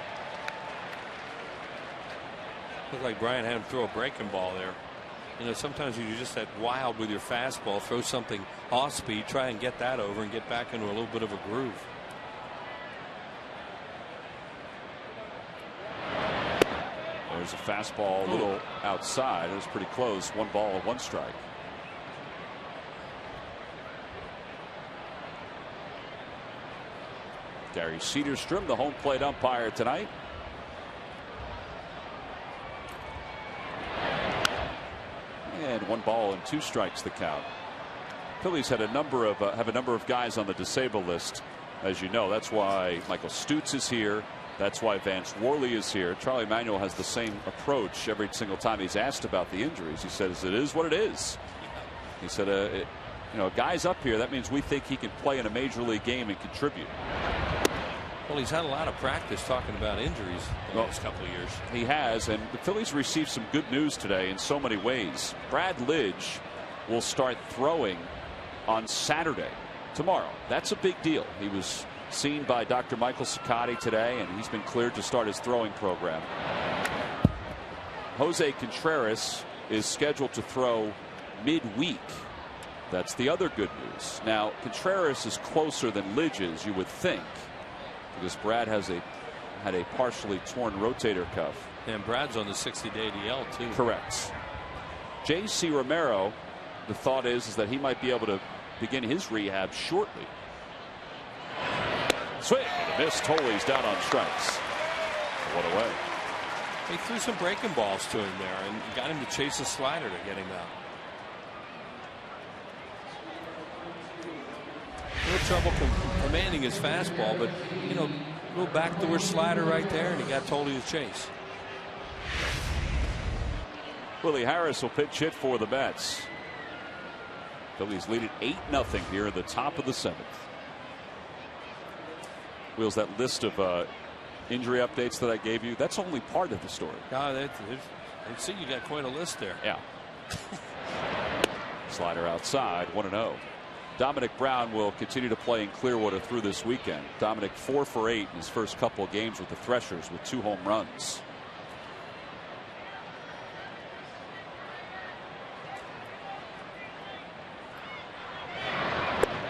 Looked like Brian had him throw a breaking ball there. You know, sometimes you're just that wild with your fastball, throw something off speed, try and get that over and get back into a little bit of a groove. There's a fastball a little outside. It was pretty close. 1 ball, 1 strike. Gary Cedarstrom, the home plate umpire tonight. And 1 ball and 2 strikes the count. Phillies had have a number of guys on the disabled list, as you know. That's why Michael Stutz is here. That's why Vance Worley is here. Charlie Manuel has the same approach every single time he's asked about the injuries. He says it is what it is. He said, you know, a guy's up here. That means we think he can play in a major league game and contribute. Well, he's had a lot of practice talking about injuries the last couple of years. He has, and the Phillies received some good news today in so many ways. Brad Lidge will start throwing on Saturday, tomorrow. That's a big deal. He was seen by Dr. Michael Cicotti today, and he's been cleared to start his throwing program. Jose Contreras is scheduled to throw midweek. That's the other good news. Now, Contreras is closer than Lidge is, you would think, because Brad had a partially torn rotator cuff. And Brad's on the 60-day DL too. Correct. J.C. Romero, the thought is that he might be able to begin his rehab shortly. Swing and a miss. Tolley's down on strikes. What away. He threw some breaking balls to him there and got him to chase a slider to get him out. A little trouble commanding his fastball, but you know, a little backdoor slider right there, and he got Tolley to chase. Willie Harris will pitch hit for the Mets. Phillies lead it 8-0 here in the top of the 7th. Wheels, that list of injury updates that I gave you, that's only part of the story. I see you got quite a list there. Yeah. Slider outside, 1-0. Dominic Brown will continue to play in Clearwater through this weekend. Dominic 4 for 8 in his first couple of games with the Threshers with 2 home runs.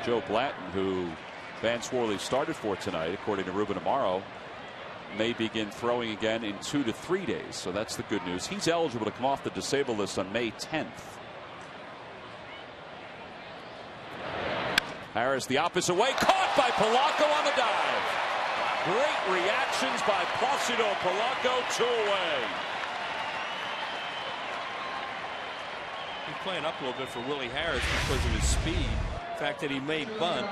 Joe Blanton, who Vance Worley started for tonight, according to Ruben Amaro, may begin throwing again in 2 to 3 days. So that's the good news. He's eligible to come off the disabled list on May 10th. Harris the opposite way, caught by Polanco on the dive. Great reactions by Placido Polanco, 2 away. He's playing up a little bit for Willie Harris because of his speed. The fact that he may bunt.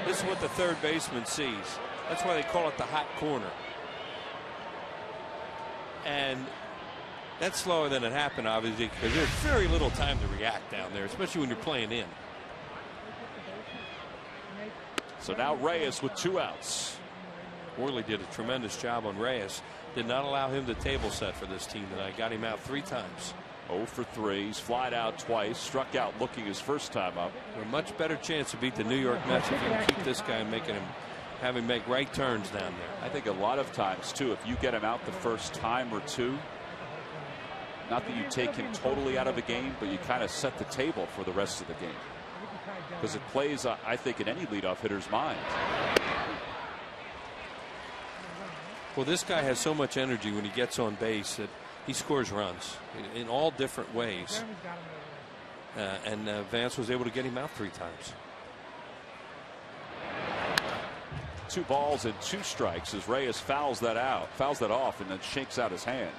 This is what the third baseman sees. That's why they call it the hot corner. And that's slower than it happened, obviously, because there's very little time to react down there, especially when you're playing in. So now Reyes with 2 outs. Worley did a tremendous job on Reyes. Did not allow him to table set for this team tonight. Got him out 3 times. 0 for 3. He's flied out twice. Struck out looking his first time up. A much better chance to beat the New York Mets if you can keep this guy and making him have him make right turns down there. I think a lot of times too, if you get him out the first time or two, not that you take him totally out of the game, but you kind of set the table for the rest of the game, because it plays, I think, in any leadoff hitter's mind. Well, this guy has so much energy when he gets on base that he scores runs in all different ways. And Vance was able to get him out 3 times. 2 balls and 2 strikes as Reyes fouls that off, and then shakes out his hand.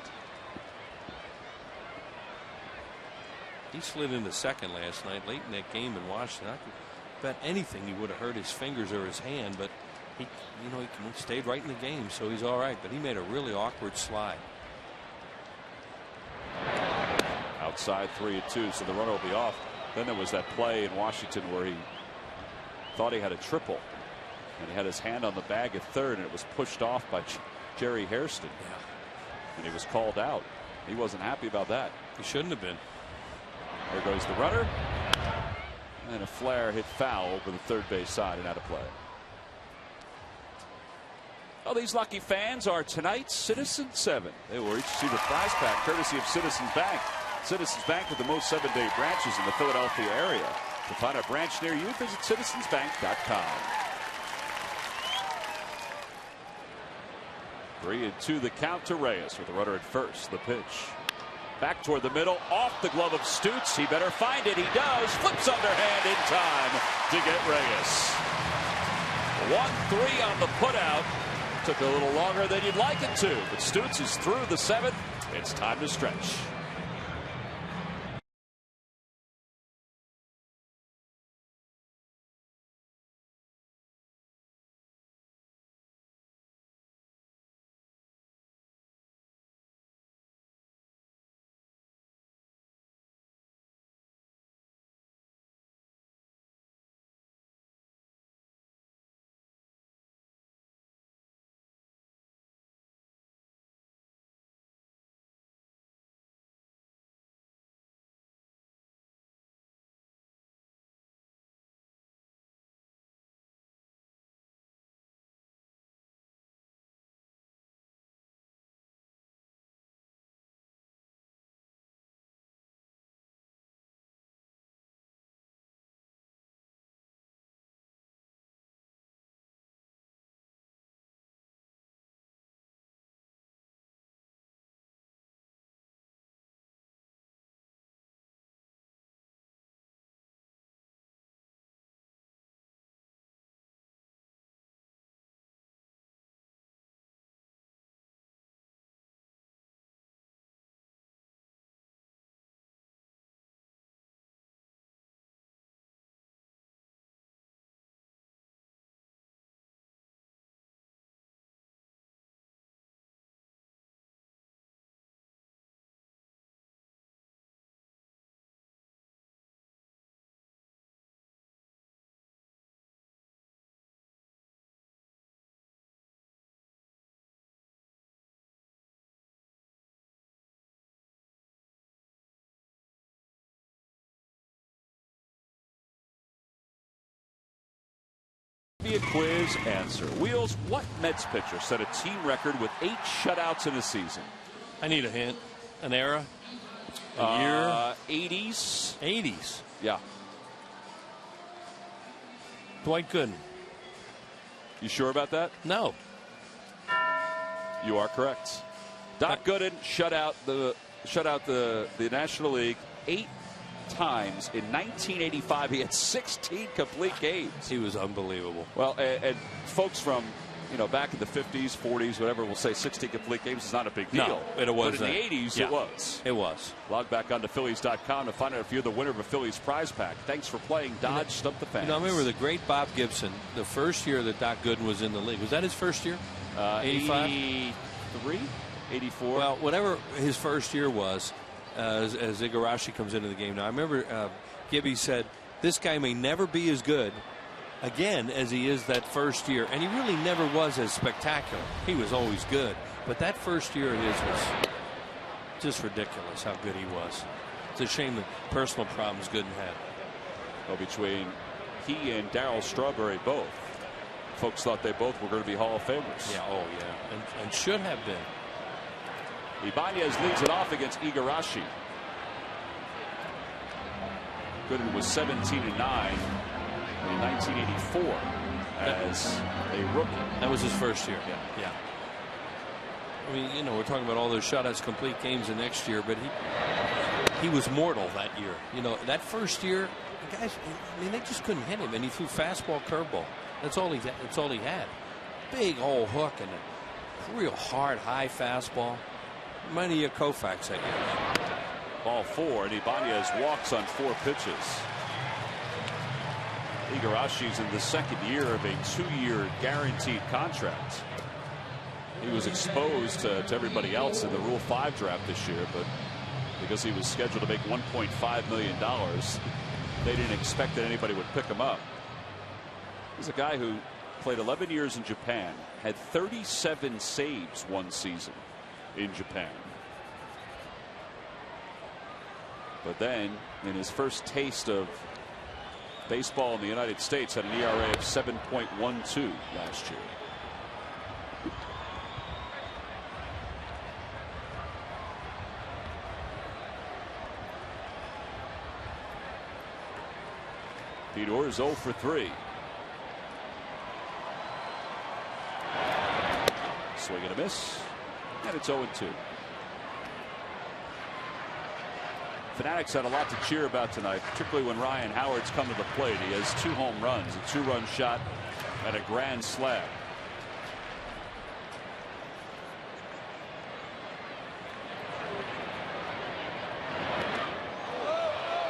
He slid into second last night late in that game in Washington. I could bet anything he would have hurt his fingers or his hand, but he stayed right in the game, so he's all right. But he made a really awkward slide. Outside 3-2, so the runner will be off. Then there was that play in Washington where he thought he had a triple, and he had his hand on the bag at third, and it was pushed off by Jerry Hairston. Yeah. And he was called out. He wasn't happy about that. He shouldn't have been. There goes the runner, and a flare hit foul over the third base side and out of play. Oh, these lucky fans are tonight's Citizen 7. They will each receive a prize pack courtesy of Citizens Bank. Citizens Bank with the most 7-day branches in the Philadelphia area. To find a branch near you, visit citizensbank.com. 3-2 the count to Reyes with the runner at first. The pitch. Back toward the middle, off the glove of Stutz. He better find it. He does. Flips underhand in time to get Reyes. 1-3 on the putout. Took a little longer than you'd like it to, but Stutz is through the 7th. It's time to stretch. Be a quiz answer. Wheels, what Mets pitcher set a team record with 8 shutouts in a season? I need a hint. An era? A year? 80s. 80s. Yeah. Dwight Gooden. You sure about that? No. You are correct. Doc Gooden shut out the National League 8 times in 1985. He had 16 complete games. He was unbelievable. Well, and folks from back in the 50s, 40s, whatever, will say 16 complete games is not a big deal. No, it was. But in the 80s, it was. It was. Log back onto Phillies.com to find out if you're the winner of a Phillies prize pack. Thanks for playing Dodge Stump the Fans. I remember the great Bob Gibson, the first year that Doc Gooden was in the league. Was that his first year? 85? 83? 84? Well, whatever his first year was, as Igarashi comes into the game. Now, I remember Gibby said, this guy may never be as good again as he is that first year. And he really never was as spectacular. He was always good. But that first year of his was just ridiculous how good he was. It's a shame the personal problems Gooden had. Well, between he and Darryl Strawberry both, folks thought they both were going to be Hall of Famers. Yeah, oh yeah, and should have been. Ibanez leads it off against Igarashi. Gooden was 17-9 in 1984 as a rookie. That was his first year. Yeah. I mean, you know, we're talking about all those shutouts complete games the next year, but he was mortal that year. You know, that first year, the guys, I mean, they just couldn't hit him, and he threw fastball, curveball. That's all he had. Big old hook and a real hard, high fastball. Reminded you of Koufax that year. Ball 4, and Ibanez walks on 4 pitches. Igarashi's in the second year of a 2-year guaranteed contract. He was exposed to everybody else in the Rule 5 draft this year, but because he was scheduled to make $1.5 million, they didn't expect that anybody would pick him up. He's a guy who played 11 years in Japan, had 37 saves one season in Japan. But then, in his first taste of baseball in the United States, had an ERA of 7.12 last year. Fedor is 0 for 3. Swing and a miss, and it's 0-2. Fanatics had a lot to cheer about tonight, particularly when Ryan Howard's come to the plate. He has 2 home runs, a 2-run shot, and a grand slam.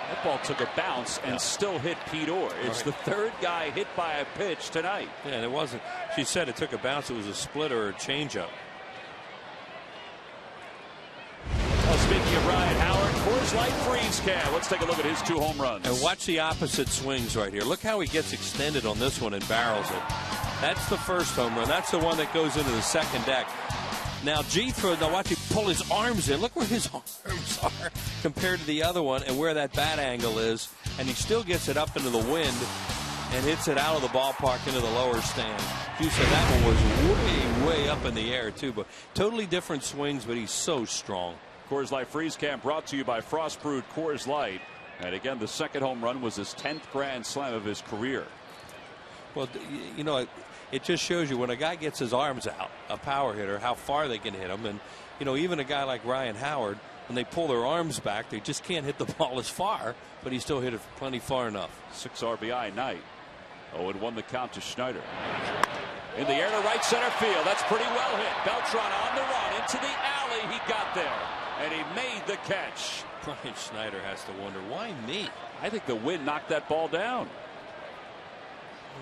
That ball took a bounce and still hit Fedor. It's the third guy hit by a pitch tonight. Yeah, and it wasn't. She said it took a bounce. It was a split or a changeup. Speaking of Ryan Howard, Coors Light freeze can. Let's take a look at his 2 home runs. And watch the opposite swings right here. Look how he gets extended on this one and barrels it. That's the first home run. That's the one that goes into the second deck. Now now watch him pull his arms in. Look where his arms are compared to the other one and where that bat angle is. And he still gets it up into the wind and hits it out of the ballpark into the lower stand. You said that one was way up in the air too, but totally different swings, but he's so strong. Coors Light Freeze Camp brought to you by Frost Brewed Coors Light. And again, the second home run was his 10th grand slam of his career. Well, you know, it just shows you when a guy gets his arms out, a power hitter, how far they can hit him. And, you know, even a guy like Ryan Howard, when they pull their arms back, they just can't hit the ball as far, but he still hit it plenty far enough. 6 RBI night. 0-1 the count to Schneider. In the air to right center field. That's pretty well hit. Beltran on the run into the alley. He got there. And he made the catch. Brian Schneider has to wonder, why me? I think the wind knocked that ball down.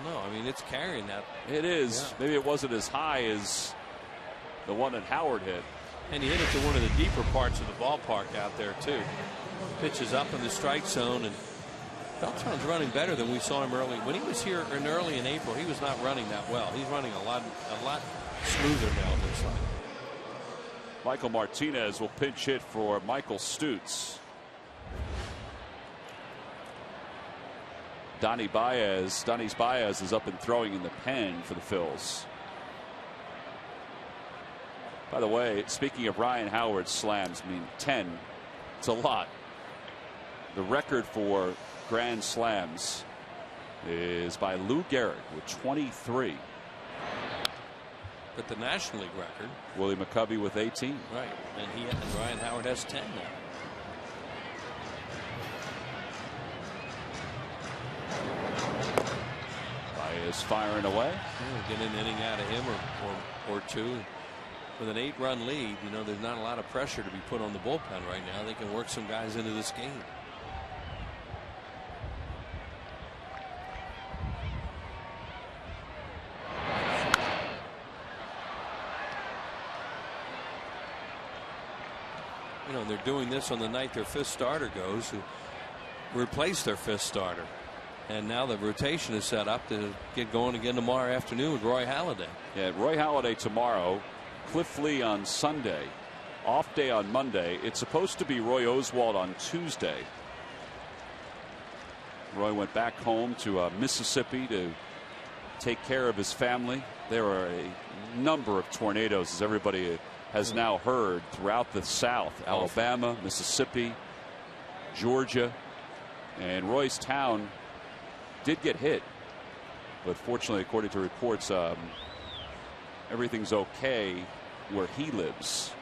No, I mean, it's carrying that. It is. Yeah. Maybe it wasn't as high as the one that Howard hit. And he hit it to one of the deeper parts of the ballpark out there, too. Pitches up in the strike zone, and Beltran's running better than we saw him early. When he was here early in April, he was not running that well. He's running a lot smoother now, it looks like. Michael Martinez will pinch hit for Michael Stutz. Donnie Baez is up and throwing in the pen for the Phils. By the way, speaking of Ryan Howard's slams, I mean 10, it's a lot. The record for grand slams is by Lou Gehrig with 23. But the National League record, Willie McCovey with 18. Right, and Ryan Howard has 10 now. Baez firing away. Get an inning out of him or 2. With an 8-run lead, you know, there's not a lot of pressure to be put on the bullpen right now. They can work some guys into this game. You know, they're doing this on the night their 5th starter goes, who replaced their 5th starter. And now the rotation is set up to get going again tomorrow afternoon with Roy Halladay. Yeah, Roy Halladay tomorrow, Cliff Lee on Sunday, off day on Monday. It's supposed to be Roy Oswalt on Tuesday. Roy went back home to Mississippi to take care of his family. There are a number of tornadoes, as everybody has now heard, throughout the South. Alabama, Mississippi, Georgia, and Roy's Town did get hit. But fortunately, according to reports, everything's okay where he lives.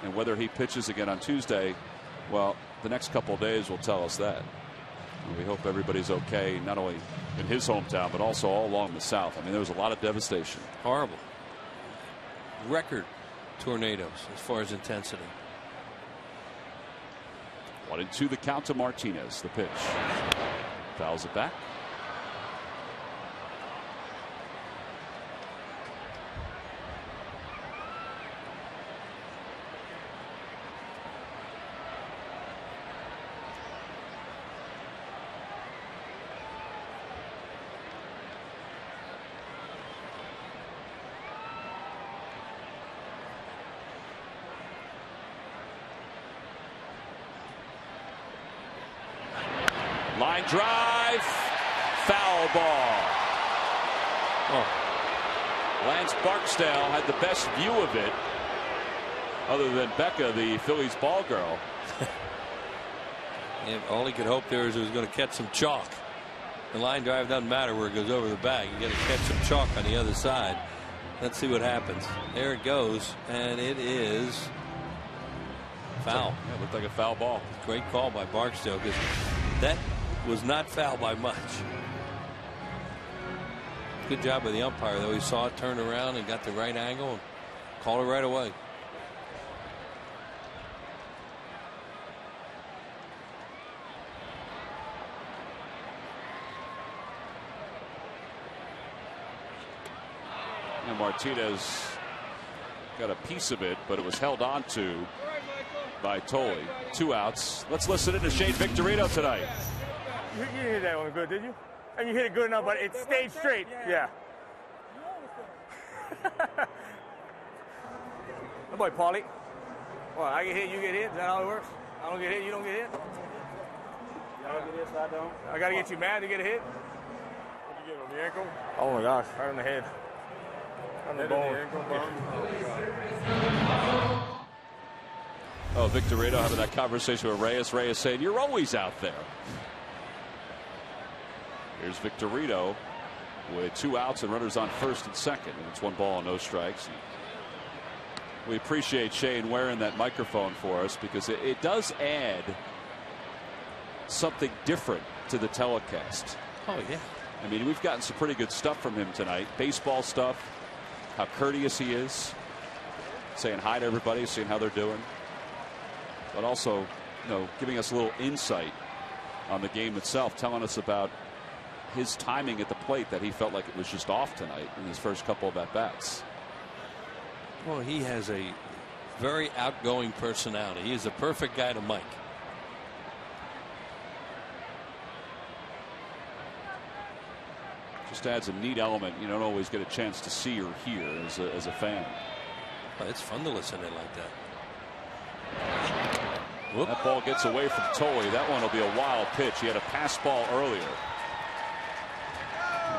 And whether he pitches again on Tuesday, well, the next couple of days will tell us that. And we hope everybody's okay, not only in his hometown, but also all along the South. I mean, there was a lot of devastation. Horrible. Record tornadoes as far as intensity. 1-2 the count to Martinez. The pitch. Fouls it back. Line drive, foul ball. Oh. Lance Barksdale had the best view of it, other than Becca, the Phillies ball girl. And all he could hope there is it was going to catch some chalk. The line drive doesn't matter where it goes over the bag. You got to catch some chalk on the other side. Let's see what happens. There it goes, and it is foul. Yeah, it looked like a foul ball. Great call by Barksdale, because that was not foul by much. Good job by the umpire, though. He saw it turn around and got the right angle and called it right away. And Martinez got a piece of it, but it was held on to by Tolley. 2 outs. Let's listen in to Shane Victorino tonight. You didn't hit that one good, did you? And you hit it good enough, but it stayed straight. Yeah. Good boy, Paulie. Well, I get hit, you get hit. Is that how it works? I don't get hit, you don't get hit? I don't get hit, so I don't. I got to get you mad to get a hit? What'd you get, on the ankle? Oh, my gosh. Right on the head. On the bone. Oh, Victorino having that conversation with Reyes. Reyes saying, you're always out there. Here's Victorino with 2 outs and runners on first and second. And it's 1 ball and no strikes. We appreciate Shane wearing that microphone for us, because it does add something different to the telecast. Oh, yeah. I mean, we've gotten some pretty good stuff from him tonight. Baseball stuff, how courteous he is, saying hi to everybody, seeing how they're doing. But also, you know, giving us a little insight on the game itself, telling us about his timing at the plate, that he felt like it was just off tonight in his first couple of at-bats. Well, he has a very outgoing personality. He is the perfect guy to mic. Just adds a neat element you don't always get a chance to see or hear as a fan. Well, it's fun to listen in like that. Whoop. That ball gets away from Tolley. That one will be a wild pitch. He had a pass ball earlier.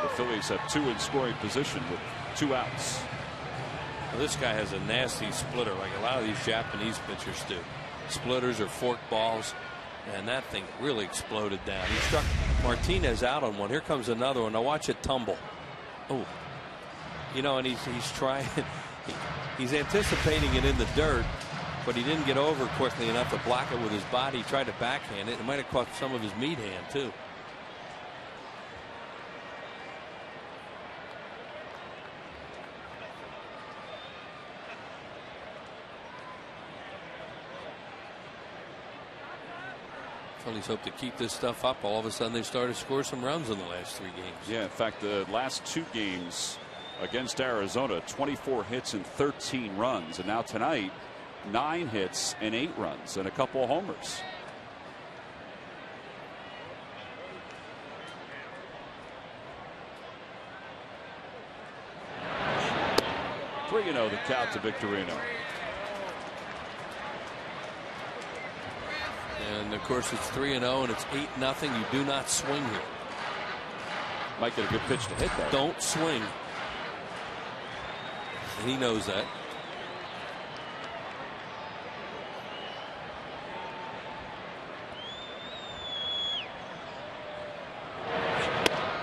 The Phillies have 2 in scoring position with 2 outs. Well, this guy has a nasty splitter, like a lot of these Japanese pitchers do. Splitters or fork balls, and that thing really exploded down. He struck Martinez out on one. Here comes another one. Now watch it tumble. Oh, you know, and he's trying. He's anticipating it in the dirt, but he didn't get over quickly enough to block it with his body. He tried to backhand it. It might have caught some of his meat hand too. Phillies hope to keep this stuff up. All of a sudden they started to score some runs in the last 3 games. Yeah, in fact, the last 2 games against Arizona, 24 hits and 13 runs. And now tonight, 9 hits and 8 runs and a couple of homers. Three, the count to Victorino. And of course it's 3-0 and it's 8-0. You do not swing here. Might get a good pitch to hit that. Don't swing. And he knows that.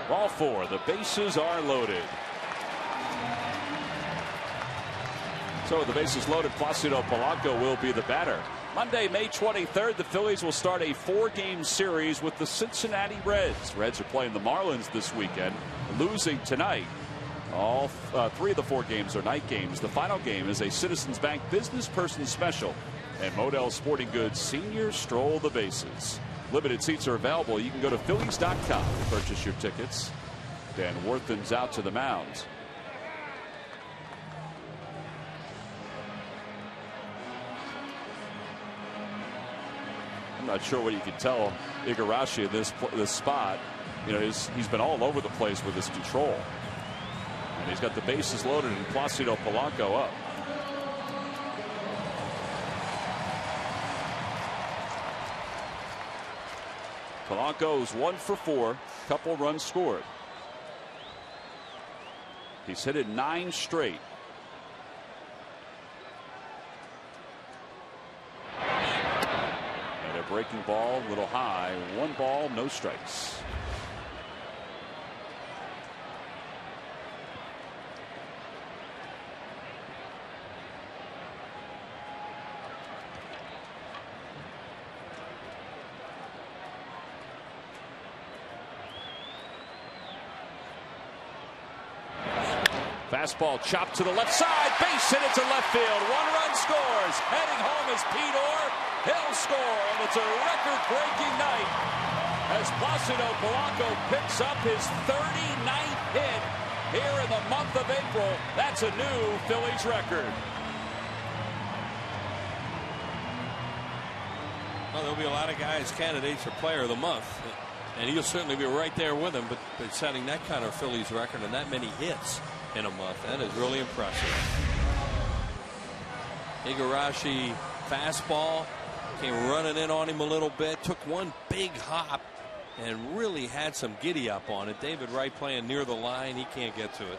Ball 4. The bases are loaded. So with the bases loaded, Placido Polanco will be the batter. Monday, May 23rd, the Phillies will start a 4-game series with the Cincinnati Reds. Reds are playing the Marlins this weekend, losing tonight. All 3 of the 4 games are night games. The final game is a Citizens Bank Business Person Special and Modell Sporting Goods Senior Stroll the Bases. Limited seats are available. You can go to Phillies.com to purchase your tickets. Dan Worthen's out to the mound. I'm not sure what you can tell Igarashi in this spot. You know, he's been all over the place with his control. And he's got the bases loaded and Placido Polanco up. Polanco's 1 for 4, couple runs scored. He's hit it 9 straight. And a breaking ball, a little high. 1 ball, no strikes. Fastball chopped to the left side. Base hit it to left field. 1 run scores. Heading home is Pete Orr. He'll score, and it's a record-breaking night as Placido Polanco picks up his 39th hit here in the month of April. That's a new Phillies record. Well, there'll be a lot of guys candidates for Player of the Month, and he'll certainly be right there with them. But setting that kind of Phillies record and that many hits in a month, that is really impressive. Igarashi fastball came running in on him a little bit, took 1 big hop and really had some giddy up on it. David Wright playing near the line, he can't get to it.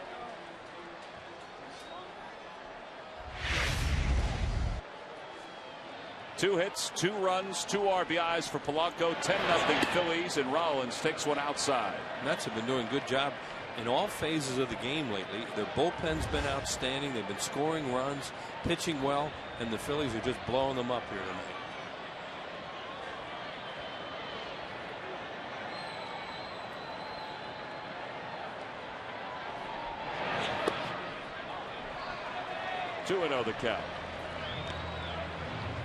Two hits, 2 runs, 2 RBIs for Polanco. 10-0 Phillies, and Rollins takes one outside. Mets have been doing a good job in all phases of the game lately. Their bullpen's been outstanding. They've been scoring runs, pitching well, and the Phillies are just blowing them up here tonight. Two and 0 the count.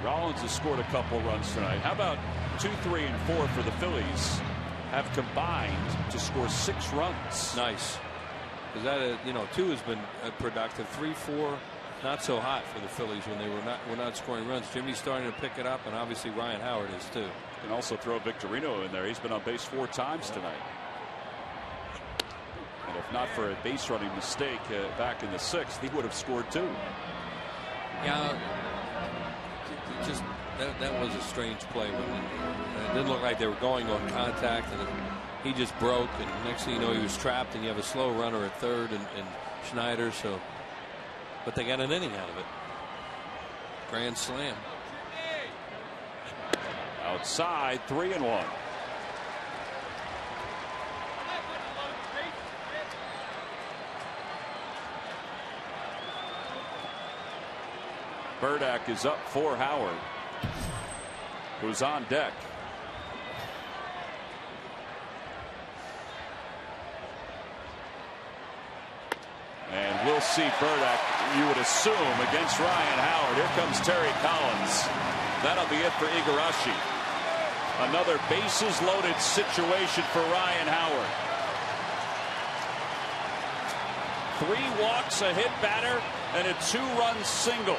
Rollins has scored a couple runs tonight. How about 2, 3, and 4 for the Phillies? Have combined to score 6 runs. Nice. Because that, 2 has been productive. 3, 4, not so hot for the Phillies when they were not scoring runs. Jimmy's starting to pick it up, and obviously Ryan Howard is too. Can also throw Victorino in there. He's been on base 4 times tonight. And if not for a base running mistake back in the 6th, he would have scored 2. Yeah, just that was a strange play. It didn't look like they were going on contact, and he just broke, and next thing you know he was trapped, and you have a slow runner at third and Schneider. So, but they got an inning out of it. Grand slam. Outside, 3 and 1. Burdack is up for Howard, who's on deck. And we'll see Burdack, you would assume, against Ryan Howard. Here comes Terry Collins. That'll be it for Igarashi. Another bases loaded situation for Ryan Howard. 3 walks, a hit batter, and a 2-run single.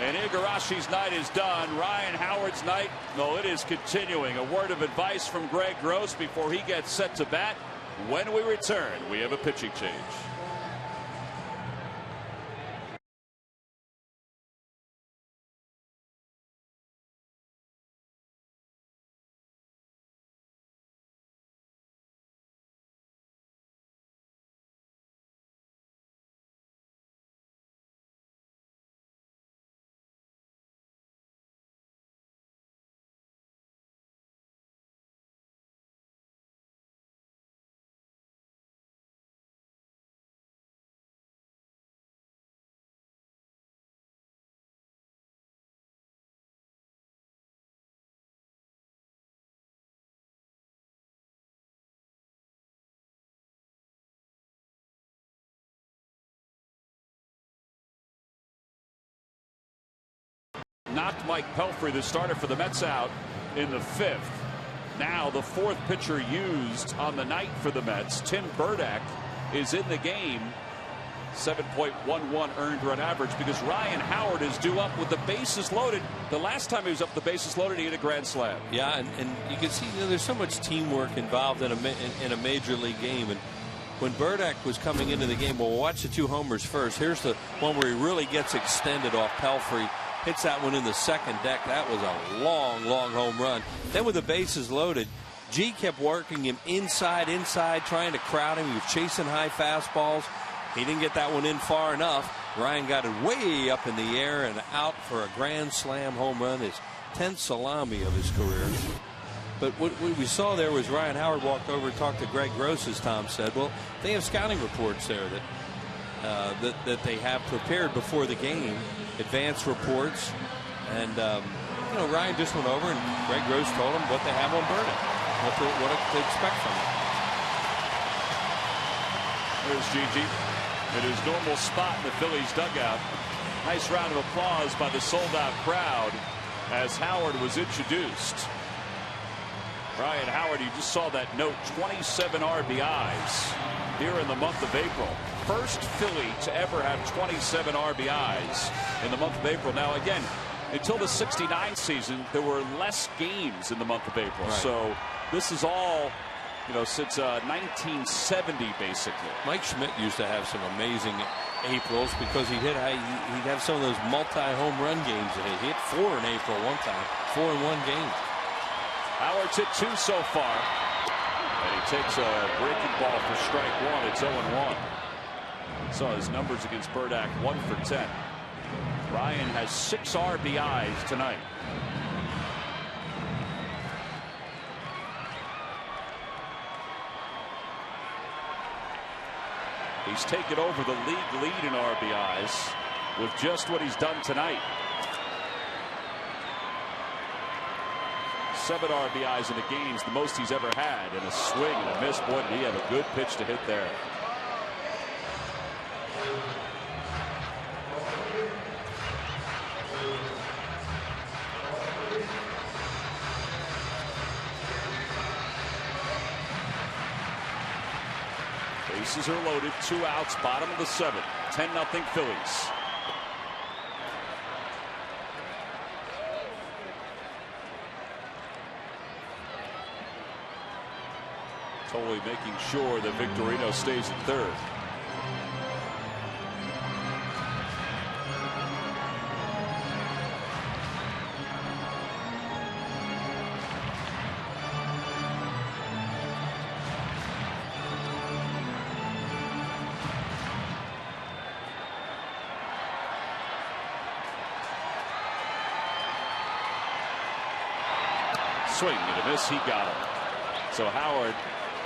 And Igarashi's night is done. Ryan Howard's night, no, it is continuing. A word of advice from Greg Gross before he gets set to bat. When we return, we have a pitching change. knocked Mike Pelfrey, the starter for the Mets, out in the 5th. Now the 4th pitcher used on the night for the Mets, Tim Burdack, is in the game. 7.11 earned run average because Ryan Howard is due up with the bases loaded. The last time he was up the bases loaded, he hit a grand slam. Yeah, and you can see, there's so much teamwork involved in a major league game. And when Burdack was coming into the game, well, we'll watch the 2 homers first. Here's the one where he really gets extended off Pelfrey. Hits that one in the 2nd deck. That was a long, long home run. Then with the bases loaded, G kept working him inside, trying to crowd him. He was chasing high fastballs. He didn't get that one in far enough. Ryan got it way up in the air and out for a grand slam home run, his 10th salami of his career. But what we saw there was Ryan Howard walked over and talked to Greg Gross, as Tom said. Well, they have scouting reports there that they have prepared before the game, advanced reports, and Ryan just went over and Greg Gross told him what they have on Burdack, what to expect from him. There's Gigi in his normal spot in the Phillies dugout. Nice round of applause by the sold-out crowd as Howard was introduced. Ryan Howard, you just saw that note, 27 RBIs here in the month of April. First Philly to ever have 27 RBIs in the month of April. Now, again, until the '69 season, there were less games in the month of April. Right. So this is all, since 1970, basically. Mike Schmidt used to have some amazing Aprils because he'd have some of those multi-home run games. He hit 4 in April one time, 4 in one game. Howard's hit 2 so far, and he takes a breaking ball for strike 1. It's 0-1. Saw his numbers against Burdack, 1 for 10. Ryan has 6 RBIs tonight. He's taken over the league lead in RBIs with just what he's done tonight. 7 RBIs in the games, the most he's ever had, and a swing and a miss. Boy, did he have a good pitch to hit there. Bases are loaded, 2 outs, bottom of the 7th. 10-0 Phillies. Totally making sure that Victorino stays at 3rd. Swing and a miss, he got him. So Howard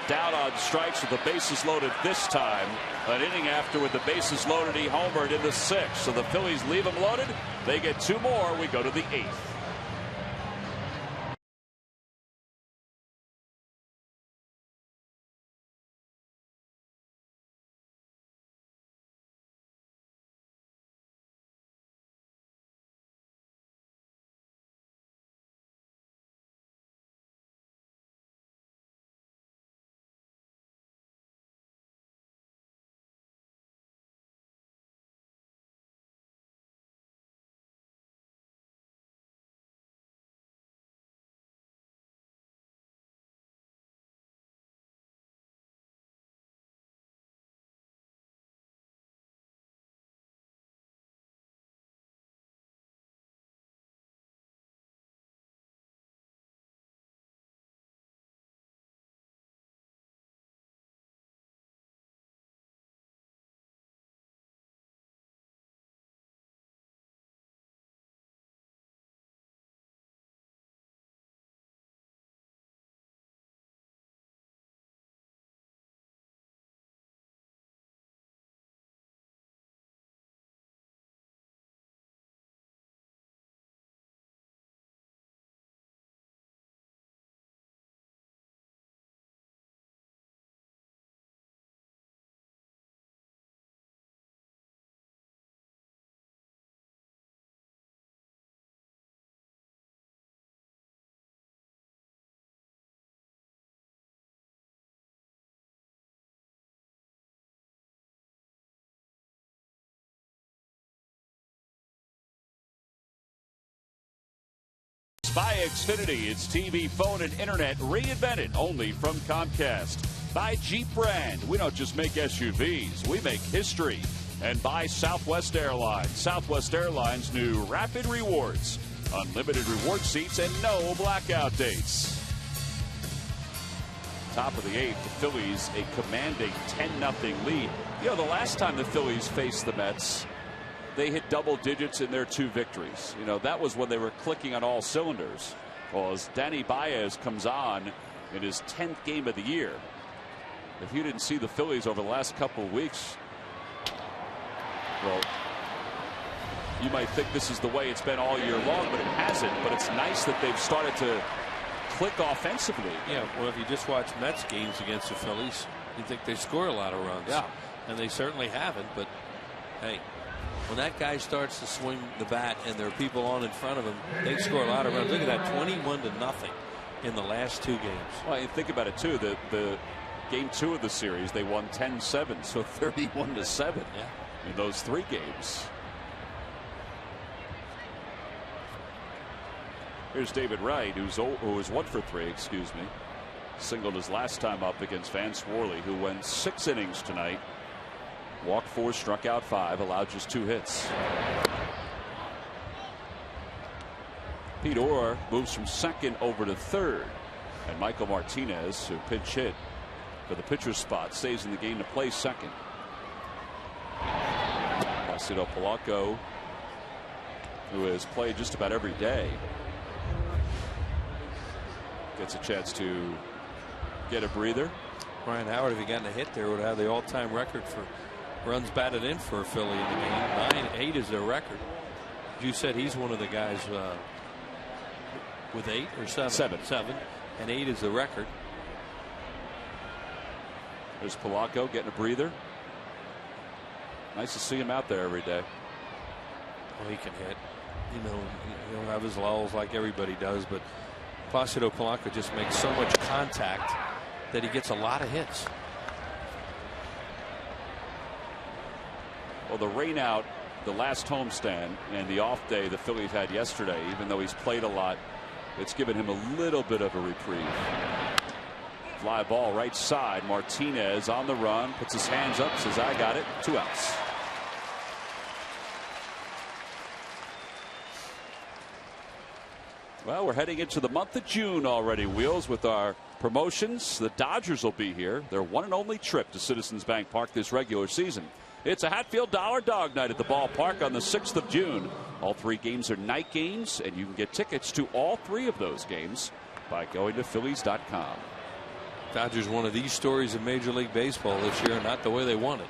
down on strikes with the bases loaded this time. An inning after with the bases loaded, he homered in the 6th. So the Phillies leave him loaded. They get 2 more. We go to the 8th. By Xfinity, it's TV, phone, and internet reinvented only from Comcast. By Jeep brand, we don't just make SUVs, we make history. And by Southwest Airlines. Southwest Airlines' new Rapid Rewards. Unlimited reward seats and no blackout dates. Top of the 8th, the Phillies a commanding 10-0 lead. You know, the last time the Phillies faced the Mets, they hit double digits in their 2 victories. You know, that was when they were clicking on all cylinders. Well, as Danny Baez comes on in his 10th game of the year, if you didn't see the Phillies over the last couple of weeks, well, you might think this is the way it's been all year long, but it hasn't. But it's nice that they've started to click offensively. Yeah, well, if you just watch Mets games against the Phillies, you think they score a lot of runs. Yeah. And they certainly haven't. But, hey, when that guy starts to swing the bat and there are people on in front of him, they score a lot of runs. Look at that, 21-0 in the last 2 games. Well, you think about it, too. The game 2 of the series, they won 10-7, so 31-7 in those 3 games. Here's David Wright, who was 1 for 3, excuse me. Singled his last time up against Worley, who went 6 innings tonight. Walked 4, struck out 5, allowed just 2 hits. Pete Orr moves from 2nd over to 3rd. And Michael Martinez, who pinch hit for the pitcher's spot, stays in the game to play 2nd. Placido Polanco, who has played just about every day, gets a chance to get a breather. Ryan Howard, if he gotten a hit there, would have the all-time record for runs batted in for a Philly in the game. 9-8 is their record. You said he's one of the guys with 8 or 7? 7. And 8 is the record. There's Polanco getting a breather. Nice to see him out there every day. Well, he can hit. You know, he'll have his lulls like everybody does, but Placido Polanco just makes so much contact that he gets a lot of hits. Well, the rain out, the last homestand, and the off day the Phillies had yesterday, even though he's played a lot, it's given him a little bit of a reprieve. Fly ball right side. Martinez on the run, puts his hands up, says, I got it. 2 outs. Well, we're heading into the month of June already, Wheels, with our promotions. The Dodgers will be here. Their one and only trip to Citizens Bank Park this regular season. It's a Hatfield Dollar Dog Night at the ballpark on the 6th of June. All 3 games are night games, and you can get tickets to all 3 of those games by going to Phillies.com. Dodgers, one of these stories of Major League Baseball this year, not the way they want it.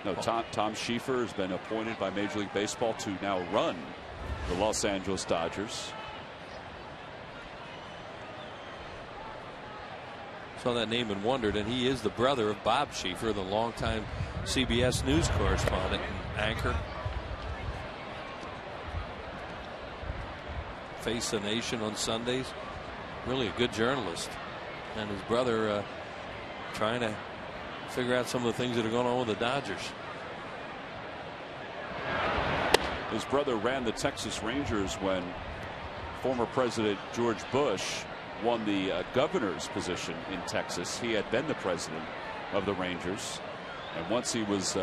No, Tom Schieffer has been appointed by Major League Baseball to now run the Los Angeles Dodgers. Saw that name and wondered, and he is the brother of Bob Schieffer, the longtime CBS News correspondent and anchor. Face the Nation on Sundays. Really a good journalist. And his brother trying to figure out some of the things that are going on with the Dodgers. His brother ran the Texas Rangers when former President George Bush won the governor's position in Texas. He had been the president of the Rangers, and once he was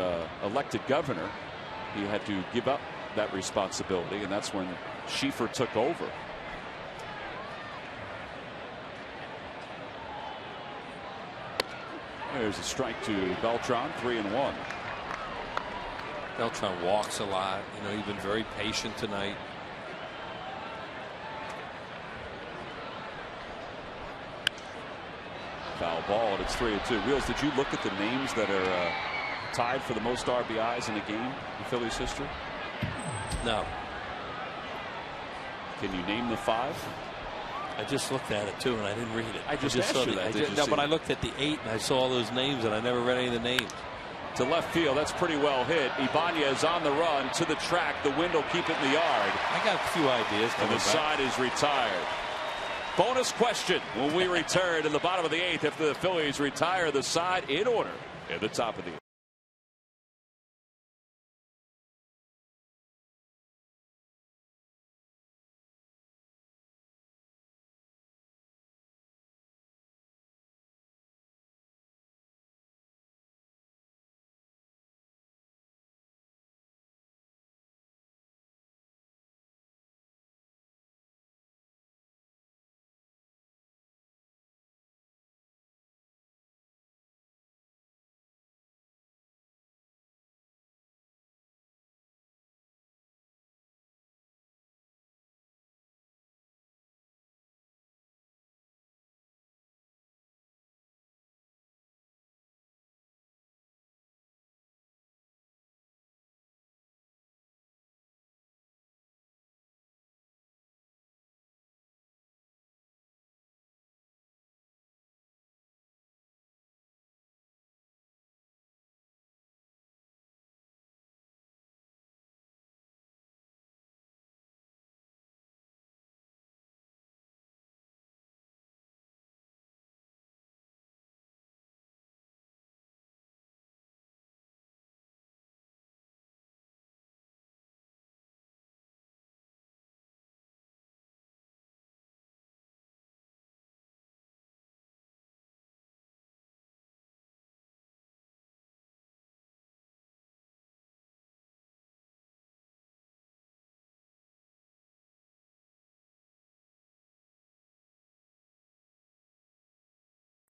elected governor, he had to give up that responsibility, and that's when Schieffer took over. There's a strike to Beltran, 3-1. Beltran walks a lot. You know, he's been very patient tonight. Foul ball, and it's 3-2. Wheels, did you look at the names that are tied for the most RBIs in a game in Phillies history? No. Can you name the 5? I just looked at it too, and I didn't read it. I just asked saw you that. No, but I looked at the 8, and I saw all those names, and I never read any of the names. To left field, that's pretty well hit. Ibanez on the run to the track. The wind will keep it in the yard. I got a few ideas. And the side is retired. Bonus question when we return in the bottom of the 8th if the Phillies retire the side in order at the top of the 8th.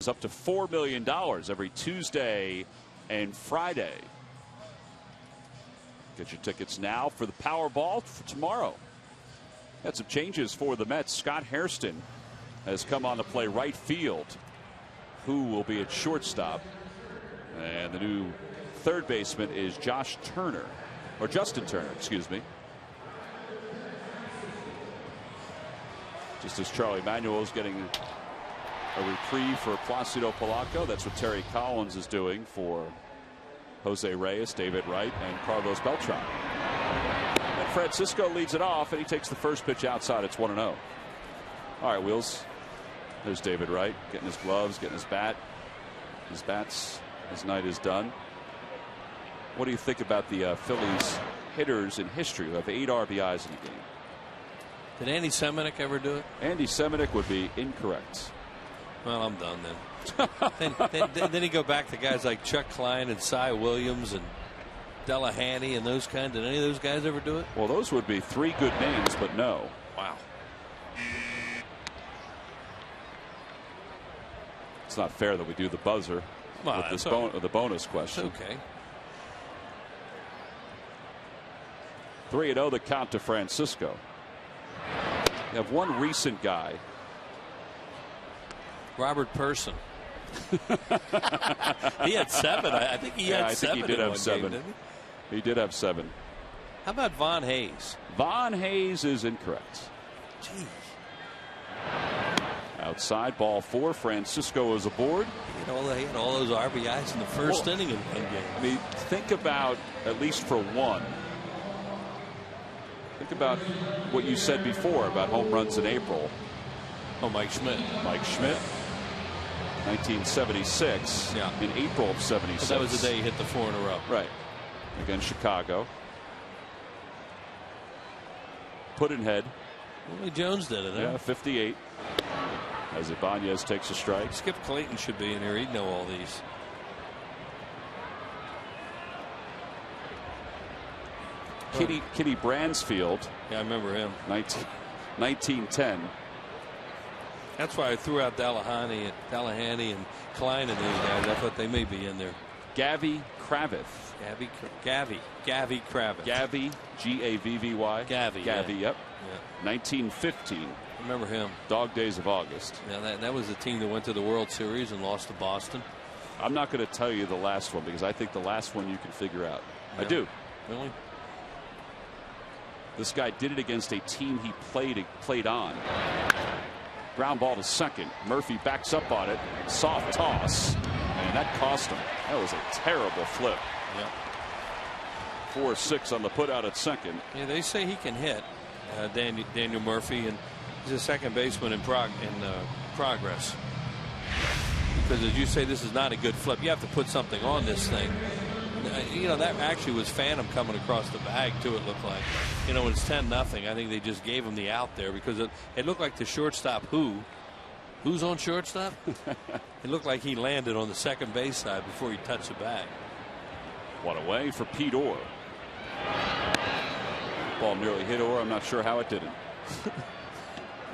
It's up to $4 million every Tuesday and Friday. Get your tickets now for the Powerball for tomorrow. Had some changes for the Mets. Scott Hairston has come on to play right field. Who will be at shortstop? And the new third baseman is Justin Turner, excuse me. Just as Charlie Manuel is getting a reprieve for Placido Polanco, that's what Terry Collins is doing for Jose Reyes, David Wright, and Carlos Beltran. And Francisco leads it off, and he takes the first pitch outside. It's 1-0. All right, Wheels. There's David Wright getting his gloves, getting his bat. His bats. His night is done. What do you think about the Phillies hitters in history who have 8 RBIs in a game? Did Andy Seminick ever do it? Andy Seminick would be incorrect. Well, I'm done then. then you go back to guys like Chuck Klein and Cy Williams and Delahanty and those kinds. Did any of those guys ever do it? Well, those would be 3 good names, but no. Wow. It's not fair that we do the buzzer with this the bonus question. It's okay. 3-0 the count to Francisco. You have one recent guy. Robert Person. He had 7. I think he had 7. I think he did have 7. Game, didn't he did have 7. How about Von Hayes? Von Hayes is incorrect. Gee. Outside, ball 4. Francisco is aboard. He had all those RBIs in the first inning in one game. I mean, think about, at least for one, think about what you said before about home runs in April. Oh, Mike Schmidt. Mike Schmidt, 1976. Yeah. In April of 76. But that was the day he hit the 4 in a row. Right. Against Chicago. Pudd'nhead. Willie Jones did it. Yeah, 58. As Ibanez takes a strike. Skip Clayton should be in here. He'd know all these. Kitty Bransfield. Yeah, I remember him. 1910. That's why I threw out Delahanty and Klein and those guys. I thought they may be in there. Gavy Kravitz. Gavy Kravitz. Gavy, Gavvy. Gavy, yep. Yeah. 1915. Remember him. Dog Days of August. Yeah, that was the team that went to the World Series and lost to Boston. I'm not going to tell you the last one because I think the last one you can figure out. Yeah. I do. Really? This guy did it against a team he played on. Ground ball to second. Murphy backs up on it. Soft toss. And that cost him. That was a terrible flip. Yeah. 4-6 on the put out at second. Yeah, they say he can hit, Daniel Murphy, and he's a second baseman in progress. Because as you say, this is not a good flip. You have to put something on this thing. That actually was Phantom coming across the bag too. It looked like, when it's 10-0. I think they just gave him the out there because it looked like the shortstop who's on shortstop. It looked like he landed on the second base side before he touched the bag. One away for Pete Orr. Ball nearly hit Orr. I'm not sure how it didn't.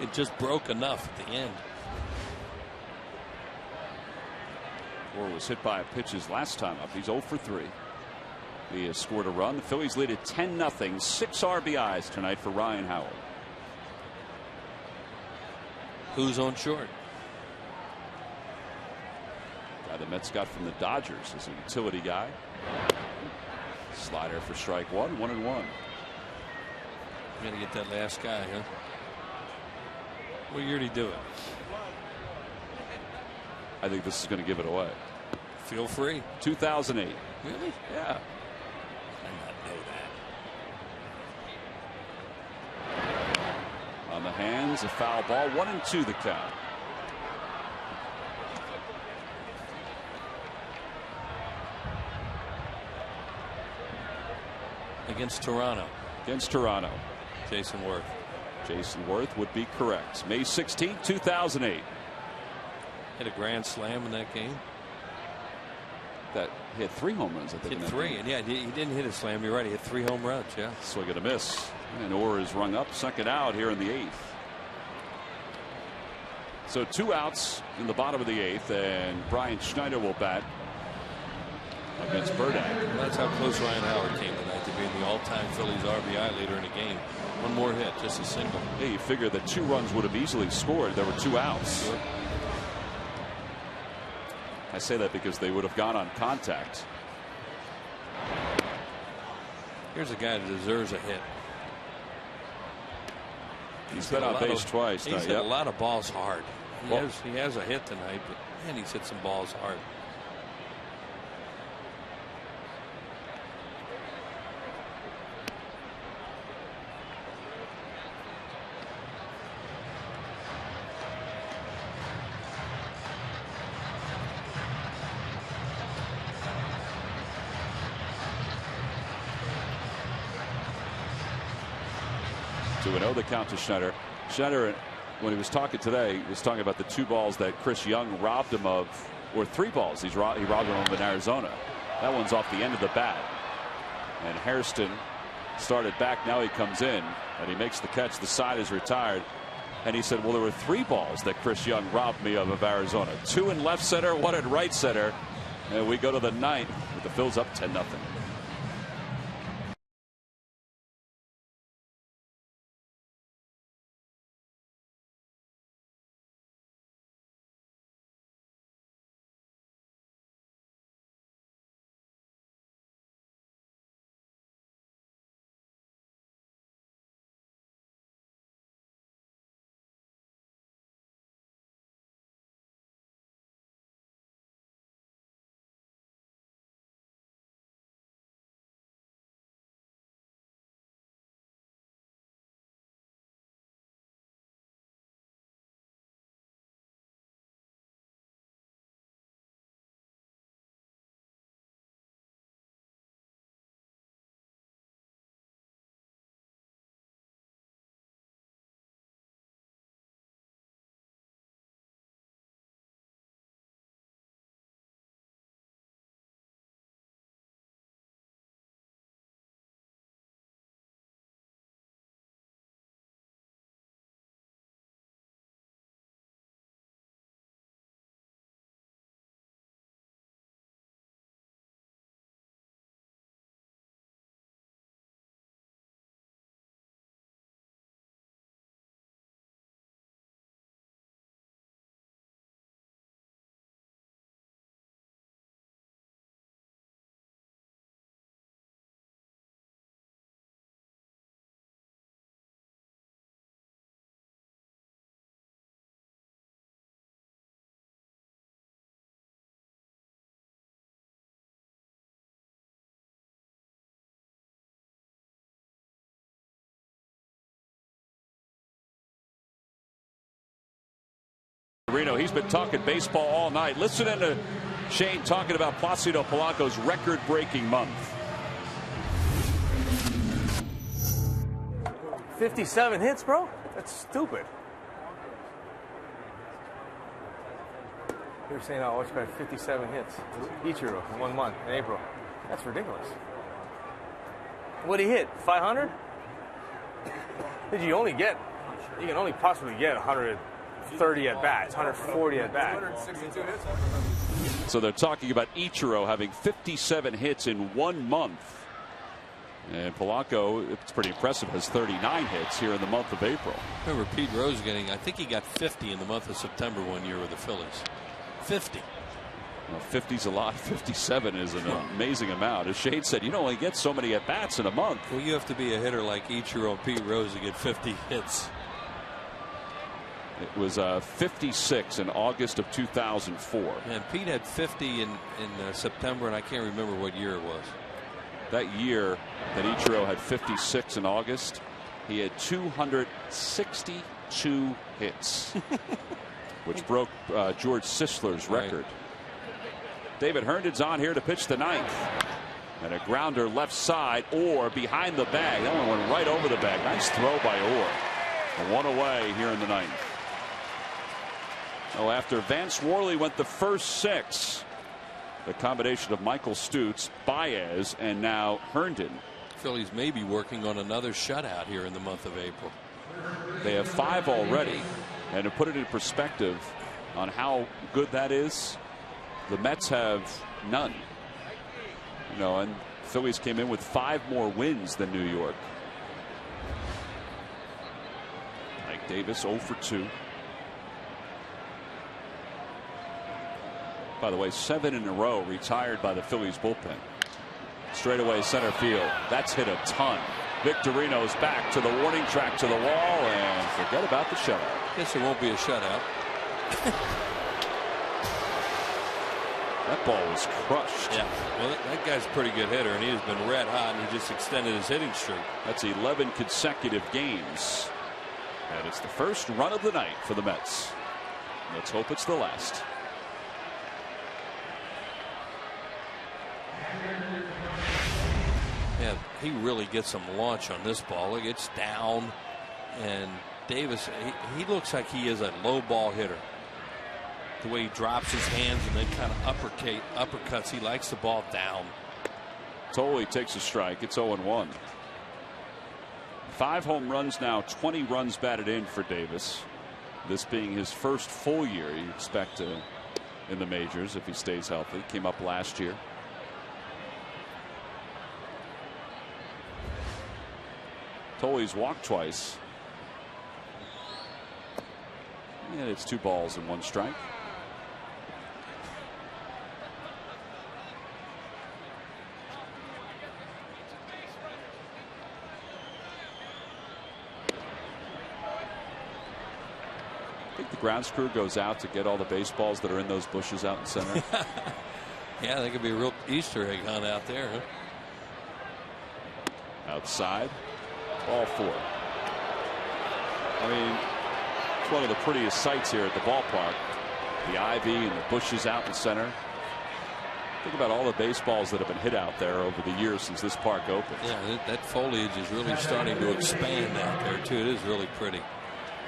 It just broke enough at the end. Orr was hit by pitches last time up. He's 0 for 3. He has scored a run. The Phillies lead at 10-0. 6 RBIs tonight for Ryan Howard. Who's on short? Guy the Mets got from the Dodgers is a utility guy. Slider for strike 1. 1-1. You got to get that last guy, huh? What year did he do it? I think this is going to give it away. Feel free. 2008. Really? Yeah. I did not know that. On the hands, a foul ball. 1-2 the count. Against Toronto. Against Toronto. Jason Worth. Jason Worth would be correct. May 16, 2008. Hit a grand slam in that game. That hit 3 home runs, I think. Hit 3, and yeah, he didn't hit a slam. You're right. He hit 3 home runs. Yeah. Swing and a miss. And Orr is rung up, second out here in the 8th. So 2 outs in the bottom of the 8th, and Brian Schneider will bat against Burdack. Well, that's how close Ryan Howard came tonight to being the all-time Phillies RBI leader in a game. One more hit, just a single. Hey, you figure that 2 runs would have easily scored. There were 2 outs. Sure. I say that because they would have gone on contact. Here's a guy that deserves a hit. He's been on base twice. He's hit a lot of balls hard. He has a hit tonight, but man, he's hit some balls hard. The count to Schneider. Schneider, when he was talking today, he was talking about the 2 balls that Chris Young robbed him of, or 3 balls he robbed him of in Arizona. That one's off the end of the bat. And Hairston started back. Now he comes in and he makes the catch. The side is retired. And he said, well, there were 3 balls that Chris Young robbed me of Arizona. 2 in left center, 1 in right center. And we go to the 9th with the Phils up 10-0. Reno, he's been talking baseball all night. Listen to Shane talking about Placido Polanco's record-breaking month. 57 hits, bro? That's stupid. You're saying, oh, watch got 57 hits. Ichiro in 1 month, in April. That's ridiculous. What'd he hit? 500? Did you only get? You can only possibly get 130 at bats, 140 at bats. 162 hits. So they're talking about Ichiro having 57 hits in 1 month. And Polanco, it's pretty impressive, has 39 hits here in the month of April. Remember Pete Rose getting, I think he got 50 in the month of September 1 year with the Phillies. 50. Well, 50's a lot. 57 is an amazing amount. As Shane said, you don't only get so many at-bats in a month. Well, you have to be a hitter like Ichiro and Pete Rose to get 50 hits. It was 56 in August of 2004. And Pete had 50 in September, and I can't remember what year it was. That year that Ichiro had 56 in August, he had 262 hits, which broke George Sisler's record. Right. David Herndon's on here to pitch the 9th. And a grounder left side, Orr behind the bag. That one went right over the bag. Nice throw by Orr. One away here in the 9th. Oh, after Vance Worley went the first 6. The combination of Michael Stutz, Baez, and now Herndon. Phillies may be working on another shutout here in the month of April. They have 5 already. And to put it in perspective on how good that is, the Mets have none. You know, and Phillies came in with 5 more wins than New York. Mike Davis 0 for 2. By the way, 7 in a row retired by the Phillies bullpen. Straightaway center field. That's hit a ton. Victorino's back to the warning track to the wall, and forget about the shutout. Guess there won't be a shutout. That ball was crushed. Yeah, well, that guy's a pretty good hitter, and he has been red hot, and he just extended his hitting streak. That's 11 consecutive games, and it's the first run of the night for the Mets. Let's hope it's the last. Yeah, he really gets some launch on this ball. Look, it's down, and Davis, he looks like he is a low ball hitter. The way he drops his hands and then kind of uppercuts, he likes the ball down. Totally takes a strike. It's 0-1. 5 home runs now, 20 runs batted in for Davis. This being his first full year, you expect in the majors if he stays healthy. Came up last year. Toley's walked twice. And it's 2 balls and 1 strike. I think the grounds crew goes out to get all the baseballs that are in those bushes out in center. Yeah, that could be a real Easter egg hunt out there. Huh? Outside. Ball 4. I mean, it's one of the prettiest sights here at the ballpark. The ivy and the bushes out in center. Think about all the baseballs that have been hit out there over the years since this park opened. Yeah, that foliage is really starting to expand out there, too. It is really pretty.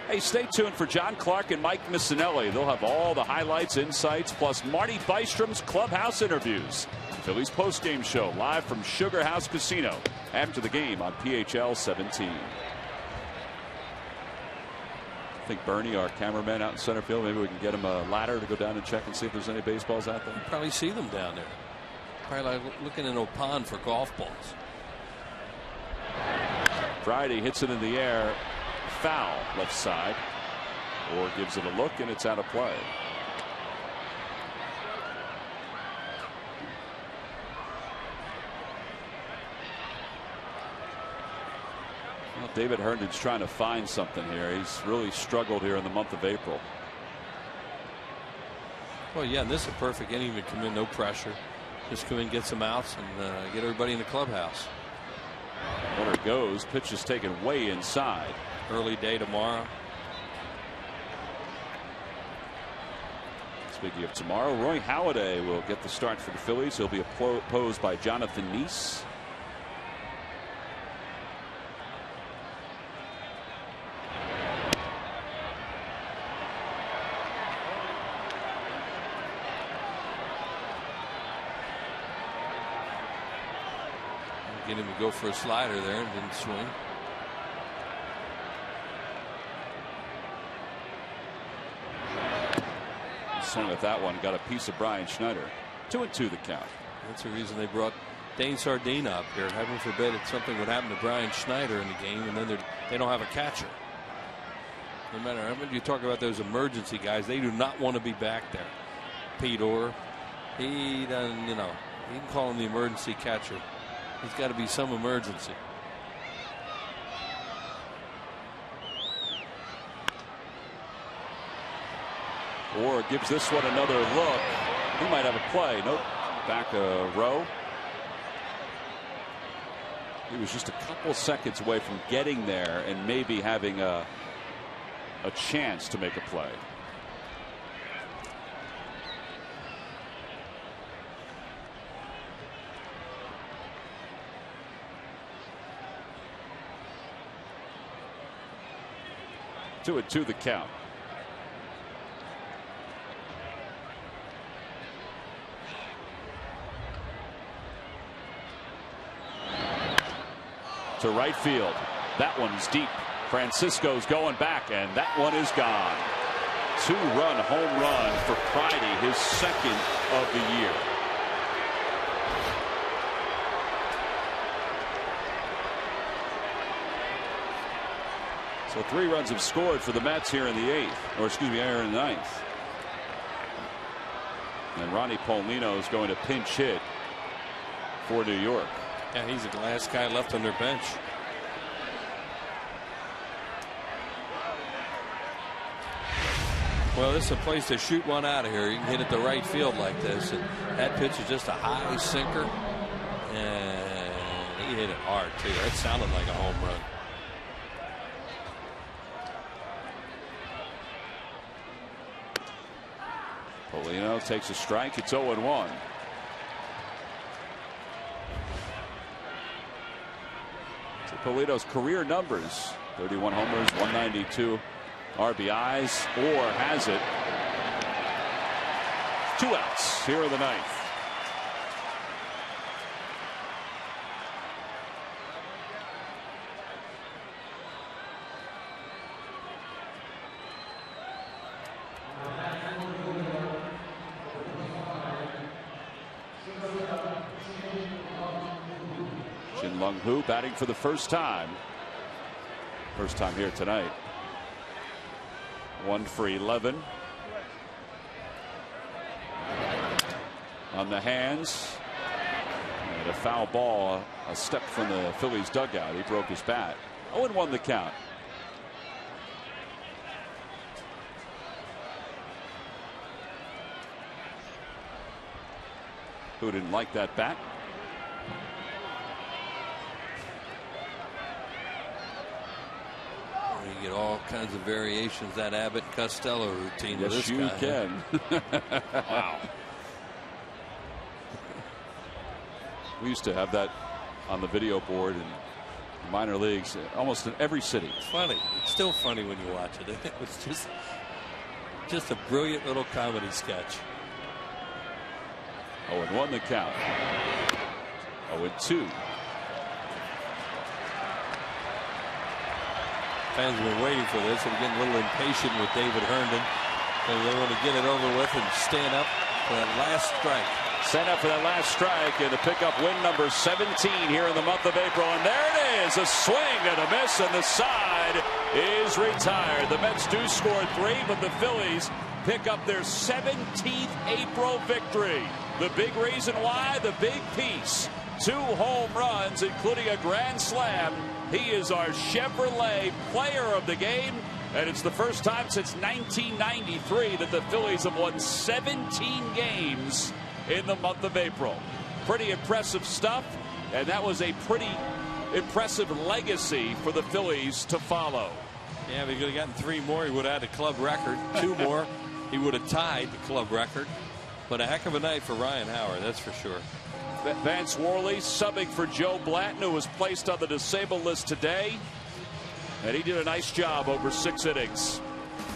Hey, stay tuned for John Clark and Mike Missinelli. They'll have all the highlights, insights, plus Marty Bystrom's clubhouse interviews. Phillies postgame show live from Sugar House Casino after the game on PHL 17. I think Bernie, our cameraman out in center field, maybe we can get him a ladder to go down and check and see if there's any baseballs out there. You probably see them down there. Probably like looking in a pond for golf balls. Friday hits it in the air. Foul left side. Or gives it a look, and it's out of play. Well, David Herndon's trying to find something here. He's really struggled here in the month of April. Well, yeah, this is a perfect inning to come in, no pressure. Just come in, get some outs, and get everybody in the clubhouse. Runner goes. Pitch is taken way inside. Early day tomorrow. Speaking of tomorrow, Roy Halladay will get the start for the Phillies. He'll be opposed by Jonathan Neese. Get him to go for a slider there and didn't swing. Swung at that one, got a piece of Brian Schneider. 2-2 the count. That's the reason they brought Dane Sardina up here. Heaven forbid that something would happen to Brian Schneider in the game, and then they don't have a catcher. No matter how much you talk about those emergency guys, they do not want to be back there. Pete Orr, he doesn't, you know, you can call him the emergency catcher. He's got to be some emergency. Orr gives this one another look. He might have a play. Nope. Back a row. He was just a couple seconds away from getting there and maybe having a chance to make a play. Two and two the count. To right field. That one's deep. Francisco's going back, and that one is gone. 2-run home run for Friday, his second of the year. So 3 runs have scored for the Mets here in the 8th, or excuse me, here in the 9th. And Ronnie Paulino is going to pinch hit for New York. Yeah, he's the last guy left on their bench. Well, this is a place to shoot one out of here. You can hit it to right field like this. And that pitch is just a high sinker. And he hit it hard, too. That sounded like a home run. Paulino takes a strike. It's 0-1. So Paulino's career numbers: 31 homers, 192 RBIs, or has it 2 outs here in the 9th. Who batting for the first time here tonight. 1 for 11 on the hands, and a foul ball a step from the Phillies dugout. He broke his bat. 0-1 the count. Who didn't like that bat? You get all kinds of variations, that Abbott Costello routine. Yes, with this you guy. can. Wow. We used to have that on the video board in minor leagues, almost in every city. It's funny. It's still funny when you watch it. It was just a brilliant little comedy sketch. 0-1 the count. 0-2. Fans have been waiting for this and getting a little impatient with David Herndon. And they want to get it over with and stand up for that last strike. Stand up for that last strike and to pick up win number 17 here in the month of April. And there it is, a swing and a miss, and the side is retired. The Mets do score 3, but the Phillies pick up their 17th April victory. The big reason why, the big piece: 2 home runs, including a grand slam. He is our Chevrolet player of the game, and it's the first time since 1993 that the Phillies have won 17 games in the month of April. Pretty impressive stuff, and that was a pretty impressive legacy for the Phillies to follow. Yeah, if he could have gotten 3 more, he would have had a club record. 2 more, he would have tied the club record. But a heck of a night for Ryan Howard, that's for sure. Vance Worley subbing for Joe Blatton, who was placed on the disabled list today, and he did a nice job over 6 innings.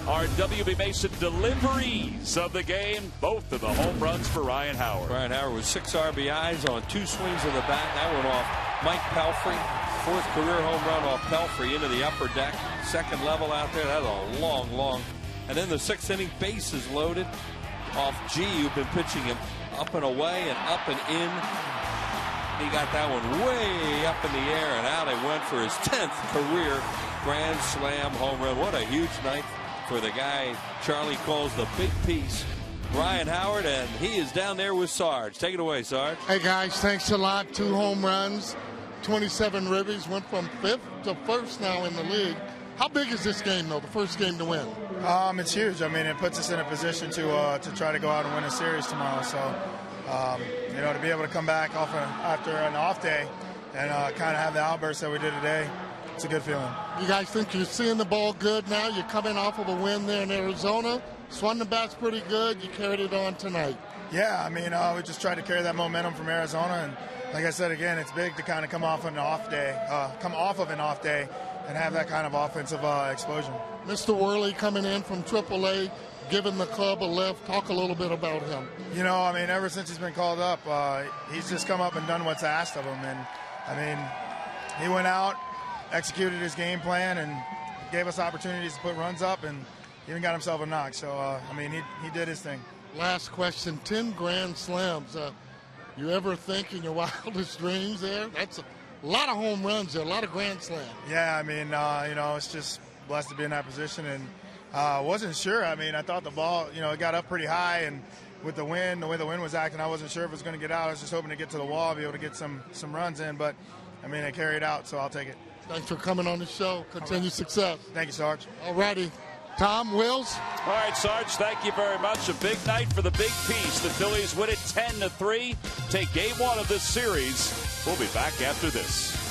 Our WB Mason deliveries of the game, both of the home runs for Ryan Howard. Ryan Howard with 6 RBIs on 2 swings of the bat. That one off Mike Pelfrey. 4th career home run off Pelfrey into the upper deck. 2nd level out there. That's a long. And then the 6th inning, bases loaded off G, who've been pitching him up and away and up and in. He got that one way up in the air and out. He went for his 10th career grand slam home run. What a huge night for the guy Charlie calls the big piece, Ryan Howard, and he is down there with Sarge. Take it away, Sarge. Hey guys, thanks a lot. 2 home runs, 27 ribbies, went from 5th to 1st now in the league. How big is this game, though, the first game to win? It's huge. I mean, it puts us in a position to try to go out and win a series tomorrow. So, to be able to come back after an off day and kind of have the outburst that we did today, it's a good feeling. You guys think you're seeing the ball good now? You're coming off of a win there in Arizona. Swung the bat's pretty good. You carried it on tonight. Yeah, I mean, we just tried to carry that momentum from Arizona. And like I said, again, it's big to kind of come off of an off day and have that kind of offensive explosion. Mr. Worley coming in from AAA, giving the club a lift. Talk a little bit about him. I mean, ever since he's been called up, he's just come up and done what's asked of him. And, I mean, he went out, executed his game plan, and gave us opportunities to put runs up, and even got himself a knock. So, I mean, he did his thing. Last question, 10 grand slams. You ever think in your wildest dreams there? That's a lot of home runs there, a lot of grand slams. Yeah, I mean, it's just blessed to be in that position, and wasn't sure. I mean, I thought the ball, it got up pretty high, and with the wind, the way the wind was acting, I wasn't sure if it was going to get out. I was just hoping to get to the wall, be able to get some runs in, but, I mean, it carried out, so I'll take it. Thanks for coming on the show. Continue success. Thank you, Sarge. All righty. Tom, Wills? All right, Sarge, thank you very much. A big night for the big piece. The Phillies win it 10-3. Take game 1 of this series. We'll be back after this.